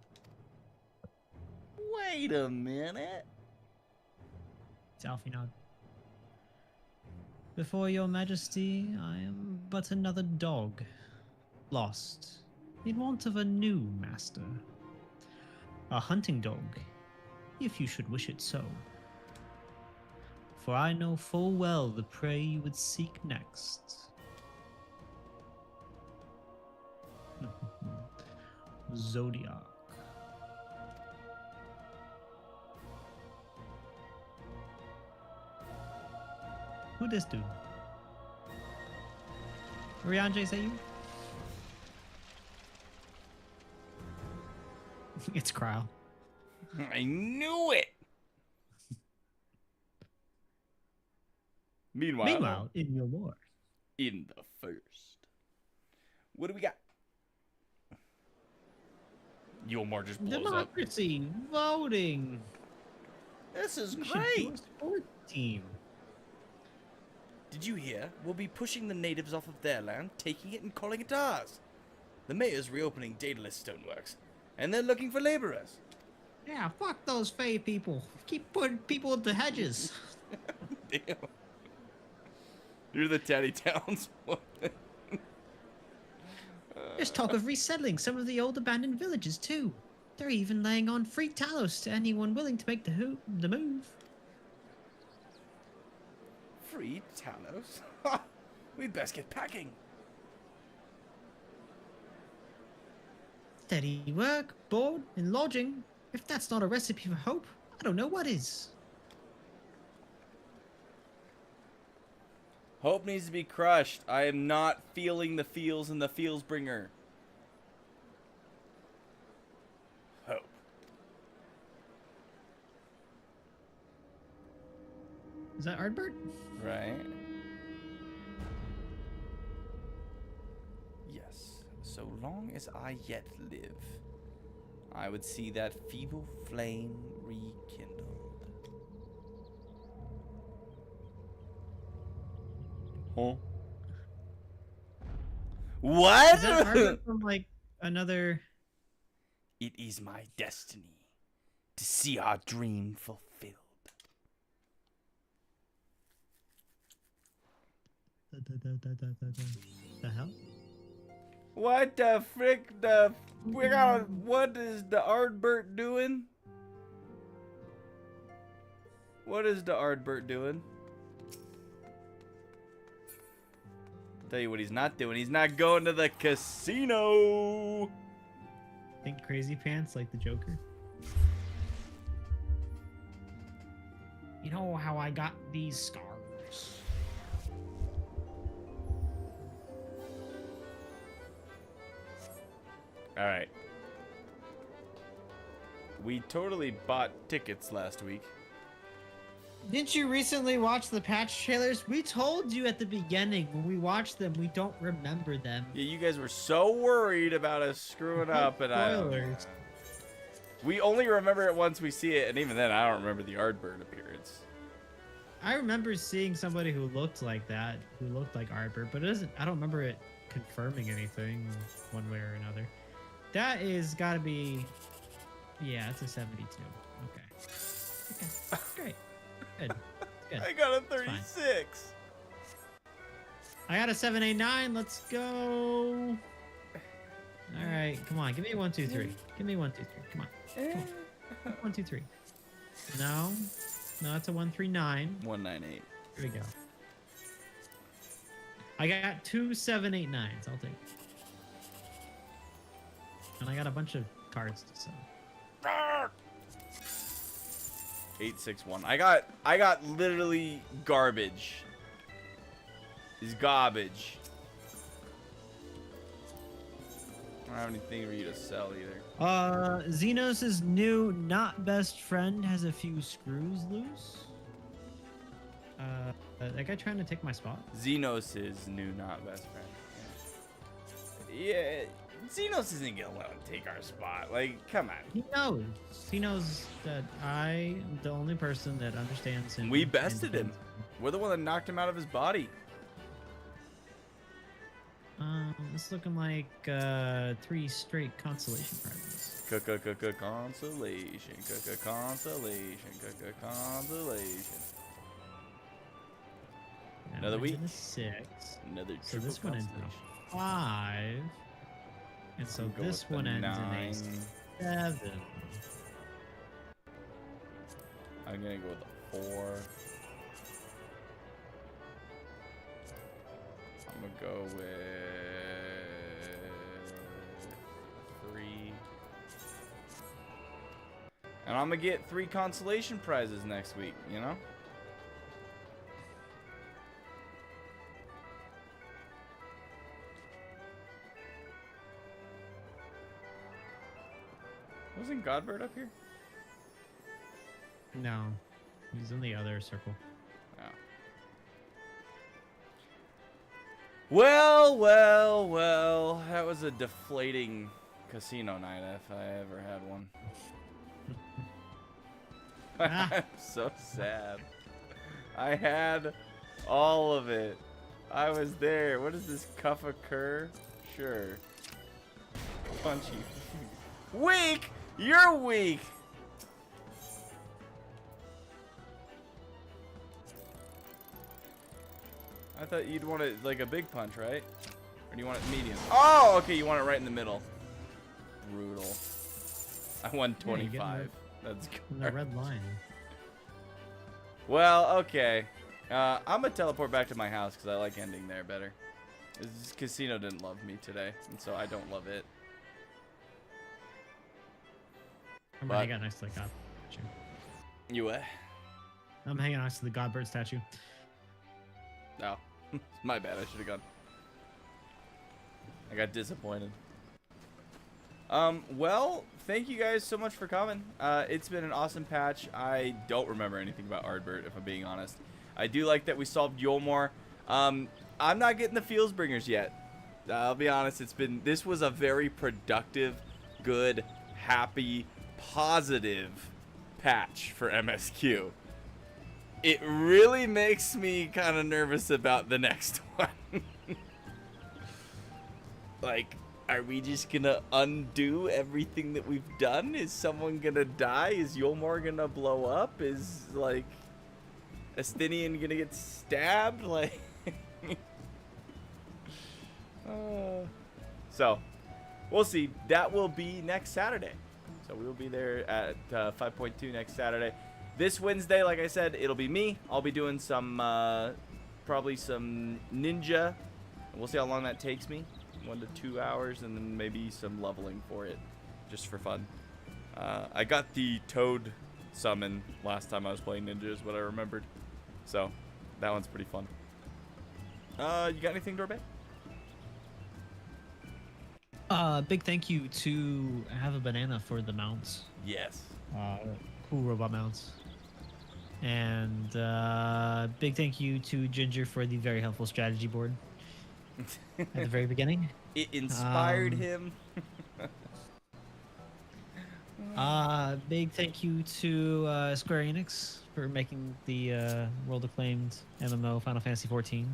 Wait a minute. It's Alfie-Nog. Before your majesty, I am but another dog. Lost. In want of a new master. A hunting dog, if you should wish it so. For I know full well the prey you would seek next. Zodiac. Who this dude? Rianjay, is that you? It's Kryle. I knew it. Meanwhile, in your war. In the first. What do we got? Yulmore just blows up. Democracy, voting. This is We should do great. a sport team. Did you hear? We'll be pushing the natives off of their land, taking it and calling it ours. The mayor's reopening Daedalus Stoneworks, and they're looking for laborers. Yeah, fuck those Fey people. Keep putting people into hedges. Damn. You're the Tatty Towns. There's talk of resettling some of the old abandoned villages too. They're even laying on free talos to anyone willing to make the move. Free Talos? We'd best get packing. Steady work, board, and lodging. If that's not a recipe for hope, I don't know what is. Hope needs to be crushed. I am not feeling the feels in the feels bringer. Hope. Is that Ardbert? Right. Yes. So long as I yet live, I would see that feeble flame rekindled. Huh? What? Is that Ardbert from like another? It is my destiny. to see our dream fulfilled. The hell? What the frick? What is the Ardbert doing? What is the Ardbert doing? Tell you what he's not doing. He's not going to the casino. Think Crazy Pants like the Joker? You know how I got these scars? All right. We totally bought tickets last week. Didn't you recently watch the patch trailers? We told you at the beginning when we watched them, we don't remember them. Yeah, you guys were so worried about us screwing up, and Spoilers. we only remember it once we see it, and even then, I don't remember the Ardbert appearance. I remember seeing somebody who looked like that, who looked like Arbor, but it doesn't. I don't remember it confirming anything one way or another. That is got to be, yeah, it's a 72. Okay, great. Good. Good. I got a 36. I got a 789. Let's go. All right, come on. Give me 1, 2, 3. Give me 1, 2, 3. Come on. Come on. 1, 2, 3. No, that's a 139. 198. Here we go. I got 2 789s. I'll take. And I got a bunch of cards to sell. 861. I got literally garbage. Is garbage. I don't have anything for you to sell either. Xenos' new not best friend has a few screws loose. That guy trying to take my spot. Xenos' new not best friend. Yeah, Xenos isn't gonna let him take our spot. Like, come on. He knows. He knows that I am the only person that understands him. We bested him. We're the one that knocked him out of his body. It's looking like 3 straight consolation prizes. Consolation. Consolation. Another week. 6. Another So this one ends in a 5. And so this one ends in a 7. I'm gonna go with a 4. I'm gonna go with 3. And I'm gonna get 3 consolation prizes next week, you know? Wasn't Godbird up here? No. He's in the other circle. Oh. Well, that was a deflating casino night if I ever had one. I'm so sad. I had all of it. I was there. What does this cuff occur? Sure. Punchy. Weak! You're weak! I thought you'd want it like a big punch, right? Or do you want it medium? Oh, okay, you want it right in the middle. Brutal. I won 25. That's good. The red line. Well, okay. I'm gonna teleport back to my house because I like ending there better. This casino didn't love me today, and so I don't love it. I'm gonna hang out next to the god statue. You what? I'm hanging next to the Godbird statue. No. My bad, I should have gone. I got disappointed. Well, thank you guys so much for coming. It's been an awesome patch. I don't remember anything about Ardbert, if I'm being honest. I do like that we solved Yolmor. I'm not getting the feels bringers yet. I'll be honest, this was a very productive, good, happy, positive patch for MSQ. It really makes me kind of nervous about the next one. Like, Are we just gonna undo everything that we've done? Is someone gonna die? Is Yolmor gonna blow up? Is, like, Estinian gonna get stabbed? Like, so, we'll see. That will be next Saturday. So we will be there at 5.2 next Saturday. This Wednesday, like I said, it'll be me. I'll be doing some, probably some ninja. We'll see how long that takes me. 1 to 2 hours, and then maybe some leveling for it, just for fun. I got the Toad summon last time I was playing ninja, is what I remembered. So, that one's pretty fun. You got anything, Dorbe? Big thank you to Have a Banana for the mounts. Yes. Cool robot mounts. And big thank you to Ginger for the very helpful strategy board at the very beginning. It inspired him. Big thank you to Square Enix for making the world-acclaimed MMO Final Fantasy XIV.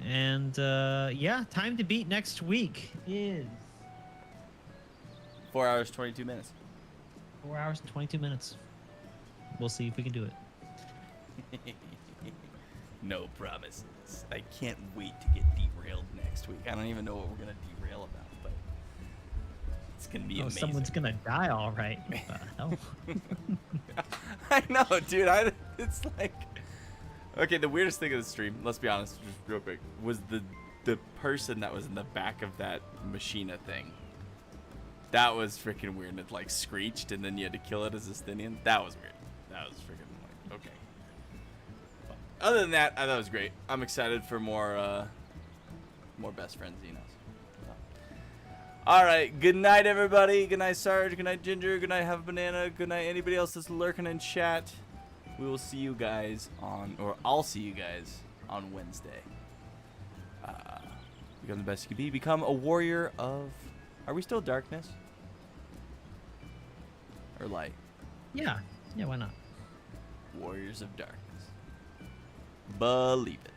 And yeah, time to beat next week is 4 hours, 22 minutes. 4 hours and 22 minutes. We'll see if we can do it. No promises. I can't wait to get derailed next week. I don't even know what we're gonna derail about, but it's gonna be amazing. Someone's gonna die, all right. What the hell? I know, dude. It's like, okay. The weirdest thing of the stream, let's be honest, just real quick, was the person that was in the back of that Machina thing. That was freaking weird. It like screeched, and then you had to kill it as a Stinian. That was weird. That was freaking like, okay. But other than that, I thought it was great. I'm excited for more best friends, Xenos. All right. Good night, everybody. Good night, Sarge. Good night, Ginger. Good night, Have a Banana. Good night, anybody else that's lurking in chat. We will see you guys on, or I'll see you guys on Wednesday. Become the best you can be. Become a warrior of. Are we still darkness? Or light? Yeah. Yeah, why not? Warriors of darkness. Believe it.